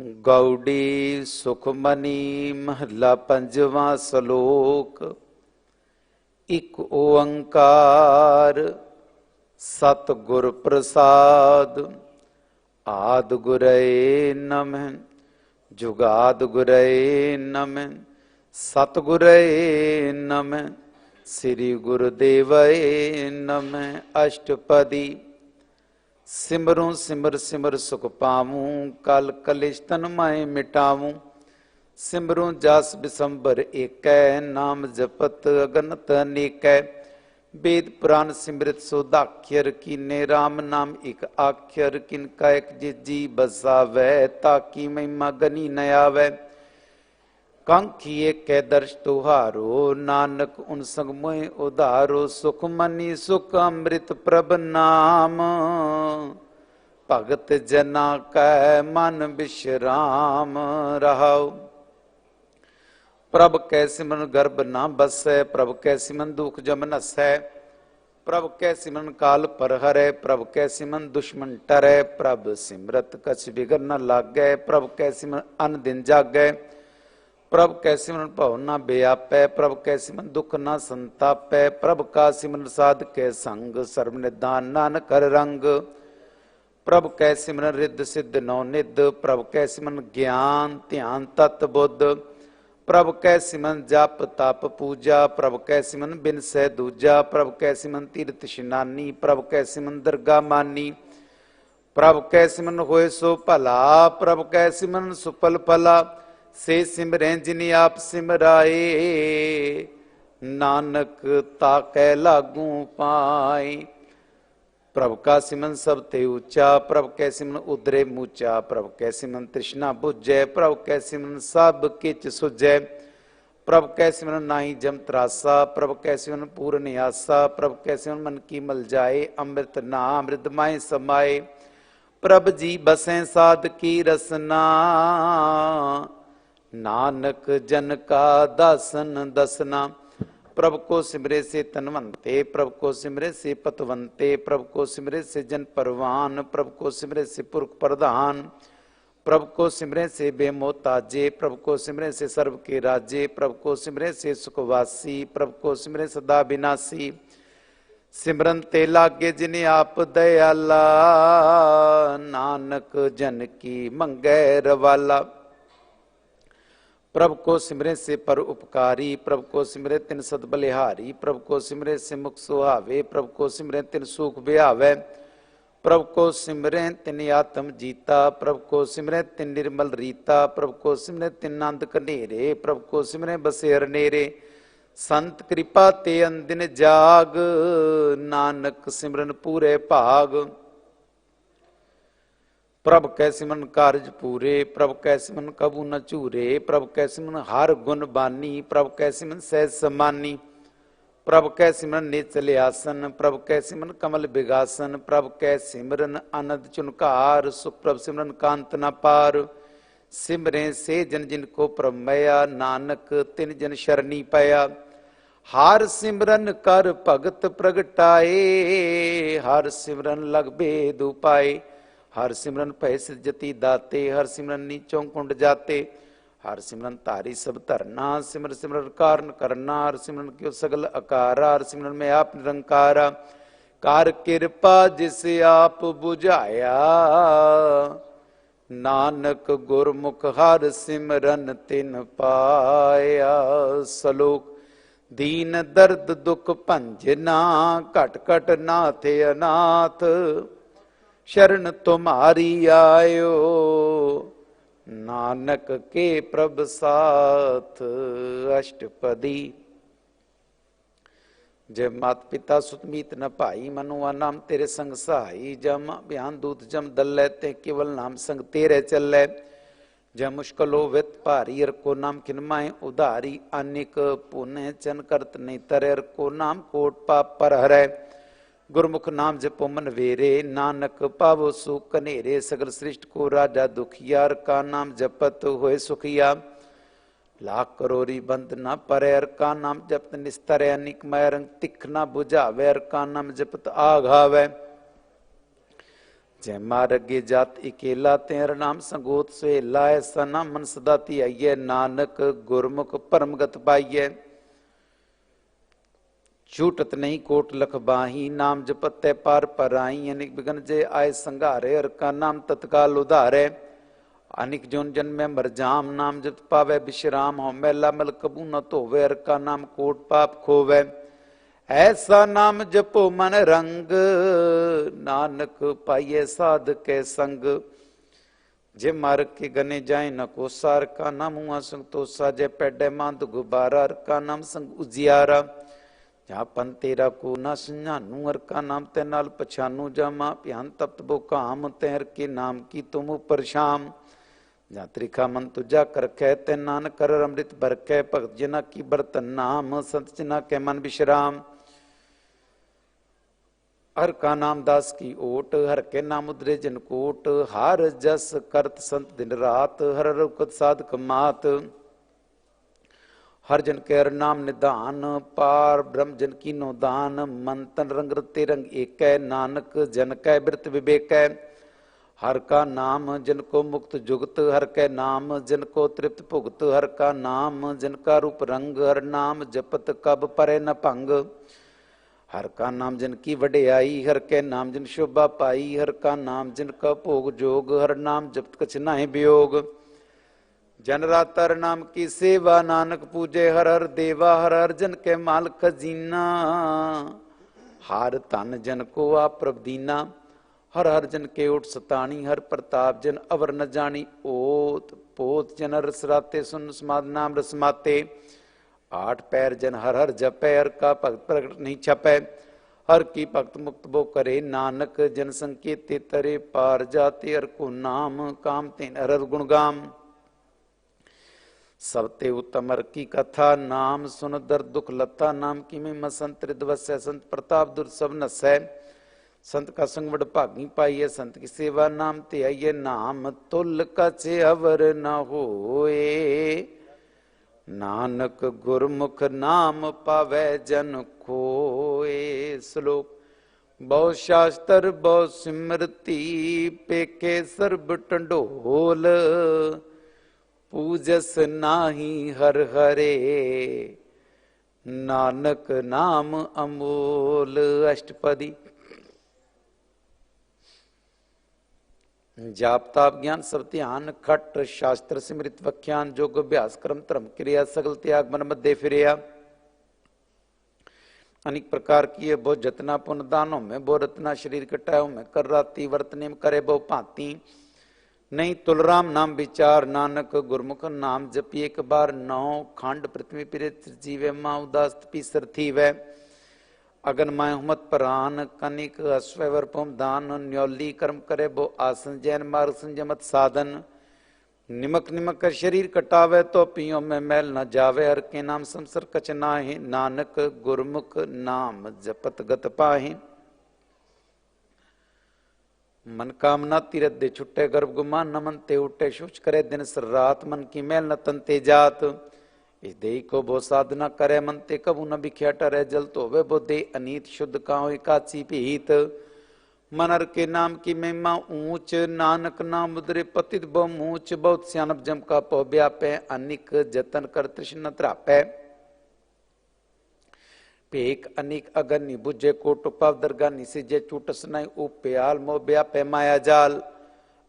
गौड़ी सुखमनी महला पंजवा सलोक। इक ओंकार सतगुर प्रसाद। आद गुरै नमः जुगाद गुरै नमः सतगुरै नमः श्री गुरुदेवै नमः। अष्टपदी। सिमरूं सिमर सिमर सुख पाऊं कल कलेश तन मैं मिटाऊं। सिमरूं जास बिसंबर एकै नाम जपत अगनत अनेकै। वेद पुराण सिमृत सोदाख्यर कीने राम नाम एक आख्यर। किनका एक जी बसावै ताकि महिमा गनी न आवै। कांखी कै दर्श तुहारो नानक उन संग मोह उधारो। सुख मनी सुख अमृत प्रभ नाम भगत जना कै मन विश्राम रहाओ। प्रभ कै सिमरन गर्भ ना बसै प्रभ कै सिमरन दुख जम नसै। प्रभ कै सिमरन काल पर हरै प्रभ कै सिमरन दुश्मन टरै। प्रभ सिमरत कछ बिगड़ न लागै प्रभ कै सिमरन अन दिन जागै। प्रभ कै सिमरन भव न व्यापै प्रभ कै सिमरन दुख न संतापै। प्रभ का सिमरन साध कै संग सर्व निधान नानक हर रंग। प्रभ कै सिमरन रिद्ध सिद्ध नौ निध प्रभ कै सिमरन ज्ञान ध्यान तत् बुद्ध। प्रभ कै सिमरन जाप ताप पूजा प्रभ कै सिमरन बिन सै दूजा। प्रभ कै सिमरन तीर्थ इशनानी प्रभ कै सिमरन दरगाह मानी। प्रभ कै सिमरन होए सो भला प्रभ कै सिमरन सुफल फला। से सिमरै जिन आप सिमराए नानक ताकै लागू पाए। प्रभ का सिमरन सब ते ऊंचा प्रभ कै सिमरन उदरे मूचा। प्रभ कै सिमरन तृष्णा बुझै प्रभ कै सिमरन सब किच सुझै। प्रभ कै सिमरन नाहि जम त्रासा प्रभ कै सिमरन पूर्ण आसा। प्रभ कै सिमरन मन की मल जाए अमृत नाम अमृत माए समाए। प्रभ जी बसें साध की रसना नानक जन का दासन दसना। प्रभ को सिमरे से तनवंते प्रभ को सिमरे से पतवंते। प्रभ को सिमरे से जन परवान प्रभ को सिमरे से पुरख प्रधान। प्रभ को सिमरे से बेमोताजे प्रभ को सिमरे से सर्व के राजे। प्रभ को सिमरे से सुखवासी प्रभ को सिमरे सदा विनाशी। सिमरन ते लागे जिने आप दयाला नानक जन की मंगै रवाला। प्रभ को सिमरे से पर उपकारी प्रभ को सिमरे तिन सद बलिहारी। प्रभ को सिमरे से मुख सुहावे प्रभ को सिमरे तिन सुख बिहावे। प्रभ को सिमरे तिन आत्म जीता प्रभ को सिमरे तिन निर्मल रीता। प्रभ को सिमरे तिन नंद कनेरे प्रभ को सिमरे बसेर नेरे। संत कृपा ते अंदिन जाग नानक सिमरन पूरे भाग। प्रभ कै सिमरन कारज पूरे प्रभ कै सिमरन कबू न चूरे। प्रभ कै सिमरन हर गुण बानी प्रभ कै सिमरन सहज समानी। प्रभ कै सिमरन नेचल आसन प्रभ कै सिमरन कमल बिगासन। प्रभ कै सिमरन आनंद चुनकार सुख प्रभ सिमरन कांत न पार। सिमरे से जन जिन को प्रभ मया नानक तिन जन शरणी पया। हार सिमरन कर भगत प्रगटाए हर सिमरन लग बेद उपाय। हर सिमरन भय सिरजती दाते हर सिमरन नीचों कुंड जाते। हर सिमरन तारी सब धरना सिमर सिमरन कारण करना। हर सिमरन क्यों सगल अकारा हर सिमरन में आप निरंकारा। कार कृपा जिसे आप बुझाया नानक गुरमुख हर सिमरन तिन पाया। सलोक। दीन दर्द दुख भंजना घट घट नाथ अनाथ। शरण तुम्हारी आयो नानक के प्रभ साथ। अष्टपदी। जब मात पिता सुतमीत न भाई मनुआ नाम तेरे संग सहाई। जम बयान दूत जम दल लेते केवल नाम संग तेरे चलै। जब मुश्किल हो वित भारी अर को नाम खिनमाए उधारी। अनिक पुण्य चन करत नहीं तरे अर को नाम कोट पाप पर हरै। गुरमुख नाम जपो मन वेरे नानक पावो सुख कनेरे। सगल सृष्ट को राजा दुखियार का नाम जपत होए सुखिया। लाख करोरी बंद न परे अर का नाम जपत निस्तर। अनिक मय रंग तिख न बुझावे अर का नाम जपत आघावे। जय मार्गे जात इकेला तेर नाम संगोत सुहेला, ऐसा नाम मन सदा ती आइए, नानक गुरमुख परमगत पाइए। छूटत नहीं कोट लख बाही, नाम जपते पार पराई, अनिक बिघन जे आए संघारे, हर का नाम तत्काल उधारे। अनिक जोन जन्म में मर जाम, नाम जप पावे विश्राम, हो मैला मल कबू न धोवे, हर का नाम कोट पाप खोवे। ऐसा नाम जपो मन रंग, नानक पाइये साध के संग। जे मार्ग के गने जाए न को सार, का नाम हुआ संग तो साजे पैडे मांद गुबारा, हर का नाम संग उजियारा। जहाँ पन तेरा को ना सुनानू, हर का नाम ते नाल पछानू, जामा प्यान तप्त बो काम, तेहर के नाम की तुम ऊपर शाम। जहाँ त्रिखा मन तुझा कर कै, ते नानक कर अमृत भर कै, भगत जना की बर्तन नाम, संत जना के मन विश्राम। हर का नाम दास की ओट, हर के नाम उदरे जनकोट, हार जस करत संत दिन रात, हर रुकत साधक मात। हर जन के हर नाम निदान, पार ब्रह्म जन की नो दान, मन तन रंग रते रंग एक, नानक जन कै बिरत विवेक। हर का नाम जन को मुक्त जुगत, हर के नाम जन को तृप्त भुगत, हर का नाम जन का रूप रंग, हर नाम जपत कब परे न भंग। हर का नाम जन की वड्याई, हर के नाम जन शोभा पाई, हर का नाम जन का भोग जोग, हर नाम जपत कछ नाहि वियोग। जन रात हर नाम की सेवा, नानक पूजे हर हर देवा, हर हर जन के माल खजीना। हार तन जन को आप प्रभ दीना, हर हर जन के उठ सतानी, हर प्रताप जन अवर न जानी। ओत पोत जन रसराते, सुन समाद नाम रसमाते। आठ पैर जन हर हर जपै, हर का भक्त प्रगट नहीं छपै, हर की भक्त मुक्त बो करे, नानक जन संकेते तरे पार जाते, हर को नाम काम तेन हर हर गुणगाम। सबते उत्तम हर की कथा, नाम सुन दर दुख लता, नाम की महिमा संत रिदवसै, संत प्रताप दुर सब नसै। संत का संग वड भागी पाइये, संत की सेवा नाम ते आइये, नाम तुल कछे अवर न होए, नानक गुरमुख नाम पावै जन खोए। श्लोक बहु शास्त्र बहु सिमरती, पेके सर्ब टंडोल, पूजस नाही हर हरे, नानक नाम अमोल। अष्टपदी। जाप ताप ज्ञान सब ध्यान, खट शास्त्र सिमृत व्याख्यान, योग अभ्यास कर्म धर्म क्रिया, सगल त्याग मन मध्य फिरिया। अनेक प्रकार की बहुत जतना पुण्य दानों में, बहु रत्ना शरीर कटायों में, कर राती वर्तने में करे बहु भांति, नहीं तुलराम नाम विचार, नानक गुरमुख नाम जपी एक बार। नौ खंड पृथ्वी पिरे जीवे, माँ उदास पीसर थी वै, अगन माय हुमत परान, कनिक अश्वर पुम दान, न्योली कर्म करे बो आसन, जैन मार्ग संजमत साधन। निमक निमक कर शरीर कटावे, तो पियो में मैल न जावे, हर के नाम संसर कछ नाहि, नानक गुरमुख नाम जपत गत पाहि। मन कामना तीरथ दे छुट्टे, गर्भ गुमान न मन ते उठे, शोच करे दिन सर रात, मन की मैल न तन ते जात। इस देही को बो साधना करे, मन ते कबू न बिख्या टरे, जल तो वे बो दे अनीत, शुद्ध काहो एकाची पीत। मनर के नाम की महिमा ऊंच, नानक नाम उदरे पतित बहु मूच, बहुत सियानप जम का पो व्यापे, अनिक जतन कर तृष्ण त्रापे। पेक अनिक अगनि बुझे कोट, पाव दरगाह निसिजे चूटस नहीं, उप्याल मोह व्यापे माया जाल।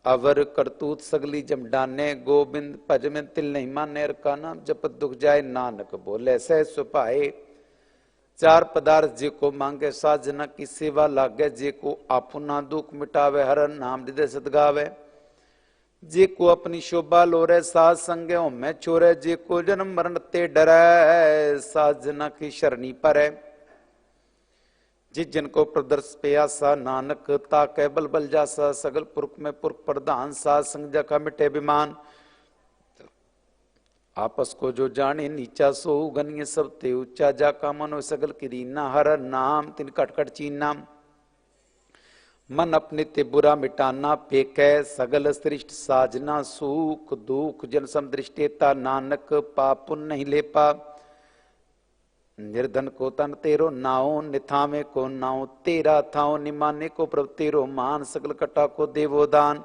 अवर करतूत सगली जम डाने, गोबिंद भज में तिल नहीं माने, का नाम जपत दुख जाए, नानक बोले सह सुपाए। चार पदार्थ जे को मांगे, साजना की सेवा लागे, जे को आपुना दुख मिटावे, हर नाम हृदय सदगावे। जे को अपनी शोभा लोरे, साध संगे होमे छोरे, जे को जन्म मरण ते डरै, साजना की शरणी परै। जिस जन को प्रदर्श प्यासा, नानक ताकै बल बल जासा, सगल पुरख में पुरख प्रधान, साध संग जखा मिटे विमान। आपस को जो जाने नीचा, सो गनिय सब ते ऊंचा, जाका मनो सगल किरीना, हर नाम तिन कट कट चीना। मन अपने ते बुरा मिटाना, फेंकै सगल श्रेष्ठ साजना, सुख दुख जन सम दृष्टेता, नानक पाप पुण्य नहीं ले पा। निर्धन को तन तेरो नाओ, निथावे को नाओ तेरा थाओ, निमाने को प्रभ तेरो मान, सकल कटा को देवो दान।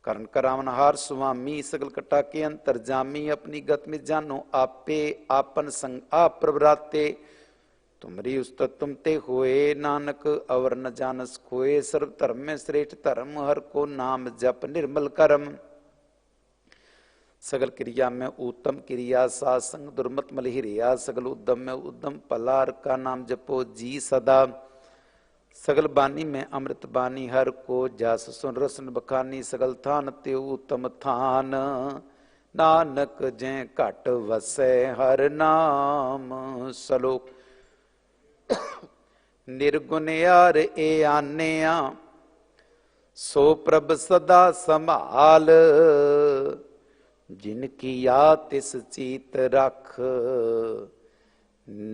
करण करावनहार स्वामी, सकल कटा के अंतर जामी, अपनी गत में जानो आपे, आपन संग आप प्रभराते। तुमरी उस्तत तुम ते होए, नानक अवर न जानस खोए। सर्व धर्म में श्रेष्ठ धर्म, हर को नाम जप निर्मल करम। सगल क्रिया में उत्तम क्रिया, सासंग दुर्मत मलहिरिया। सगल उद्यम में उद्यम पलार, का नाम जपो जी सदा। सगल बानी में अमृत बानी, हर को जास सुन रसन बखानी। सगल थान त्यो उत्तम थान, नानक जै घट वसै हर नाम। सलोक निर्गुण यार ए आन्या, सो प्रभ सदा संभाल। जिनकी या तिस चीत रख,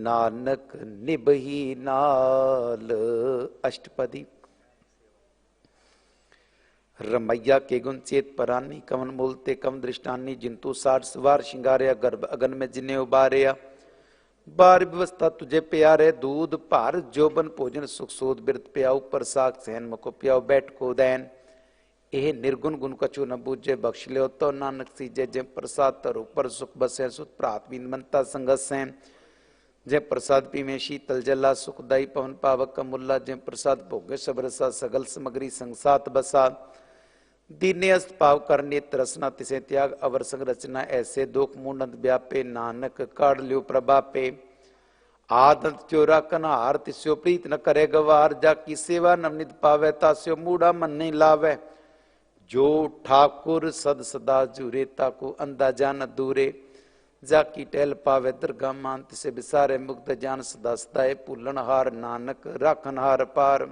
नानक निभही नाल। अष्टपदी। रमैया के गुण चेत परानी, कवन बोलते कम दृष्टानी। जिंतु साठ सवार श्रृंगारिया, गर्भ अगन में जिन्हें उबारिया। बार व्यवस्था तुझे प्यारे, दूध भार जोबन भोजन सुख सोध। बिरत प्याऊ प्रसाद सहन मको प्याऊ, बैठ को दैन। यह निर्गुण गुण कछु न बूझे, बख्श लियो तो नानक सीजे। जय प्रसाद तरु पर सुख बसे, सुत प्रात बिंद मनता संगस है। जय प्रसाद पीमे शीतल जला, सुखदाई पवन पावक कमुल्ला। जय प्रसाद भोगे सब रसा, सगल समग्री संसात बसा। दीने अस्त पाव करने तरसना, तिसे त्याग अवर संग रचना। ऐसे दोख मूंडंत व्यापे, नानक काढ़ लियो प्रभापे। आदंत चोरा कनहार, तिस्यो प्रीत न करे गवार। जाकी सेवा नवनित पावे, तास्यो मूढ़ा मन नहीं लावे। जो ठाकुर सद सदा जुरे, ताको अंदाजा न दूरे। जाकी टहल पावे दरगाह मान, तिसे बिसारे मुक्त जान। सदा सदाए भूलन हार, नानक राखन हार पार।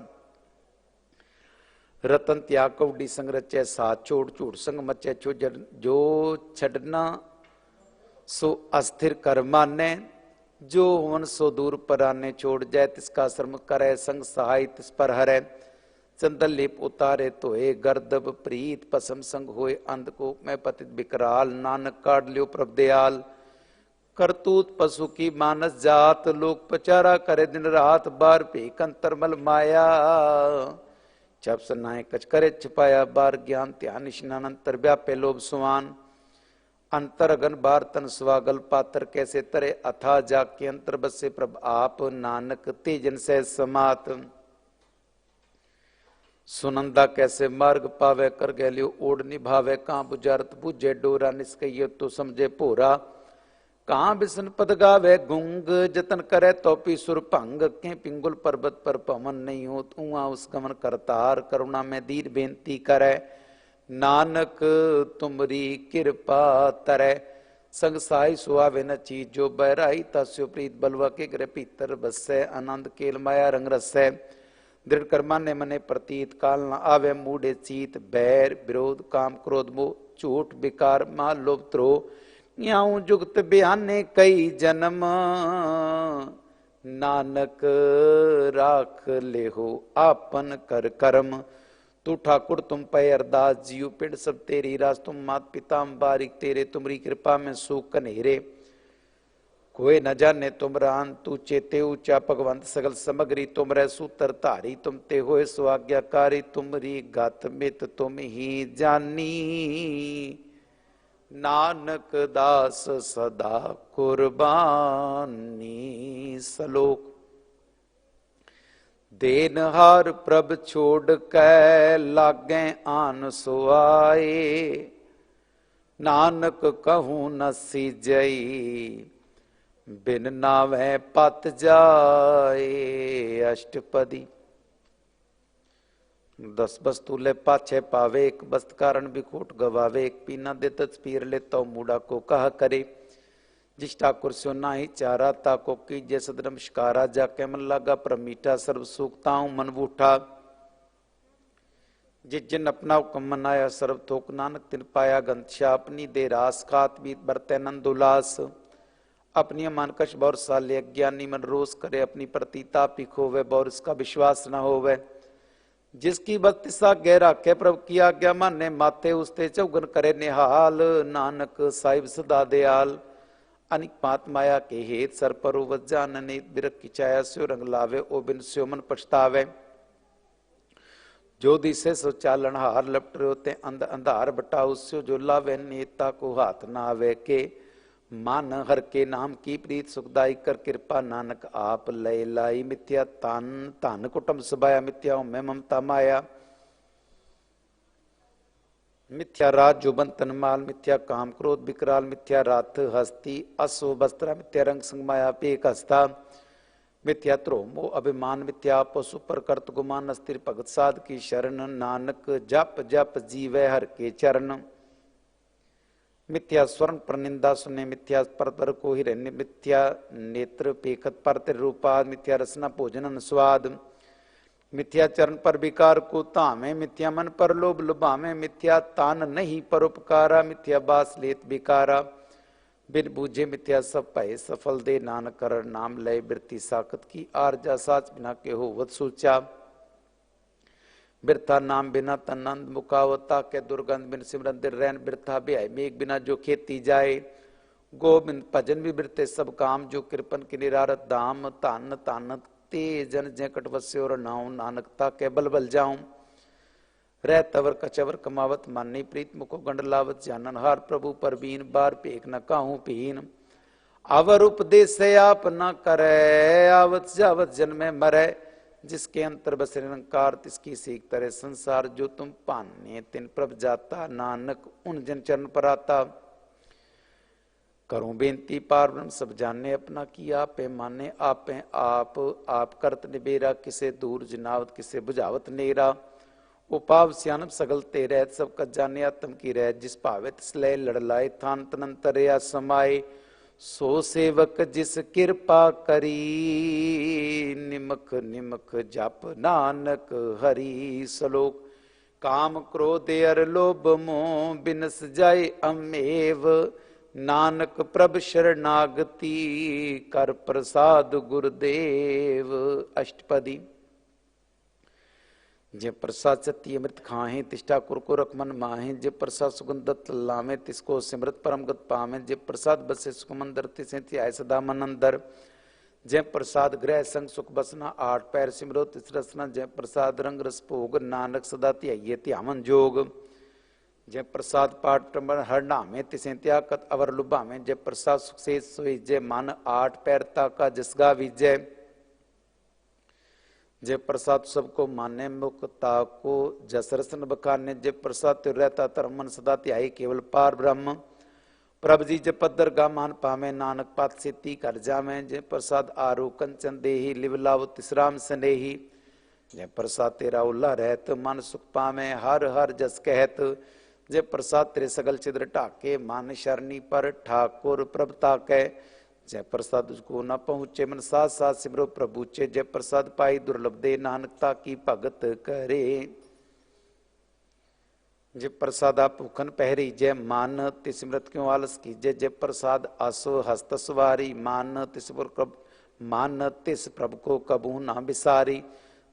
रतन त्याग कौडी संग रचे, साथ छोड़ झूठ संग मचे। जो छड़ना सो अस्थिर कर माने, जो हुन सो दूर पराने। छोड़ जाए तिसका श्रम करे, संग सहाय तिस पर हरे। चंदन लेप उतारे तोए, गर्दब प्रीत पसम संग होए। अंधकोप में पतित बिकराल, नानक काढ़ लियो प्रभ दयाल। करतूत पशु की मानस जात, लोक पचारा करे दिन रात। बार पे कंतरमल माया, जब सनाए कच करे छिपाया। बार ज्ञान ध्यान स्नान, अंतर व्यापे लोभ सुवान। अंतर अगन बार तन स्वागल, पात्र कैसे तरे अथा। जाके अंतर बसे प्रभ आप, नानक तेजन से समात। सुनंदा कैसे मार्ग पावे, कर गैलियो ओढ़ निभावे। कहाँ बुझारत बुझे डोरा, निष्कइयो तो समझे भोरा। कहाँ बिसन पद गावे गुंग, जतन करे तोपी सुर भंग। के पिंगुल पर्वत पर पवन नहीं हो, उआ उस गमन करतार। करुणा में दीर बेनती करे, नानक तुमरी कृपा तरे। संग साई सुहावे न चीज, जो बहराई तस्यो प्रीत। बलवा के ग्रह भीतर बसै, आनंद केल माया रंग रसै। दृढ़ कर्मा ने मने प्रतीत, काल न आवे मूढ़े चीत। बैर विरोध काम क्रोध मोह, झूठ विकार माल लोभ त्रोह। न्याऊ जुगत बयाने कई जन्म, नानक राख ले हो आपन कर कर्म। तू ठाकुर तुम पे अरदास, जियो पिंड सब तेरी रास। तुम मात पिता बारिक तेरे, तुमरी कृपा में सुख कन्हेरे। कोई न जाने तुम रान, तू चेते ऊंचा भगवंत। सगल समग्री तुम रह सूत्र धारी, तुम ते होए स्वाज्ञाकारी। तुमरी गत मित तुम ही जानी, नानक दास सदा कुर्बानी। सलोक देनहार प्रभ छोड़ कै, लागे आन सुआए। नानक कहूँ न सीजई, बिन नावे पत जाए। अष्टपदी। 10 वस्तु ले पाछे पावे, एक वस्त कारण बिखोट गवावे। एक पीना देत पीर ले, तो मूढ़ा को कहा करे। जिस ठाकुर सो ना ही चारा, ताको कीजे सद नमस्कारा। जाके मन लागा पर मीठा, सर्व सूखताऊं मन बूठा। जिस जिन अपना हुक्म मनाया, सर्व थोक नानक तिन पाया। गंतशा अपनी दे रास, खात बीत बरते नंद उल्लास। अपनी मान कश बौर साले, अज्ञानी मन रोष करे। अपनी प्रतीता पिखोवे, बौर इसका विश्वास न होवे। जिसकी बत्तिसा गहरा के प्रभु की आज्ञा माने। माथे उसते चौगन करे निहाल, नानक साहिब सदा दयाल। अनिपात माया के हेत सर परो वज्जान नेत बिरक की छाया स्यो रंग लावे ओ बिन स्यो मन पछतावे। जो दिसे सो चालन हार लपट होते अंध अंधार बटाऊ स्यो जो लावे नेता को हाथ ना आवे के मान हर के नाम की प्रीत सुखदाई कर कृपा नानक आप लय लाई। मिथ्या तान धन कुटुंब सबाया मिथ्या में ममता माया। मिथ्या राज जो बंतन माल मिथ्या काम क्रोध विकराल मिथ्या रात हस्ती असो वस्त्रा मिथ्या रंग संग माया पेक हस्ता। मिथ्या त्रोमो अभिमान मिथ्या पशु पर कर्त गुमान अस्थिर भगत साध की शरण नानक जप जप जीवै हर के चरण। मिथ्या स्वर्ण पर निंदा सुने मिथ्या पर को हिरण्य मिथ्या नेत्र पेखत पर रूपा मिथ्या रसना भोजन स्वाद। मिथ्या चरण पर विकार को तामे मिथ्या मन पर लोभ लुभावे। मिथ्या तान नहीं परोपकारा मिथ्या बास लेत बिकारा। बिन बूझे मिथ्या सब भय सफल दे नानक कर नाम लय बिरती साकत की आरजा साच बिना के हो वत सूचा। बिरथा नाम बिना तनंद मुकावता के दुर्गंध बिन सिमरन दिर रैन बिरथा ब्याय मेघ बिना जो खेती जाए। गोबिंद भजन भी बिरते सब काम जो कृपन की निरारत दाम। तान तान ते जन जय कटवस्यो और नाऊ नानकता के बल बल जाऊं। रह तवर कचवर कमावत मानी प्रीत मुको गंड लावत जानन हार प्रभु पर बीन बार पेक न काहू पीन। अवर उपदेश आप न करे आवत जावत जन्मे मरे। जिसके अंतर बस निरंकार तिसकी सीख तरे संसार जो तुम पाने तिन प्रभ जाता नानक उन जन चरण पर आता। करूं बेनती पार ब्रह्म सब जाने अपना की आपे माने आपे आप करत निबेरा। किसे दूर जिनावत किसे बुझावत नेरा। उपाव सियानप सगल ते रहत सब कत जाने आत्म की रहत। जिस भावे तिस लय लड़लाए थान तनंतरया समाये। सो सेवक जिस कृपा करी निमक निमक जप नानक हरि। श्लोक काम क्रोध अर लोभ मोह बिनस जाय अमेव। नानक प्रभ शरणागति कर प्रसाद गुरुदेव। अष्टपदी जे प्रसाद सत्य अमृत खाहे तिष्ठा कुरकुरक मन माहे। जे प्रसाद सुगंधत लावे तिसको सिमृत परम गत पावे। जे प्रसाद बसे सुखमंदर तिसे ध्याय सदा मन अंदर। जय प्रसाद ग्रह संग सुख बसना आठ पैर सिमरो तिस रसना। जय प्रसाद रंग रस भोग नानक सदा ध्याइये ध्यावन जोग। जय प्रसाद पाठ प्रमण हर नामे तिसे त्यागत अवर लुभावे। जय प्रसाद सुख से सोई जय मन आठ पैर ताका जसगा विजय। जय प्रसाद सबको माने मुक्ता को जस रसन बखाने। जय प्रसाद त्यो रहता धर्म मन सदा ध्याई केवल पार ब्रह्म। प्रभ जी जय पदर गा मान पावे नानक पात सेती कर जावे। जय प्रसाद आरू कंचन देही लिव लाव तिसराम स्नेही। जय प्रसाद तेरा उल्ला रहत मन सुख पावे हर हर जस कहत। जय प्रसाद तेरे सगल छिद्र ढाके मान शरणी पर ठाकुर प्रभता कै। जय प्रसाद उसको न पहुँचे मन साथ साथ सिमरो प्रभुचे। जय प्रसाद पाई दुर्लभ दे नानकता की भगत करे। जय प्रसाद आप भूखन पहरी जय मान तिसमृत क्यों आलस की। जय जय प्रसाद आसो हस्त सवारी मान तिस मान तिस प्रभु को कबू ना बिसारी।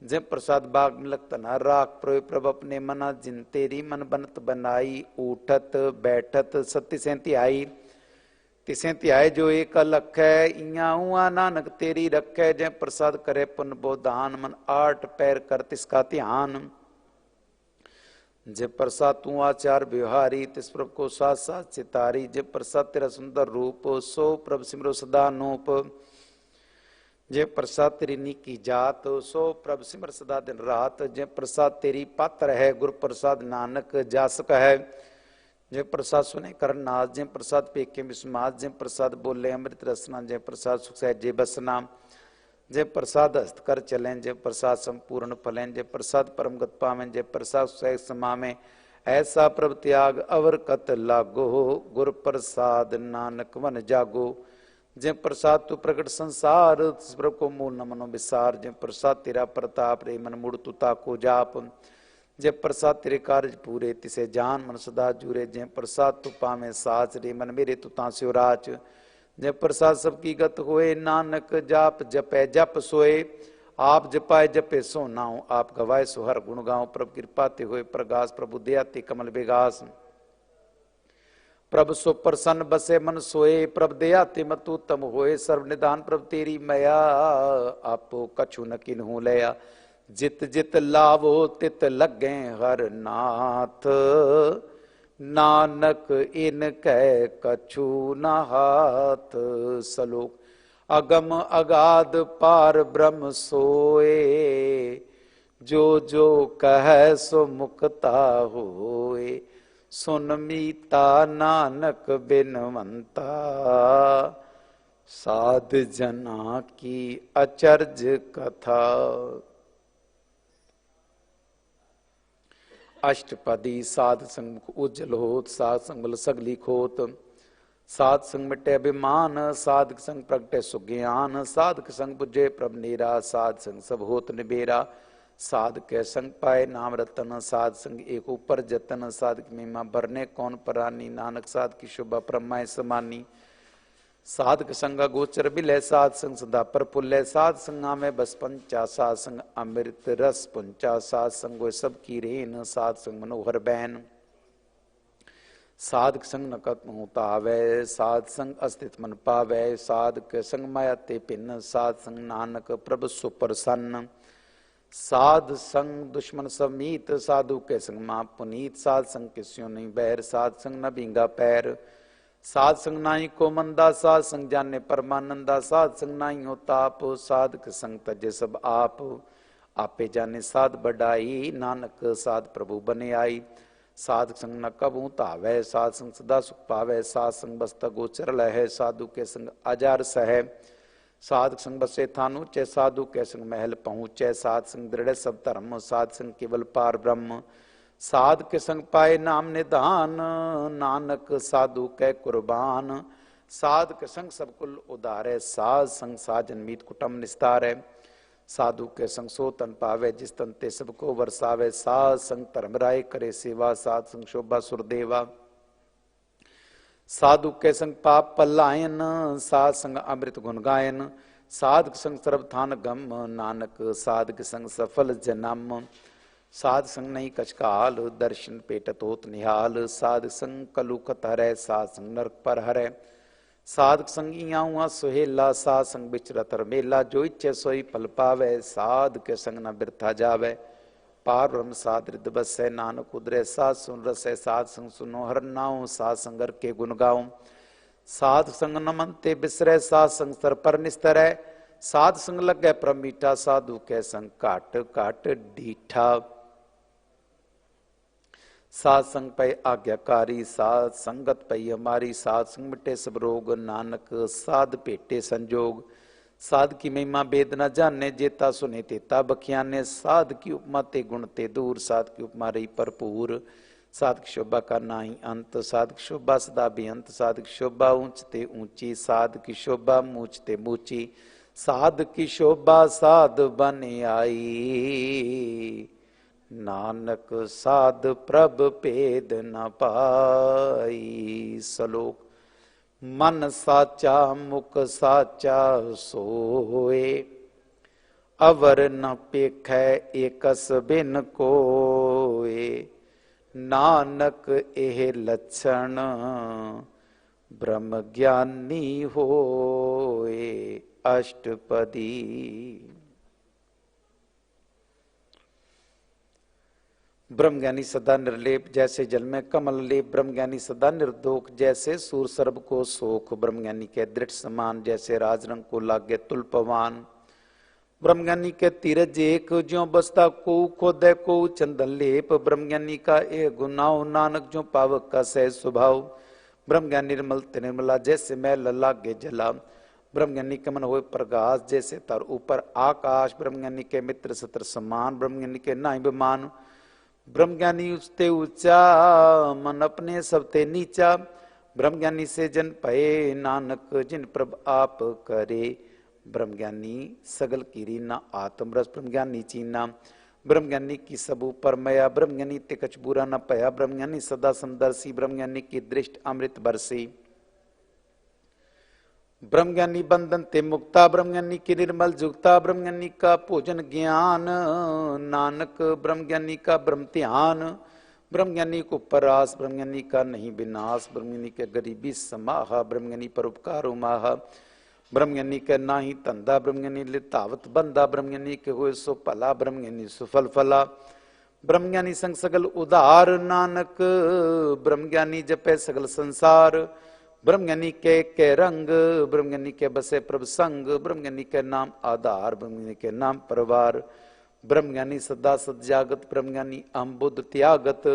जय प्रसाद बाग मिलक तना राख प्रभु प्रभ अपने मना। जिन तेरी मन बनत बनाई उठत बैठत सत्य सैंती आई। तिसे ध्याय जो एक अलख है इया उआ नानक तेरी रखै। जय प्रसाद करे पुन बोधान मन आठ पैर कर तिसका ध्यान। जय प्रसाद तू आचार व्यवहारी तिस प्रभ को साथ साथ चितारी। जय प्रसाद तेरा सुंदर रूप सो प्रभ सिमरो सदा नूप। जय प्रसाद तेरी नीकी जात सो प्रभ सिमर सदा दिन रात। जय प्रसाद तेरी पात्र है गुरु प्रसाद नानक जासक है। जय प्रसाद सुने कर नाथ जय प्रसाद पेके विस्मात। जय प्रसाद बोले अमृत रसना। जय प्रसाद सुख सह जय बसना। जय प्रसाद हस्त कर चलें। जय प्रसाद संपूर्ण फलें। जय प्रसाद परम गत पावें। जय प्रसाद सह समावें ऐसा प्रभ त्याग अवर कत लागो। गुर प्रसाद नानक वन जागो। जय प्रसाद तू प्रकट संसार प्रभ को मूल न मनो विसार। जय प्रसाद तेरा प्रताप रे मन मुड़ तू ताको जाप। जय प्रसाद तेरे कार्य पूरे तिसे जान मन सदा जूरे। जय प्रसाद तू पावे साच रे मन मेरे तू तास्यो राच। जय प्रसाद सबकी गत होए नानक जाप जपै जप सोए। आप जपाए जपे सो नाउ आप गवाए सो हर गुण गाओ। प्रभु कृपा ते होए प्रगास प्रभु दया ते कमल बेगास। प्रभ सो प्रसन्न बसे मन सोए, प्रभ दया तिमतु तम होए, सर्व निधान प्रभ तेरी मया, आपो कछु न किन्हू लया, जित जित लावो तित लगे हर नाथ, नानक इन कह कछु न हाथ। सलोक अगम अगाध पार ब्रह्म सोए, जो जो कह सो मुक्ता होए, सुन मीता नानक बिनवंता, साध जना की अचरज कथा। अष्टपदी साध संग उज्जवल होत, साध संग बल सगली खोत, साध संग मिटे अभिमान, साधक संग प्रगटे सुज्ञान, साधक संग बुझे प्रभ नीरा, साध संग सब होत निबेरा, साध के संग पाए नाम रतन, साध संग एक ऊपर जतन, साधक महिमा भरने कौन परानी, नानक साध की शोभा ब्रह्माय समानी, साधक संग गोचर बिलय, साध संग सदा प्रफुल्ल, साध संगा में बस पंचा, साध संग अमृत रस पुंचा, साध संग सब की रेन, साध संग मनोहर बैन, साधक संग नकत होता आवे, साध संग अस्तित्व मन पावे, साधक संग माया ते पिन, साध संग नानक प्रभु सुप्रसन्न, साध संग दुश्मन समीत, साधु के संग मां पुनीत, साध संग किस्यों नहीं बैर, साध संग न भींगा पैर, साध संग नाई को मंदा, साध संग जाने परमानंदा, साध संग नाई हो ताप, साधक संग तजे सब आप, आपे जाने साध बढ़ाई, नानक साध प्रभु बने आई, साधक संग न कबू तावै, साध संग सदा सुख पावै, साध संग बसता गोचर लहै, साधु के संग आजार सहै, साधक संग बसे थानु चे, साधु के संग महल पहुँचे, साध संग दृढ़ सब धर्म, साध संग केवल पार ब्रह्म, साध के संग पाए नाम निधान, नानक साधु के कुर्बान, साध के संग सब कुल उदारे, साध संग साजन मीत कुटुम निस्तारे, साधु के संग सो तन पावे, जिस तन ते सबको वर्षावे, साध संग धर्मराय करे सेवा, साध संग शोभा सुरदेवा, साधु के संग पाप पलायन, साध संग अमृत गुण गायन, साधक संग सर्वथान गम, नानक साधक संग सफल जन्म, साध संग नहीं कचकाल, दर्शन पेटत होत निहाल, साध संग कलुकत हरै, साध संग नरक पर हरै, साधक संग इयाऊआ सुहेला, साध संग बिचरत मेला, जो इच्छे सोई फल पावे, साध के संग न बिरथा जावे, पार ब्रह्म साध रिद बसै, नानक उदरे साध सुन रसै, साध संग सुनो हर नाऊ, साध संगर के गुण गाऊं, साध संग न मनते बिसरै, साध संग सर पर निस्तरै, साध संग लगे प्रभ मीठा, साधु के संग काट काट डीठा, साध संग पे आज्ञाकारी, साध संगत पे हमारी, साध संग मिटे सब रोग, नानक साध पेटे संजोग, साध की महिमा वेद न जाने, जेता सुने तेता बखियाने, साध की उपमा ते गुण ते दूर, साध की उपमा रही भरपूर, साध की शोभा का नाही अंत, साध की शोभा सदा बेअंत, साध की शोभा ऊंच ते ऊंची, साध की शोभा मूछ ते मूची, साध की शोभा साध बन आई, नानक साध प्रभ भेद न पाई। सलोक मन साचा मुख साचा सोए, अवर न पेखै एकस बिन कोए, नानक एह लक्षण ब्रह्म ज्ञानी होए। अष्टपदी। ब्रह्मज्ञानी सदा निर्लेप जैसे जल में कमल लेप, ब्रह्मज्ञानी सदा निर्दोख जैसे सूर सर्ब को सोख, ब्रह्मज्ञानी के दृढ़ समान जैसे राजरंग को लागे तुल पवान, ब्रह्मज्ञानी के तीरज एक ज्यो बसता को खोदे को चंदन लेप, ब्रह्मज्ञानी का ए गुनाह नानक जो पावक का सह स्वभाव, ब्रह्मज्ञानी निर्मल निर्मला जैसे मैल लागे जला, ब्रह्मज्ञानी के मन होए प्रकाश जैसे तर ऊपर आकाश, ब्रह्मज्ञानी के मित्र सत्र समान, ब्रह्मज्ञानी के नाई विमान, ब्रह्मज्ञानी उसते ऊंचा मन अपने सबते नीचा, ब्रह्मज्ञानी से जन पए नानक जिन प्रभ आप करे, ब्रह्मज्ञानी सगल कीरी ना आत्मरस, ब्रह्मज्ञानी चीना ब्रह्मज्ञानी की सब ऊपर मया, ब्रह्मज्ञानी ते कछ बुरा न पया, ब्रह्मज्ञानी सदा समदर्शी, ब्रह्मज्ञानी की दृष्टि अमृत बरसी, ब्रह्मज्ञानी बंधन ते मुक्ता, ब्रह्मज्ञानी की निर्मल जुगता, ब्रह्मज्ञानी का भोजन ज्ञान, नानक ब्रह्मज्ञानी का ब्रह्म ध्यान, ब्रह्मज्ञानी को परास, ब्रह्मज्ञानी का नहीं विनाश, ब्रह्मज्ञानी के गरीबी समाह, ब्रह्मज्ञानी परोपकार उमाह, ब्रह्मज्ञानी के ना ही तंदा, ब्रह्मज्ञानी लितावत बंदा, ब्रह्मज्ञानी के हुए सो पला, ब्रह्मज्ञानी सुफल फला, ब्रह्मज्ञानी संग सगल उदार, नानक ब्रह्मज्ञानी जपे सगल संसार, ब्रह्मज्ञानी के रंग, ब्रह्मज्ञानी के बसे प्रभ संग, ब्रह्मज्ञानी के नाम आधार, ब्रह्मज्ञानी के नाम परिवार, ब्रह्मज्ञानी सदा सद्जागत, ब्रह्मज्ञानी अहम बुद्ध त्यागत,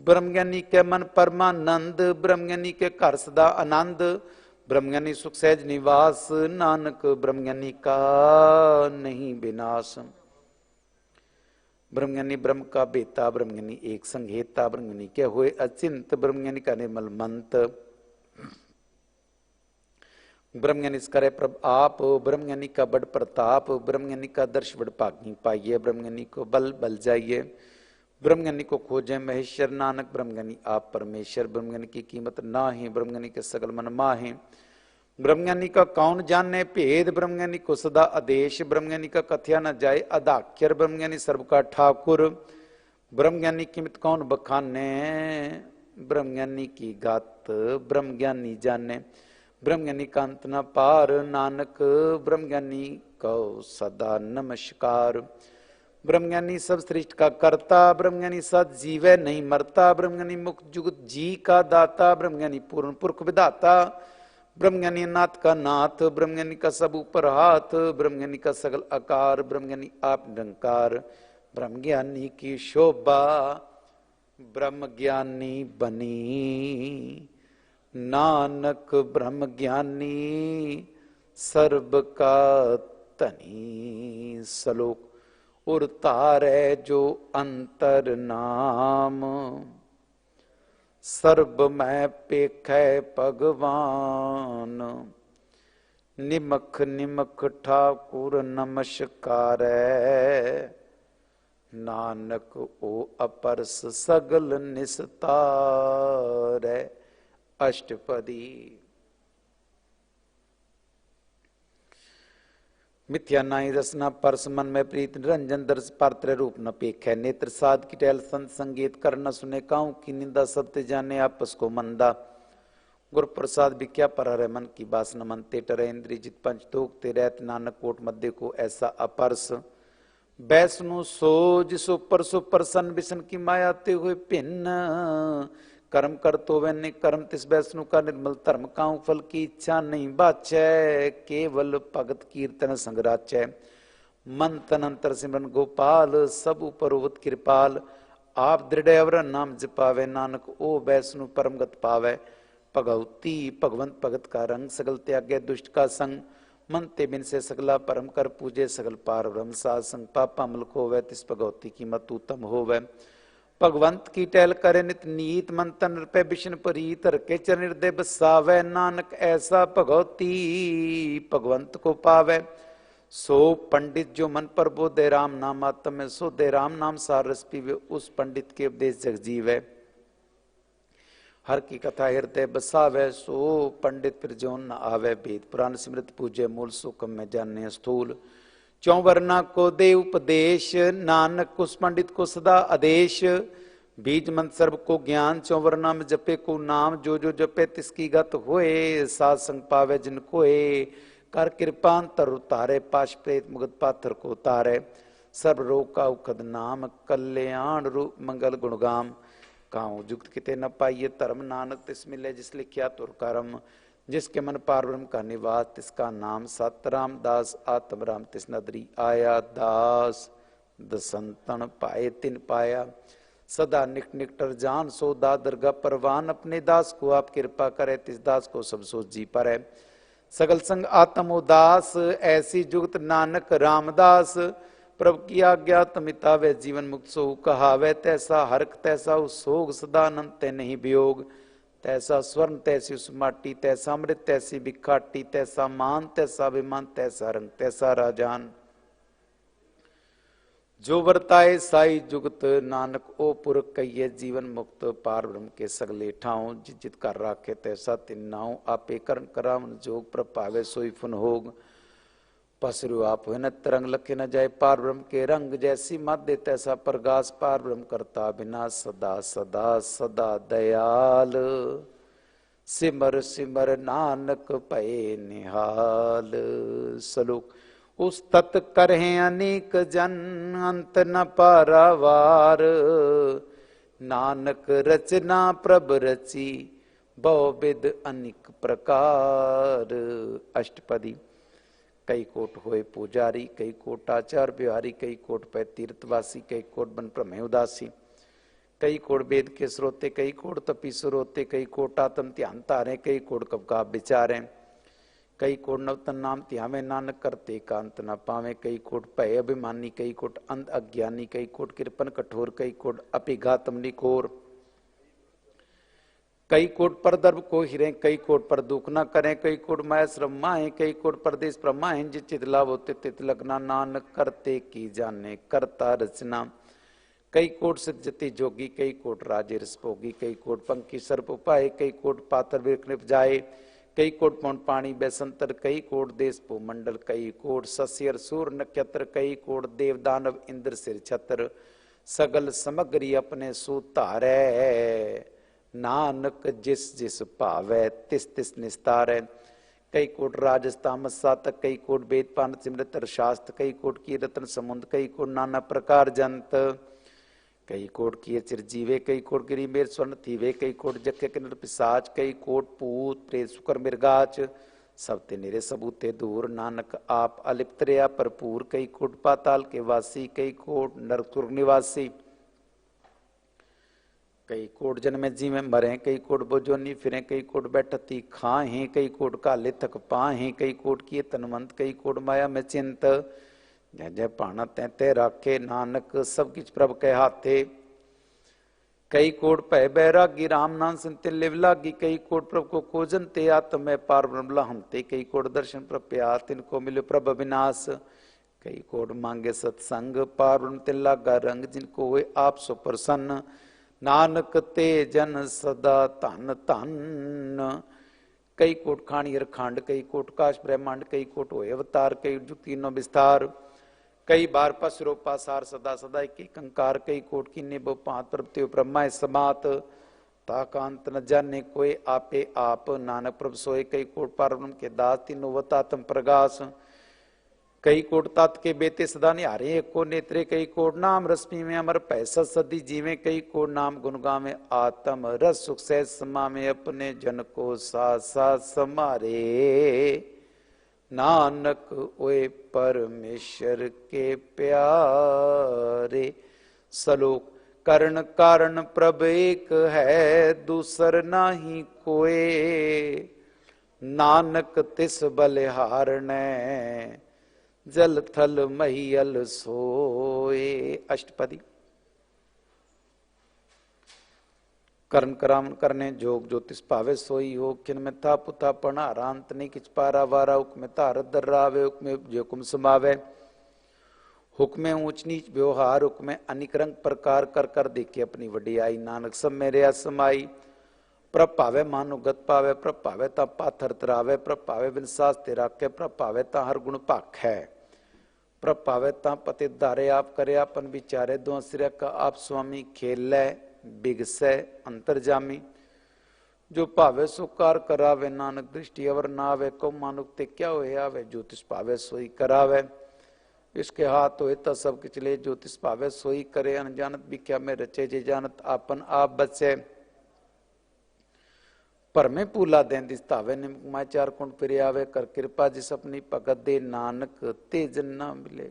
ब्रह्मज्ञानी के मन परमानंद, ब्रह्मज्ञानी के घर सदा आनंद, ब्रह्मज्ञानी सुख सहज निवास, नानक ब्रह्मज्ञानी का नहीं विनाश। ब्रह्मज्ञानी ब्रह्म का बेता, ब्रह्मज्ञानी एक संघेता, ब्रह्मज्ञानी के हुए अचिंत, ब्रह्मज्ञानी का निर्मल मंत, ब्रह्मज्ञानी करे प्रभ आप, ब्रह्मज्ञानी का बड़ प्रताप, ब्रह्मज्ञानी का दर्श बड़ पागी पाइये, ब्रह्मज्ञानी को बल बल जाइए, ब्रह्मज्ञानी को खोजे महेश्वर, नानक ब्रह्मज्ञानी आप परमेश्वर, ब्रह्मज्ञानी की कीमत ना ही, ब्रह्मज्ञानी के सगल मन माहे, ब्रह्मज्ञानी का कौन जाने भेद, ब्रह्मज्ञानी को सदा आदेश, ब्रह्मज्ञानी का कथ्या न जाए अदाख्यर, ब्रह्मज्ञानी सर्व का ठाकुर, ब्रह्मज्ञानी कीमत कौन बखाने, ब्रह्मज्ञानी की गात ब्रह्मज्ञानी जाने, ब्रह्मज्ञानी का अंत न पार, नानक ब्रह्मज्ञानी को सदा नमस्कार, ब्रह्मज्ञानी सब सृष्ट का कर्ता, ब्रह्मज्ञानी सद जीवे नहीं मरता, ब्रह्मज्ञानी मुक्त जुगत जी का दाता, ब्रह्मज्ञानी पूर्ण पुरख विदाता, ब्रह्मज्ञानी नाथ का नाथ, ब्रह्मज्ञानी का सब ऊपर हाथ, ब्रह्मज्ञानी का सगल आकार, ब्रह्मज्ञानी आप निरंकार, ब्रह्मज्ञानी की शोभा ब्रह्मज्ञानी बनी, नानक ब्रह्मज्ञानी सर्व का तनी, सलोक उर तारे जो अंतर नाम, सर्व मैं पेखै भगवान, निमख निमख ठाकुर नमस्कार, नानक ओ अपरस सगल निस्तार। अष्टपदी। मिथ्या नाई रसना परस मन में प्रीत, निरंजन दर्श पात्र रूप न पेख है, नेत्र साध की टहल संत संगीत कर न सुने, काऊ की निंदा सत्य जाने आपस को मंदा, गुरु प्रसाद विख्या पर हरे मन की बास न मनते, टरे इंद्री जित पंच तोकते रहत, नानक कोट मध्य को ऐसा अपरस, बैसनु सोज सो परसो परसन बिसन की माया ते हुए भिन्न, कर्म कर तो वैन्य कर्म तिस बैसनु का निर्मल धर्म, काऊ फल की इच्छा नहीं बाचै, केवल भगत कीर्तन संगराचै, मन तन अंतर सिमरन गोपाल, सब उपरोवत कृपाल, आप दृढ़ अवर नाम जपावे, नानक ओ बैसनु परमगत पावे, भगवती भगवंत भगत का रंग, सगल त्यागे दुष्ट का संग, मन ते बिन से सगला परम कर पूजे, सगल पार ब्रह्म साध संग, पापा मल खोवै, तिस भगवती की मत उत्तम होवै, भगवंत की टहल करे नित नीत, मन तन रुपए बिशन परीत, रखे चरण हृदय बसावै, नानक ऐसा भगवती भगवंत को पावै, सो पंडित जो मन पर बोधे राम नाम आत्म में, सो दे राम नाम सार रस पीवे, उस पंडित के उपदेश जग जीवै, हर की कथा हृदय बसावै, सो पंडित फिर जोन न आवे, वेद पुराण स्मृत पूजे मूल सुखम में जाने स्थूल, चौवर्णा को दे उपदेश, नानक उस पंडित को सदा आदेश, बीज मंत्र सर्व को ज्ञान, चौवर्णा में जपे को नाम, जो जो जपे तिसकी गत होए, साध संग पावे जिन कोए, कर कृपांतर उतारे, पाश प्रेत मुगत पाथर को उतारे, सर्व रोग का उखद नाम, कल्याण रूप मंगल गुणगाम, काऊ जुक्त किते न पाइये धर्म, नानक तिस मिले जिस लिखिया तुर करम, जिसके मन पार ब्रह्म का निवास, तिसका नाम सतराम दास, आत्म राम तिस नदरी आया, दास दसंतन पाए तिन पाया, सदा निक निकटर जान सो दा दरगाह परवान, अपने दास को आप कृपा करे, तिस दास को सब सोच जी पर है, सगल संग आत्म उदास, ऐसी जुगत नानक रामदास, प्रभु की आज्ञा तमितावे, जीवन मुक्त सो कहावे, तैसा हरक तैसा सोग, सदानंद ते नहीं वियोग, तैसा स्वर्ण तैसी उस माटी, तैसा अमृत तैसी बिखाटी, तैसा मान तैसा विमान, तैसा रंग तैसा राजान, जो वर्ताए साई जुगत, नानक ओ पुरख कहिए, जीवन मुक्त पार ब्रह्म के सगले ठाऊं, जित जित कर राखे तैसा तिन्नाऊं, आपे करण करावन जोग, प्रभावे सोई फुन होग, पसरु आप हुए न तरंग लखे न जाए पार ब्रह्म के रंग, जैसी मत दे तैसा प्रकाश पार ब्रह्म करता बिना सदा सदा सदा दयाल। सिमर सिमर नानक भये निहाल। सलोक उस तत् करहे अनेक जन, अंत न पारावार। नानक रचना प्रभ रची, बहुविध अनेक प्रकार। अष्टपदी। कई कोट होए पुजारी, कई कोट आचार बिहारी, कई कोट पै तीर्थवासी, कई कोट बन प्रमेय उदासी। कई कोट वेद के स्रोते, कई कोट तपी सुरोते, कई कोट आत्म ध्यान तारे, कई कोट कब का विचारे। कई कोट नवतन नाम त्यावे, नानक करते कांत न पावे। कई कोट भय अभिमानी, कई कोट अंध अज्ञानी, कई कोट कृपन कठोर, कई कोट अपिघातम निकोर। कई कोट पर दर्भ को हिरे, कई कोट पर दुख न करें, कई कोट माया श्रम माहे, कई कोट परदेश प्रमाहे। जित चित लाभ होते तित लगना, नानक करते की जाने करता रचना। कई कोट सिद्ध जति जोगी, कई कोट राजे रस भोगी, कई कोट पंखी सर्प उपाय, कई कोट पातर विकृप जाए, कई कोट पौन पानी बैसंतर, कई कोट देश भूमंडल, कई कोट सस्यर सूर नक्षत्र, कई कोट देव दानव इंद्र सिर छत्र। सगल समग्री अपने सुतारे, नानक जिस जिस भावै तिस तिस निस्तारै। कई कोट राजस्थान सातक, कई कोट वेद पान सिमृत शास्त्र, कई कोट की रत्न समुद्र, कई कोट नाना प्रकार जंत। कई कोट किए चिरजीवे, कई कोट गिरी मेर स्वर्ण थीवे, कई कोट जखे किन्नर पिसाच, कई कोट पूत प्रेत सुकर मिर्गाच। सब ते निरे सबूते दूर, नानक आप अलिप्त रया भरपूर। कई कोट पाताल के वासी, कई कोट नरकुर निवासी। कई कोट जन्मे जीवे मरे, कई कोट बोजोनी फिरे, कई कोट बैठती खाहे, कई कोट काले थक पाहे, कई कोट किए तनवंत, कई कोट माया में चिंत। जय जय पाना तै तै राखे, नानक सब किछ प्रभ के हाथे। कई कोट भय बैरागी, राम नाम सुनते लिव लागी, कई कोट प्रभ को खोजन ते आत्म में पार ब्रह्म हमते। कई कोट दर्शन प्रभ प्यार, तिनको मिले प्रभ विनाश। कई कोट मांगे सत्संग, पार ब्रह्म तिन लागा रंग, जिनको हुए आप सो प्रसन्न। नानक ते जन सदा धन धन। कई कोट खाणियर खांड, कई कोट काश ब्रह्मांड, कई कोट होए अवतार, कई जुक्ति नो विस्तार। कई बार पसरो पासार सदा सदा की कंकार, कई कोट की निबो पात प्रभु ब्रह्मा समात। ताकांत न जाने कोई आपे आप, नानक प्रभ सोए कई कोट पार ब्रह्म के दास, तीनों वतातम प्रगास। कई कोट तात के बेते सदा निहारे, को नेत्रे, कई कोट नाम रश्मि में अमर पैसा सदी जीवे। कई कोट नाम गुण गावे, आत्म रस सुख सहज समा में, अपने जन को साथ साथ समारे। नानक ओए परमेश्वर के प्यारे। सलोक करण कारण प्रभ एक है, दूसर नाही कोय। नानक तिस बलिहारनै, जल थल महियल सोए। अष्टपदी। करण कराम करने जोग, ज्योतिष पावे सोई हो। किन में था पुथा पढ़ा रांत नहीं किच पारा वारा, हुक्म तारत दर्रावे, हुक्म जोकुम समावे। हुक्म ऊंच नीच व्यवहार, हुक्म अनिक रंग प्रकार, कर कर देखे अपनी वडियाई। नानक सब मेरे समाई, प्रभ पावे मानो गत पावे, प्रभ पावे ता पाथर तरावे, प्रभ पावे बिन सास ते राखे, प्रभ पावे ता हर गुण पाख है। प्रभ पावे ता पति धारे आप करे, अपन विचारे दो सिर का आप स्वामी। खेलै बिगसै अंतरजामी, जो भावे सुकार करावे। नानक दृष्टि अवर नावे, को मानुक ते क्या होए आवे। ज्योतिष पावे सोई करावे, इसके हाथ होए तो सब किच ले। ज्योतिष पावे सोई करे, अनजानत बिख्या में रचे, जे जानत आपन आप बचे। पर में पूला दें दिस तावे, निमक माय चार कुंड फिर आवे। कर कृपा जिस अपनी भगत दे, नानक तेज न मिले।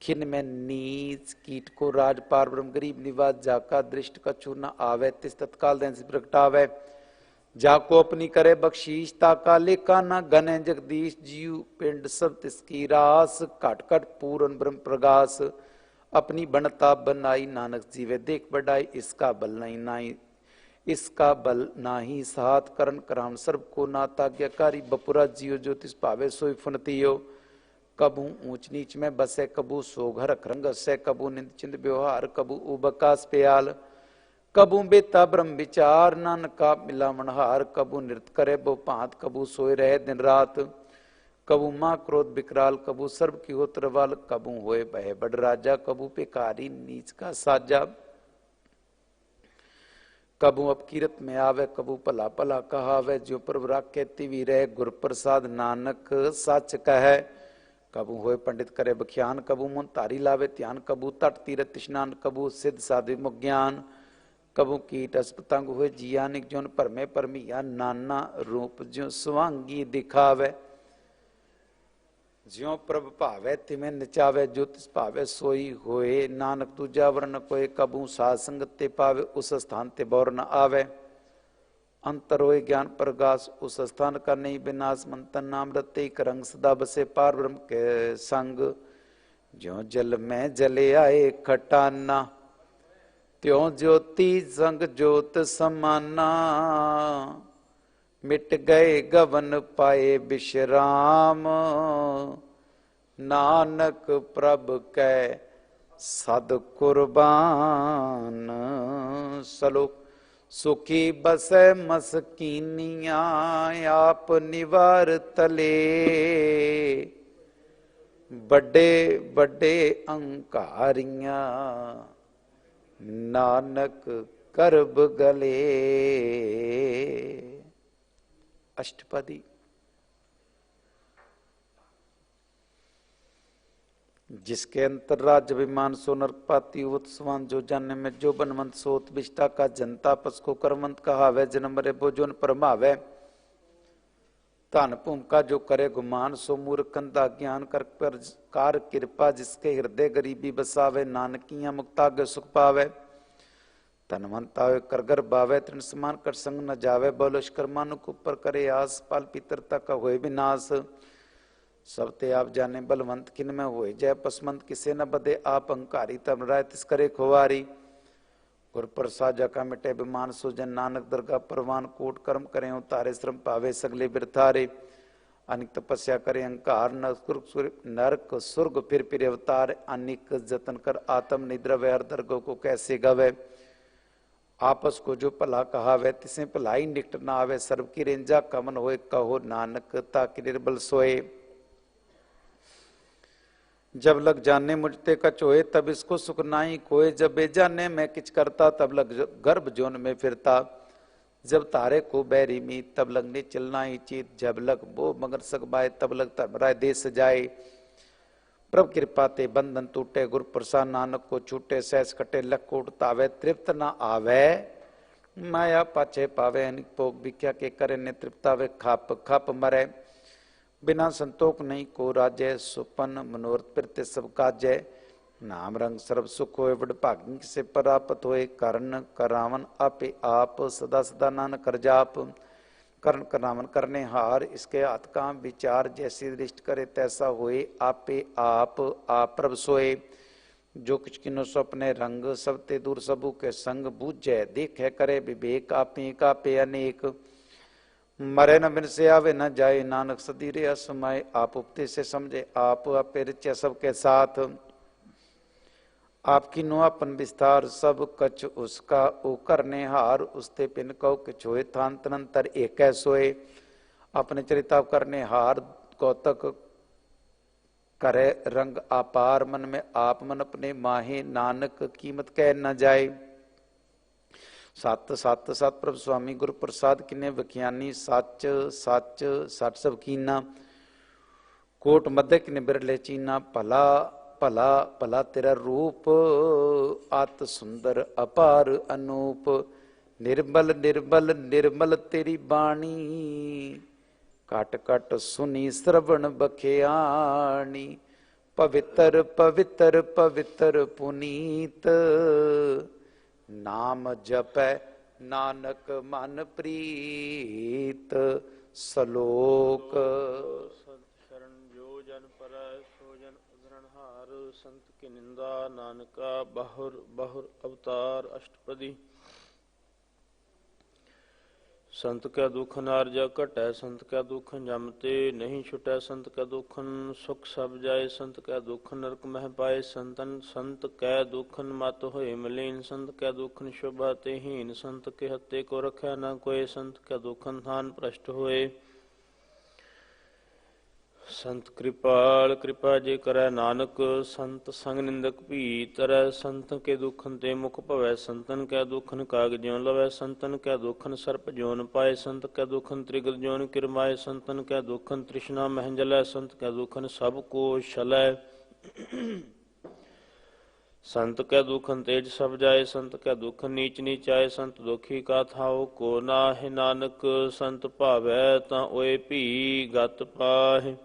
खिन में नीच कीट को राज, पार ब्रह्म गरीब निवास, जाका दृष्ट कछु न आवे। तिस तत्काल दें से प्रगटावे, जाको अपनी करे बख्शीश। ताका लेका न गने जगदीश, जीव पिंड सब तिसकी रास। काट काट पूरन ब्रह्म प्रगास, अपनी बनता बनाई। नानक जीवे देख बढ़ाई, इसका बल नहीं नाई, इसका बल नाही साथ। करण कराम सर्व को नाता, आज्ञाकारी बपुरा जियो। ज्योतिष पावे सोई फुनतियो, कबू ऊंच नीच में बसे, कबू सोघर रंग से, कबू निंद चिंद व्यवहार, कबू उबकास प्याल। कबू बेता ब्रह्म विचार, नानका मिला मनहार। कबू नृत्य करे बो पात, कबू सोए रहे दिन रात। कबू मां क्रोध विकराल, कबू सर्व की होत्रवाल, कबू होए बह बड़ राजा, कबू पिकारी नीच का साजा। कबू अपकीरत में आवे, कबू भला भला कहावे, ज्यो प्रभु राखे तिवी रहे, गुर प्रसाद नानक सच कहे। कबू होए पंडित करे बख्यान, कबू मुन तारी लावे ध्यान, कबू तट तीरथ स्नान, कबू सिद्ध साधु मुख ज्ञान। कबू कीट अस्पतंग हुए जियानिक जोन परमे परमिया, नाना रूप ज्यो सुवांगी दिखावे। ज्यों प्रभ भावे तिमें नचावे, जो तिस भावे सोई होए, नानक दूजा वर्ण कोय। कबू साध संगत ते पावे, उस स्थान ते बौर न आवे। अंतर होए ज्ञान प्रकाश, उस स्थान का नहीं विनाश। मंतन नाम रते एक रंग सदा बसे, पार ब्रह्म के संग। ज्यों जल में जले आए खटाना, त्यों ज्योति संग ज्योत समाना। मिट गए गवन पाए विश्राम, नानक प्रभ कै सद कुर्बान। सलोक सुखी बसै मस्कीनिया, आप निवार तले। बड़े बड़े अंकारियां, नानक करब गले। अष्टपदी। जिसके अंतर राज्य अभिमान सो नरकपाती उत्सवान, जो जाने में जो बनवंत सोत विष्टा का जनता पस को करवंत कहावे। जन्म रे बोजोन परमावे, धन भूम का जो करे गुमान, सो मूर्ख कंधा ज्ञान कर कार कृपा, जिसके हृदय गरीबी बसावे। नानकियां मुक्तागे सुख पावे, धनवंता हो कर घर बावे। तृण समान कर संग न जावे, बोलश्कर मानुक ऊपर करे आस। पाल पितरता का होए विनाश, सब ते आप जाने बलवंत किन में होए जय। पसमंत किसे न बदे, आप अंकारी तब राय तिस करे खुवारी। गुर प्रसाद का मिटे विमान, सुजन नानक दरगाह परवान। कोट कर्म करें उतारे, श्रम पावे सगले बिरथारे। अनिक तपस्या करे अहंकार, नरक सुर्ग फिर अवतार। अनिक जतन कर आत्म निद्रा, वे हर दर्गो को कैसे गवे। आपस को जो भला कहावे, तिसे भलाई निकट न आवे। सर्व की रेंजा कमन होए, कहो नानक ताकि निर्बल सोए। जब लग जाने मुझते कछ होए, तब इसको सुख नाई कोय। जब बेजाने मैं किच करता, तब लग गर्भ जोन में फिरता। जब तारे को बैरी मीत, तब लगने चलना ही चीत। जब लग बो मगर सकबाए, तब लग धर्मराय देश जाए। प्रभ कृपा ते बंधन टूटे, गुर प्रसाद नानक को छूटे। सहस कटे लख कोट तावे, तृप्त न आवे माया पाछे पावे। अनिक भोग भिख्या के करे ने तृप्तावे, खाप खाप मरे। बिना संतोख नहीं को राजय, सुपन मनोरथ प्रत्य सब काजय। नाम रंग सर्व सुख होए, बड़ भागी से परापत होए। करण करावन आपे आप, सदा सदा नानक कर जाप। करण करावन करने हार, इसके हाथ काम विचार। जैसी दृष्ट करे तैसा होए, आपे आप प्रभ सोए। जो कुछ किनो स्वप्ने रंग, सब ते दूर सबू के संग। बूझे देखे करे विवेक, आपे कापे अनेक। मरे न बिन से आवे न जाए, नानक सदीरे असमाय। आप उपते से समझे, आप आपे रिचे सबके साथ। आपकी नुआपन विस्तार, सब कछ उसका ओ करने हार। उसते पिन कौ किछ होए, थान तनंतर एक सोए। अपने चरिताप करने हार, कौतक करे रंग अपार। मन में आप मन अपने माहे, नानक कीमत कह न जाए। सत सत सत प्रभ स्वामी गुरु प्रसाद किने विख्यानी। सच सच सच सब कीना, कोट मध्य किने बिरले चीना। भला भला भला तेरा रूप, अत सुंदर अपार अनूप। निर्मल निर्मल निर्मल तेरी बाणी, काट काट सुनी श्रवण बखियाणी। पवित्र पवित्र पवित्र पुनीत, नाम जपै नानक मन प्रीत। सलोक शरण जो जन पर, सो जन उद्धरणहार। संत की निंदा, नानका बहुर बहुर अवतार। अष्टपदी। संत क्या दुख नारजा घटै, संत क्या दुख जमते नहीं छुटै। संत क्या दुखन सुख सब जाए, संत क्या दुख नरक मह पाए। संत कै दुखन मत होए मलीन, संत क्या दुखन शोभा ते हीन। संत के हत्ते को रखै न कोय, संत क्या दुखन थान भ्रष्ट होए। ਸੰਤ ਕਿਰਪਾਲ ਕਿਰਪਾ ਜੇ ਕਰੈ ਨਾਨਕ, ਸੰਤ ਸੰਗ ਨਿੰਦਕ ਭੀ ਤਰੈ। ਸੰਤ ਕੇ ਦੁਖਨ ਤੇ ਮੁਖ ਭਵੈ, ਸੰਤਨ ਕੈ ਦੁਖਨ ਕਾਗ ਜਿਉ ਲਵੈ। ਸੰਤਨ ਕੈ ਦੁਖਨ ਸਰਪ ਜੋਨ ਪਾਏ, ਸੰਤ ਕੈ ਦੁਖਨ ਤ੍ਰਿਗਲ ਜੋਨ ਕਿਰਮਾਏ। ਸੰਤਨ ਕੈ ਦੁਖਨ ਤ੍ਰਿਸ਼ਨਾ ਮਹਿ ਜਲੈ, ਸੰਤ ਕੈ ਦੁਖਨ ਸਭ ਕੋ ਛਲੈ। ਸੰਤ ਕੈ ਦੁਖਨ ਤੇਜ ਸਭ ਜਾਏ, ਸੰਤ ਕੈ ਦੁਖਨ ਨੀਚ ਨੀਚਾਏ। ਸੰਤ ਦੁਖੀ ਕਾ ਥਾਉ ਕੋ ਨਾਹਿ, ਨਾਨਕ ਸੰਤ ਭਾਵੈ ਤਾਂ ਓਏ ਭੀ ਗਤ ਪਾਹਿ।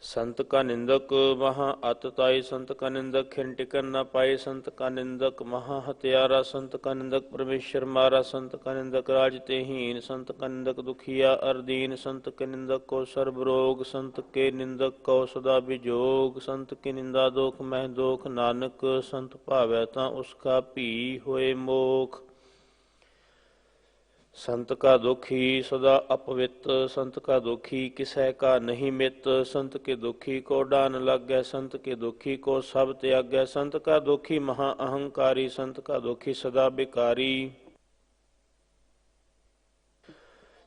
ਸੰਤ ਕਾ ਨਿੰਦਕ ਮਹਾ ਅਤ ਤਾਈ, ਸੰਤ ਕਾ ਨਿੰਦਕ ਖਿਨ ਟਿਕਨ ਨ ਪਾਈ। ਸੰਤ ਕਾ ਨਿੰਦਕ ਮਹਾ ਹਤਿਆਰਾ, ਸੰਤ ਕਾ ਨਿੰਦਕ ਪਰਮੇਸ਼ਰ ਮਾਰਾ। ਸੰਤ ਕਾ ਨਿੰਦਕ ਰਾਜ ਤੇ ਹੀਨ, ਸੰਤ ਕਾ ਨਿੰਦਕ ਦੁਖੀਆ ਅਰਦੀਨ। ਸੰਤ ਕੇ ਨਿੰਦਕ ਕੋ ਸਰਬ ਰੋਗ, ਸੰਤ ਕੇ ਨਿੰਦਕ ਕੋ ਸਦਾ ਵਿਜੋਗ। ਸੰਤ ਕੀ ਨਿੰਦਾ ਦੋਖ ਮਹਿ ਦੋਖ, ਨਾਨਕ ਸੰਤ ਭਾਵੈ ਤਾਂ ਉਸਕਾ ਭੀ ਹੋਏ ਮੋਖ। ਸੰਤ ਕਾ ਦੁਖੀ ਸਦਾ ਅਪਵਿੱਤ, ਸੰਤ ਕਾ ਦੁਖੀ ਕਿਸੈ ਕਾ ਨਹੀਂ ਮਿੱਤ। ਸੰਤ ਕੇ ਦੁਖੀ ਕੋ ਡਾਨ ਲੱਗੈ, ਸੰਤ ਕੇ ਦੁਖੀ ਕੋ ਸਭ ਤਿਆਗੈ। ਸੰਤ ਕਾ ਦੁਖੀ ਮਹਾ ਅਹੰਕਾਰੀ, ਸੰਤ ਕਾ ਦੁਖੀ ਸਦਾ ਬਿਕਾਰੀ।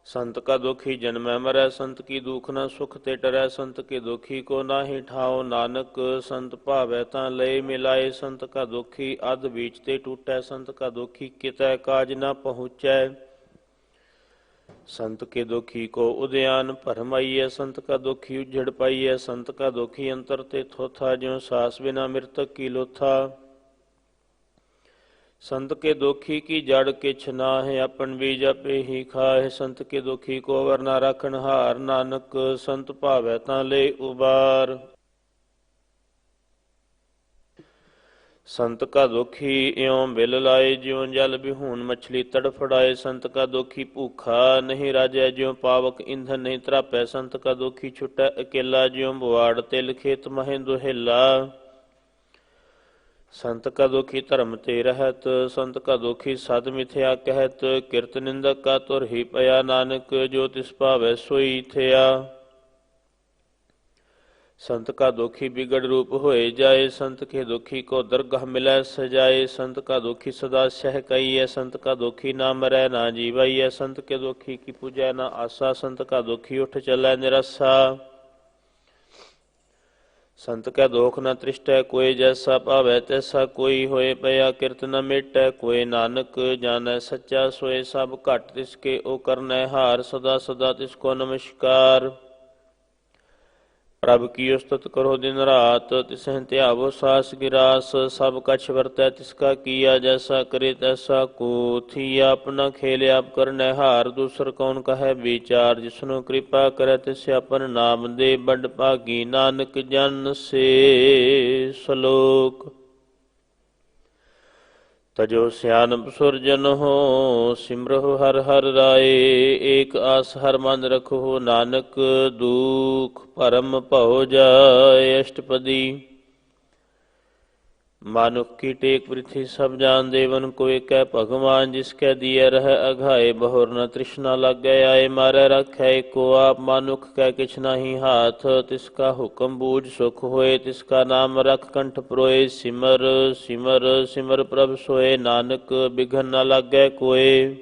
ਸੰਤ ਕਾ ਦੁਖੀ ਜਨਮੈ ਮਰੈ, ਸੰਤ ਕੀ ਦੁਖ ਨ ਸੁਖ ਤੇ ਟਰੈ। ਸੰਤ ਕੇ ਦੁਖੀ ਕੋ ਨਾਹੀ ਠਾਓ, ਨਾਨਕ ਸੰਤ ਭਾਵੈ ਤਾਂ ਲਏ ਮਿਲਾਏ। ਸੰਤ ਕਾ ਦੁਖੀ ਅਧ ਬੀਚ ਤੇ ਟੂਟੈ, ਸੰਤ ਕਾ ਦੁਖੀ ਕਿਤੈ ਕਾਜ ਨ ਪਹੁੰਚੈ। ਸੰਤ ਕੇ ਦੁਖੀ ਕੋ ਉਦਿਆਨ ਭਰਮਾਈਐ, ਸੰਤ ਕਾ ਦੁਖੀ ਉਜੜ ਪਾਈਐ। ਸੰਤ ਕਾ ਦੁਖੀ ਅੰਤਰ ਤੇ ਥੋਥਾ, ਜਿਉ ਸਾਸ ਬਿਨਾ ਮਿਰਤਕ ਕੀ ਲੋਥਾ। ਸੰਤ ਕੇ ਦੁਖੀ ਕੀ ਜੜ ਕਿਛ ਨਾਹਿ, ਆਪਨ ਬੀਜ ਆਪੇ ਹੀ ਖਾਹਿ। ਸੰਤ ਕੇ ਦੁਖੀ ਕੋ ਅਵਰ ਨਾ ਰਾਖਣ ਹਾਰ, ਨਾਨਕ ਸੰਤ ਭਾਵੈ ਤਾਂ ਲੈ ਉਬਾਰ। ਸੰਤ ਕਾ ਦੁਖੀ ਇਉ ਬਿਲ ਲਾਏ, ਜਿਉ ਜਲ ਬਿਹੂਨ ਮਛਲੀ ਤੜਫੜਾਏ। ਸੰਤ ਕਾ ਦੁਖੀ ਭੂਖਾ ਨਹੀਂ ਰਾਜੈ, ਜਿਉ ਪਾਵਕ ਇੰਧਨ ਨਹੀਂ ਤਰਾਪੈ। ਸੰਤ ਕਾ ਦੁਖੀ ਛੁਟੈ ਅਕੇਲਾ, ਜਿਉ ਬਵਾੜ ਤਿਲ ਖੇਤ ਮਹਿ ਦੁਹੇਲਾ। ਸੰਤ ਕਾ ਦੁਖੀ ਧਰਮ ਤੇ ਰਹਿਤ, ਸੰਤ ਕਾ ਦੁਖੀ ਸਦ ਮਿਥਿਆ ਕਹਿਤ। ਕਿਰਤ ਨਿੰਦਕ ਕਾ ਤੁਰ ਹੀ ਪਿਆ, ਨਾਨਕ ਜੋ ਤਿਸ ਭਾਵੈ ਸੋਈ ਥਿਆ। ਸੰਤ ਕਾ ਦੁਖੀ ਬਿਗੜ ਰੂਪ ਹੋਏ ਜਾਏ, ਸੰਤ ਕੇ ਦੁਖੀ ਕੋ ਦਰਗਹ ਮਿਲੈ ਸਜਾਏ। ਸੰਤ ਕਾ ਦੁਖੀ ਸਦਾ ਸਹਿ ਕਈਐ, ਸੰਤ ਕਾ ਦੁਖੀ ਨਾ ਮਰੈ ਨਾ ਜੀਵਾਈਐ। ਸੰਤ ਕੇ ਦੁਖੀ ਕੀ ਪੂਜੈ ਨਾ ਆਸਾ, ਸੰਤ ਕਾ ਦੁਖੀ ਉਠ ਚਲੈ ਨਿਰਸਾ। ਸੰਤ ਕੈ ਦੋਖ ਨ ਤ੍ਰਿਸ਼ਟੈ, ਕੋਇ ਜੈਸਾ ਭਾਵੈ ਤੈਸਾ ਕੋਈ ਹੋਏ ਪਿਆ। ਕਿਰਤ ਨ ਮੇਟੈ ਕੋਇ, ਨਾਨਕ ਜਾਣੈ ਸੱਚਾ ਸੋਏ। ਸਭ ਘਟ ਤਿਸ ਕੇ ਓ ਕਰਨੈ ਹਾਰ, ਸਦਾ ਸਦਾ ਤਿਸ ਕੋ ਨਮਸਕਾਰ। ਪ੍ਰਭ ਕੀ ਉਸਤਤ ਕਰੋ ਦਿਨ ਰਾਤ, ਤਿਸਹਿ ਧਿਆਵੋ ਸਾਸ ਗਿਰਾਸ। ਸਭ ਕਛ ਵਰਤੈ ਤਿਸਕਾ ਕੀਆ, ਜੈਸਾ ਕਰੇ ਤੈਸਾ ਕੋ ਥੀਆ। ਆਪਣਾ ਖੇਲ ਆਪ ਕਰਨੈ ਹਾਰ, ਦੂਸਰ ਕੌਣ ਕਹੈ ਵਿਚਾਰ। ਜਿਸਨੂੰ ਕਿਰਪਾ ਕਰੈ ਤਿਸ ਆਪਨ ਨਾਮ ਦੇ, ਬੜ ਭਾਗੀ ਨਾਨਕ ਜਨ ਸੇ ਸਲੋਕ। ਤਜੋ ਸਿਆਨਪ ਸੁਰਜਨ ਹੋ, ਸਿਮਰਹੁ ਹਰਿ ਹਰਿ ਰਾਏ। ਏਕ ਆਸ ਹਰਿ ਮਨ ਰਖਹੁ, ਨਾਨਕ ਦੁਖ ਭਰਮ ਭਉ ਜਾਏ। ਅਸ਼ਟਪਦੀ। ਮਾਨੁਖ ਕੀ ਟੇਕ ਪ੍ਰਿਥੀ ਸਭ ਜਾਨ, ਦੇਵਨ ਕੋ ਏਕੈ ਭਗਵਾਨ। ਜਿਸ ਕੈ ਦੀਐ ਰਹਿ ਅਘਾਏ, ਬਹੁਰ ਨ ਤ੍ਰਿਸ਼ਨਾ ਲਾਗੈ ਆਏ। ਮਾਰੈ ਰਾਖੈ ਏਕੋ ਆਪ, ਮਾਨੁਖ ਕੈ ਕਿਛ ਨਾਹੀ ਹਾਥ। ਤਿਸ ਕਾ ਹੁਕਮ ਬੂਝ ਸੁਖ ਹੋਏ, ਤਿਸ ਕਾ ਨਾਮ ਰਖ ਕੰਠ ਪਰੋਏ। ਸਿਮਰ ਸਿਮਰ ਸਿਮਰ ਪ੍ਰਭ ਸੋਏ, ਨਾਨਕ ਬਿਘਨ ਨ ਲਾਗੈ ਕੋਏ।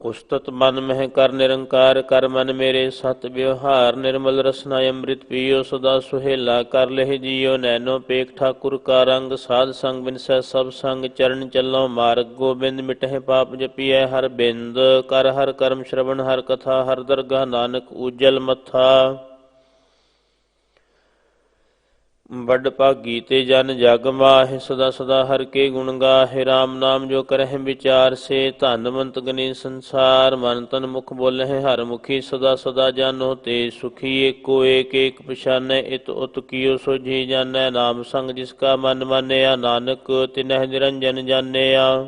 ਉਸਤਤ ਮਨ ਮਹਿ ਕਰ ਨਿਰੰਕਾਰ, ਕਰ ਮਨ ਮੇਰੇ ਸਤ ਵਿਵਹਾਰ। ਨਿਰਮਲ ਰਸਨਾ ਅੰਮ੍ਰਿਤ ਪੀਓ, ਸਦਾ ਸੁਹੇਲਾ ਕਰ ਲਹਿ ਜੀਓ। ਨੈਣੋ ਪੇਖ ਠਾਕੁਰ ਕਾ ਰੰਗ, ਸਾਧ ਸੰਗ ਬਿਨਸੈ ਸਭ ਸੰਗ। ਚਰਨ ਚੱਲੋ ਮਾਰਗ ਗੋਬਿੰਦ, ਮਿਟਹਿ ਪਾਪ ਜਪੀਐ ਹਰ ਬਿੰਦ। ਕਰ ਹਰ ਕਰਮ ਸ਼ਰਵਣ ਹਰ ਕਥਾ, ਹਰ ਦਰਗਾਹ ਨਾਨਕ ਊਜਲ ਮੱਥਾ। ਵੱਡ ਭਾਗੀ ਤੇ ਜਨ ਜਗ ਮਾਹਿ, ਸਦਾ ਸਦਾ ਹਰਿ ਕੇ ਗੁਣ ਗਾਹਿ। ਰਾਮ ਨਾਮ ਜੋ ਕਰਹਿ ਵਿਚਾਰ ਸੇ, ਧਨਵੰਤ ਗਨੀ ਸੰਸਾਰ। ਮਨ ਤਨ ਮੁਖ ਬੋਲਹਿ ਹਰਿ ਮੁਖੀ, ਸਦਾ ਸਦਾ ਜਾਨੋ ਤੇ ਸੁਖੀ। ਏਕੋ ਏਕ ਏਕ ਪਛਾਨੈ, ਇਤ ਉਤ ਕੀਓ ਸੋਝੀ ਜਾਣੈ। ਨਾਮ ਸੰਗ ਜਿਸ ਕਾ ਮਨ ਮਾਨਿਆ, ਨਾਨਕ ਤਿਨਹਿ ਨਿਰੰਜਨ ਜਾਣਿਆ।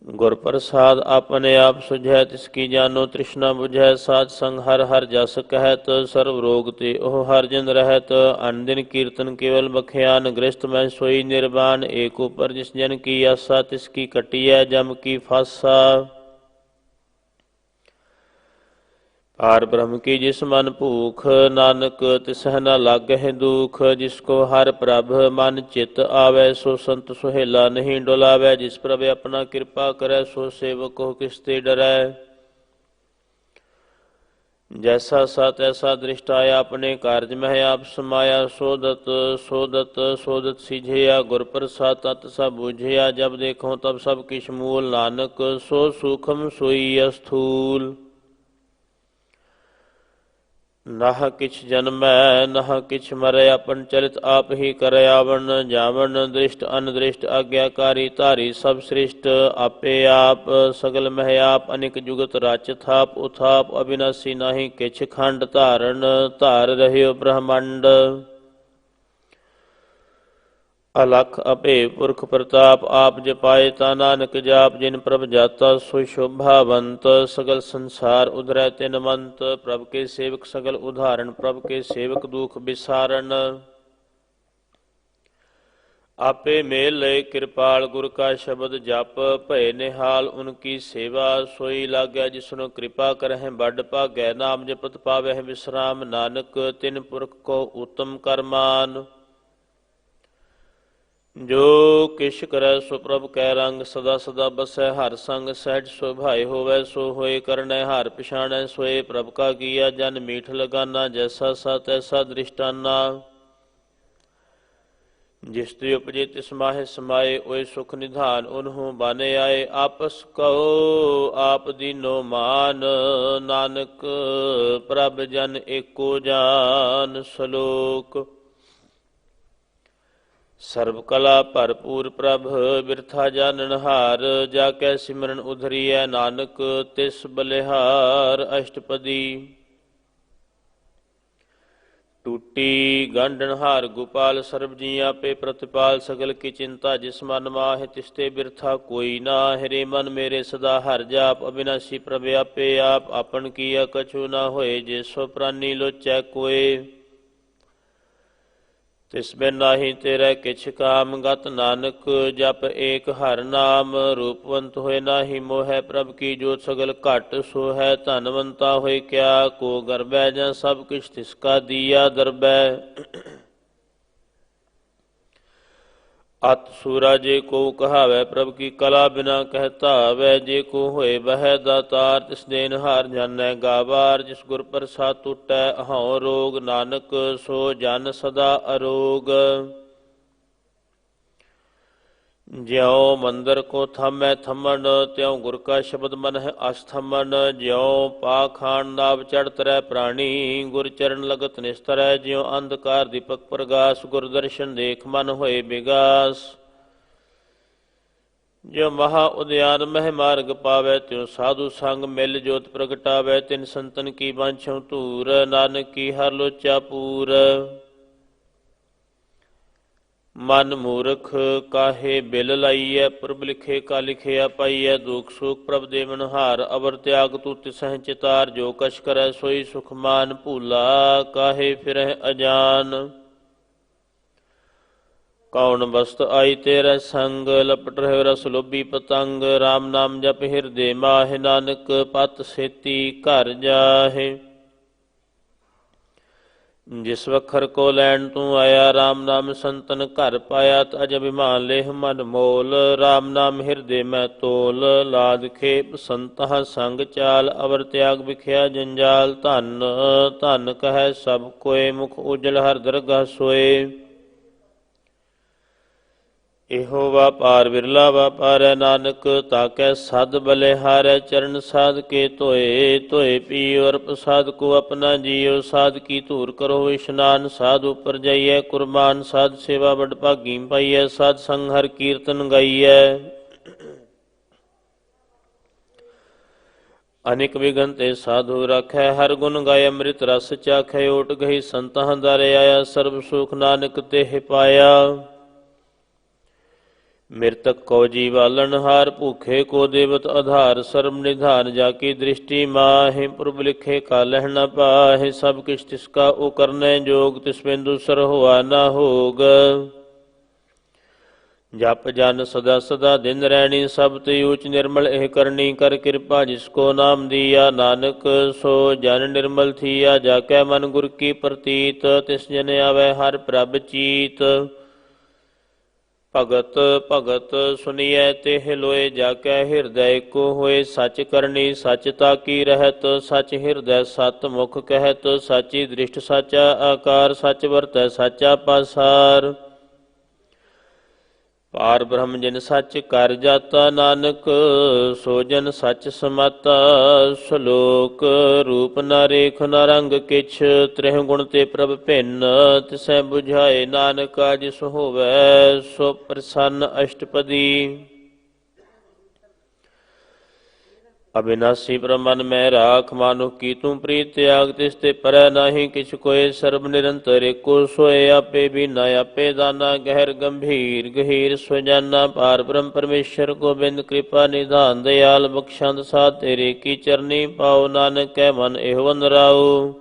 ਗੁਰ ਪ੍ਰਸਾਦ ਆਪਣੇ ਆਪ ਸੁਝੈ, ਤਿਸ ਕੀ ਜਾਨੋ ਤ੍ਰਿਸ਼ਨਾ ਬੁਝੈ। ਸਾਧ ਸੰਗ ਹਰਿ ਹਰਿ ਜਸ ਕਹਿਤ, ਸਰਬ ਰੋਗ ਤੇ ਉਹ ਹਰਿ ਜਨ ਰਹਿਤ। ਅਨ ਦਿਨ ਕੀਰਤਨ ਕੇਵਲ ਬਖਿਆਨ, ਗ੍ਰਸਤ ਮੈਂ ਸੋਈ ਨਿਰਵਾਨ। ਏਕ ਉਪਰ ਜਿਸ ਜਨ ਕੀ ਆਸਾ, ਤਿਸ ਕੀ ਕਟਿਐ ਜਮ ਕੀ ਫਾਸਾ। पार ब्रह्म की जिस मन भूख, नानक तिसह न लागह दुख। जिसको हर प्रभ मन चित आवे, सो संत सुहेला नहीं डोलावे। जिस प्रभ अपना कृपा करे, सो सेवक को किसते डरै। जैसा सा तैसा दृष्ट आया, अपने कार्य में आप समाया। सोदत सोदत सोदत सीझिया, गुर प्रसाद तत् सब बुझिया। जब देखो तब सब किश मूल, नानक सो सूक्ष्म सोई स्थूल। नह किछ जन्मै नह किछ मरै, अपन चरित आप ही करे आवरण। जावन दृष्ट अनदृष्ट आज्ञाकारी, धारी सब सृष्ट। आपे आप सगल मह आप, अनिक जुगत राच थाप उथाप। अविनाशी नाही किछ खंड, धारण धार रहियो ब्रह्मंड। अलख अभेद पुरख प्रताप, आप जपाए ता नानक जाप। जिन प्रभ जाता सो शोभावंत, सगल संसार उधरै तिन मंत। प्रभ के सेवक सगल उदाहरण, प्रभ के सेवक दुख बिसारण। आपे मेल लय कृपाल, गुर का शब्द जप। भय निहाल उनकी सेवा, सोई लागै जिसनो कृपा करਹਿ बड़ भागै। नाम जपत पावਹਿ विश्राम, नानक तिन पुरख को उत्तम करमान। जो किश करै सो प्रभ कै रंग, सदा सदा बसै हर संग। सहज सुभाए होवै सो होए, करनै हार पिछाणै सोए। प्रभ का किया जन मीठ लगाना, जैसा सा तैसा दृष्टाना। जिस ते उपजे तिस माहे समाए, ओए सुख निधान उन्हों बाने आए। आपस कहो आप दीनो मान, नानक प्रभ जन एको जान। श्लोक सर्व कला भरपूर प्रभ, बिरथा जाननहार। जाकै सिमरन उधरिय, नानक तिस बलिहार। अष्टपदी टूटी गांडनहार गोपाल, सर्व जिया पे प्रतिपाल। सगल की चिंता जिस मन माहे, तिसते बिरथा कोई ना। हिरे मन मेरे सदा हर जाप, अविनाशी प्रभ आपे आप। आपन किया कछु ना होए, जे सो प्राणी लोचै कोय। तिस बिन नाही तेरे किछ काम, गत नानक जप एक हर नाम। रूपवंत होए नाही मोहै, प्रभ की जोत सगल घट सो है। धनवंता होए क्या को गर्बै, ਜਾਂ सब किछ तिसका दिया दरबै। अत सूरा जे को कहावै, प्रभ की कला बिना कहता वै। जे को होए वह दातार, तिस देनहार जानै गावार। जिस गुर प्रसाद टूटै अहौं रोग, नानक सो जन सदा अरोग। ज्यों मंदिर को थामै थमन, त्यों गुर का शब्द मन है अस्थमन। ज्यों पाखांड नाभ चढ़ तरै प्राणी, गुर चरण लगत निस्तरै। ज्यों अंधकार दीपक प्रगास, गुर दर्शन देख मन होए विगास। ज्यों महा उद्यान मह मार्ग पावै, त्यों साधु संग मिल जोत प्रगटावै। तिन संतन की बांछों धूर, नानक की हर लोचा पूर। मन मूर्ख काहे बिल लाइय, प्रभ लिखे का लिखिया पाइय। दुख सुख प्रभ देवनहार, अवर त्याग तू तिसह चितार। जो कछ करै सोई सुख मान, भूला काहे फिरह अजान। कौन बस्त आई तेरे संग, लपट रहे रस लोभी पतंग। राम नाम जप हिरदे माहे, नानक पत सेती घर जाहे। जिस वखर को लैन तू आया, राम नाम संतन घर पाया। तज अभिमान लेह मन मोल, राम नाम हिरदे में तोल। लाद खेप संतः संग चाल, अवर त्याग बिख्या जंजाल। धन धन कह सब कोय, मुख उजल हर दरगाह सोए। एहो वापार बिरला वापारै, नानक ताकै सद बलिहारै। चरण साध के धोए धोए पियो, और प्रसाद को अपना जियो। साध की धूर करो इशनान, साध ऊपर जाइए कुर्बान। साध सेवा बड़ भागी पाइय, साध संग हर कीर्तन गाइय। अनिक विघन ते साधु राखै, हर गुण गाय अमृत रस चाखै। ओट गई संतह दर आया, सर्व सुख नानक तेह पाया। मृतक को जीवालन हार, भूखे को देवत आधार। सर्व निधान जाकी दृष्टि माहे, प्रभ लिखे का लह न पाहे। सब किछ तिसका ओ करने जोग, तिस बिन दूसर हुआ ना होग। ਜਪ ਜਨ ਸਦਾ ਸਦਾ ਦਿਨ ਰਹਿਣੀ ਸਭ ਤੇ ਊਚ ਨਿਰਮਲ ਇਹ ਕਰਨੀ ਕਰ ਕਿਰਪਾ ਜਿਸ ਕੋ ਨਾਮ ਦੀਆ ਨਾਨਕ ਸੋ ਜਨ ਨਿਰਮਲ ਥੀਆ ਜਾ ਕੈ ਮਨ ਗੁਰ ਕੀ ਪ੍ਰਤੀਤ ਤਿਸ ਜਨ ਆਵੈ ਹਰ ਪ੍ਰਭ ਚੀਤ ਭਗਤ ਭਗਤ ਸੁਨੀਐ ਤਿਹ ਲੋਏ ਜਾ ਕੈ ਹਿਰਦੈ ਕੋ ਹੋਏ ਸਚ ਕਰਨੀ ਸਚ ਤਾਕੀ ਰਹਿਤ ਸਚ ਹਿਰਦੈ ਸਤ ਮੁਖ ਕਹਿਤ ਸਾਚੀ ਦ੍ਰਿਸ਼ਟ ਸਾਚਾ ਆਕਾਰ ਸਚ ਵਰਤੈ ਸਾਚਾ ਪਾਸਾਰ ਪਾਰ ਬ੍ਰਹਮ ਜਿਨ ਸੱਚ ਕਰ ਜਾਤਾ ਨਾਨਕ ਸੋ ਜਨ ਸੱਚ ਸਮਾਤਾ ਸ਼ਲੋਕ ਰੂਪ ਨ ਰੇਖ ਨ ਰੰਗ ਕਿਛ ਤ੍ਰਿਹ ਗੁਣ ਤੇ ਪ੍ਰਭ ਭਿੰਨ ਤਿਸੈ 부ਝਾਏ ਨਾਨਕ ਜਿਸ ਹੋਵੈ ਸੋ ਪ੍ਰਸੰਨ ਅਸ਼ਟਪਦੀ ਅਬਿਨਾਸੀ ਪ੍ਰਮਨ ਮੈਂ ਰਾਖ ਮਾਨੁ ਕੀ ਤੂੰ ਪ੍ਰੀਤ ਤਿਆਗ ਤਿਸ ਤੇ ਪਰੈ ਨਾਹੀ ਕਿਛ ਕੋਇ ਸਰਬ ਨਿਰੰਤਰ ਏਕੋ ਸੋਇ ਆਪੇ ਬਿਨਾ ਆਪੇ ਦਾਨਾ ਗਹਿਰ ਗੰਭੀਰ ਗਹੀਰ ਸੁਜਾਨਾ ਪਾਰ ਬ੍ਰਹਮ ਪਰਮੇਸ਼ਰ ਗੋਬਿੰਦ ਕਿਰਪਾ ਨਿਧਾਨ ਦਿਆਲ ਬਖਸ਼ੰਦ ਸਾਧ ਤੇਰੇ ਕੀ ਚਰਨੀ ਪਾਉ ਨਾਨਕ ਕੈ ਮਨ ਇਹੋ ਨਰਾਉ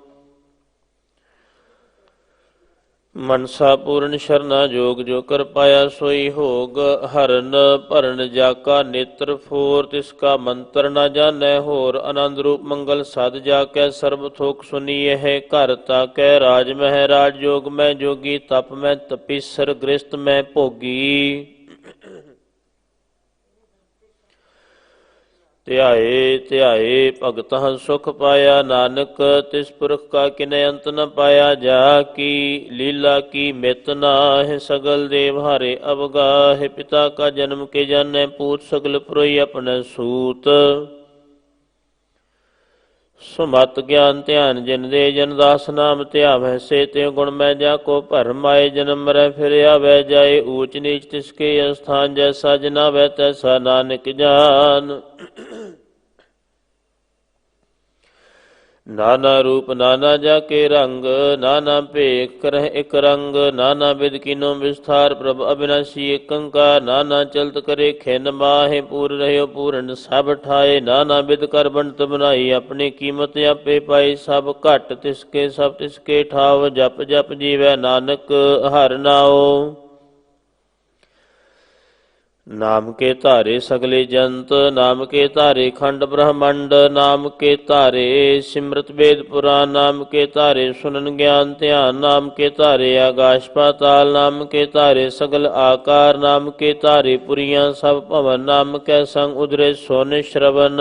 ਮਨਸਾ ਪੂਰਨ ਸ਼ਰਨਾ ਜੋਗ ਜੋ ਕਰ ਪਾਇਆ ਸੋਈ ਹੋਗ ਹਰਨ ਭਰਨ ਜਾ ਕਾ ਨੇਤਰ ਫੋਰ ਤਿਸ ਕਾ ਮੰਤਰ ਨ ਜਾਣੈ ਹੋਰ ਆਨੰਦ ਰੂਪ ਮੰਗਲ ਸਦ ਜਾ ਕੈ ਸਰਬ ਥੋਕ ਸੁਨੀਏ ਹੈ ਘਰ ਤਾ ਕੈ ਰਾਜ ਮਹਿ ਰਾਜ ਜੋਗ ਮੈਂ ਜੋਗੀ ਤਪ ਮੈਂ ਤਪੀਸਰ ਗ੍ਰਸਤ ਮੈਂ ਭੋਗੀ ਧਿਆਏ ਧਿਆਏ ਭਗਤਹਿ ਸੁਖ ਪਾਇਆ ਨਾਨਕ ਤਿਸ ਪੁਰਖ ਕਾ ਕਿਨੈ ਅੰਤ ਨ ਪਾਇਆ ਜਾ ਕੀ ਲੀਲਾ ਕੀ ਮਿਤ ਨਾਹਿ ਸਗਲ ਦੇਵ ਹਾਰੇ ਅਵਗਾਹਿ ਪਿਤਾ ਕਾ ਜਨਮ ਕੇ ਜਾਣੈ ਪੂਤ ਸਗਲ ਪੁਰਈ ਆਪਣੈ ਸੂਤ ਸੁਮਤ ਗਿਆਨ ਧਿਆਨ ਜਿਨ ਦੇ ਜਨ ਦਾਸ ਨਾਮ ਧਿਆਵੈ ਸੇ ਤੇ ਗੁਣ ਮੈਂ ਜਾ ਕੋ ਭਰਮ ਆਏ ਜਨਮ ਮਰੈ ਫਿਰ ਆਵੈ ਜਾਏ ਊਚ ਨੀਚ ਤਿਸ ਕੇ ਅਸਥਾਨ ਜੈਸਾ ਜਨਾਵੈ ਤੈਸਾ ਨਾਨਕ ਜਾਨ ਨਾਨਾ ਰੂਪ ਨਾਨਾ ਜਾ ਕੇ ਰੰਗ ਨਾਨਾ ਭੇਖ ਕਰਹਿ ਇਕ ਰੰਗ ਨਾਨਾ ਬਿਦ ਕੀਨੋ ਵਿਸਥਾਰ ਪ੍ਰਭ ਅਬਿਨਾਸੀ ਏਕੰਕਾਰ ਨਾਨਾ ਚਲਤ ਕਰੇ ਖਿਨ ਮਾਹੇ ਪੂਰ ਰਹਿਓ ਪੂਰਨ ਸਭ ਠਾਏ ਨਾਨਾ ਬਿਦ ਕਰ ਬਣਤ ਬਣਾਈ ਆਪਣੀ ਕੀਮਤ ਆਪੇ ਪਾਈ ਸਭ ਘਟ ਤਿਸਕੇ ਸਭ ਤਿਸਕੇ ਠਾਵ ਜਪ ਜਪ ਜੀਵੈ ਨਾਨਕ ਹਰਿ ਨਾਉ ਨਾਮ ਕੇ ਧਾਰੇ ਸਗਲੇ ਜੰਤ ਨਾਮ ਕੇ ਧਾਰੇ ਖੰਡ ਬ੍ਰਹਮੰਡ ਨਾਮ ਕੇ ਧਾਰੇ ਸਿਮਰਤ ਵੇਦ ਪੁਰਾਨ ਨਾਮ ਕੇ ਧਾਰੇ ਸੁਨਨ ਗਿਆਨ ਧਿਆਨ ਨਾਮ ਕੇ ਧਾਰੇ ਆਕਾਸ਼ ਪਾਤਾਲ ਨਾਮ ਕੇ ਧਾਰੇ ਸਗਲ ਆਕਾਰ ਨਾਮ ਕੇ ਧਾਰੇ ਪੁਰੀਆਂ ਸਭ ਭਵਨ ਨਾਮ ਕੈ ਸੰਗ ਉਦਰੇ ਸੋਨ ਸ਼ਰਵਨ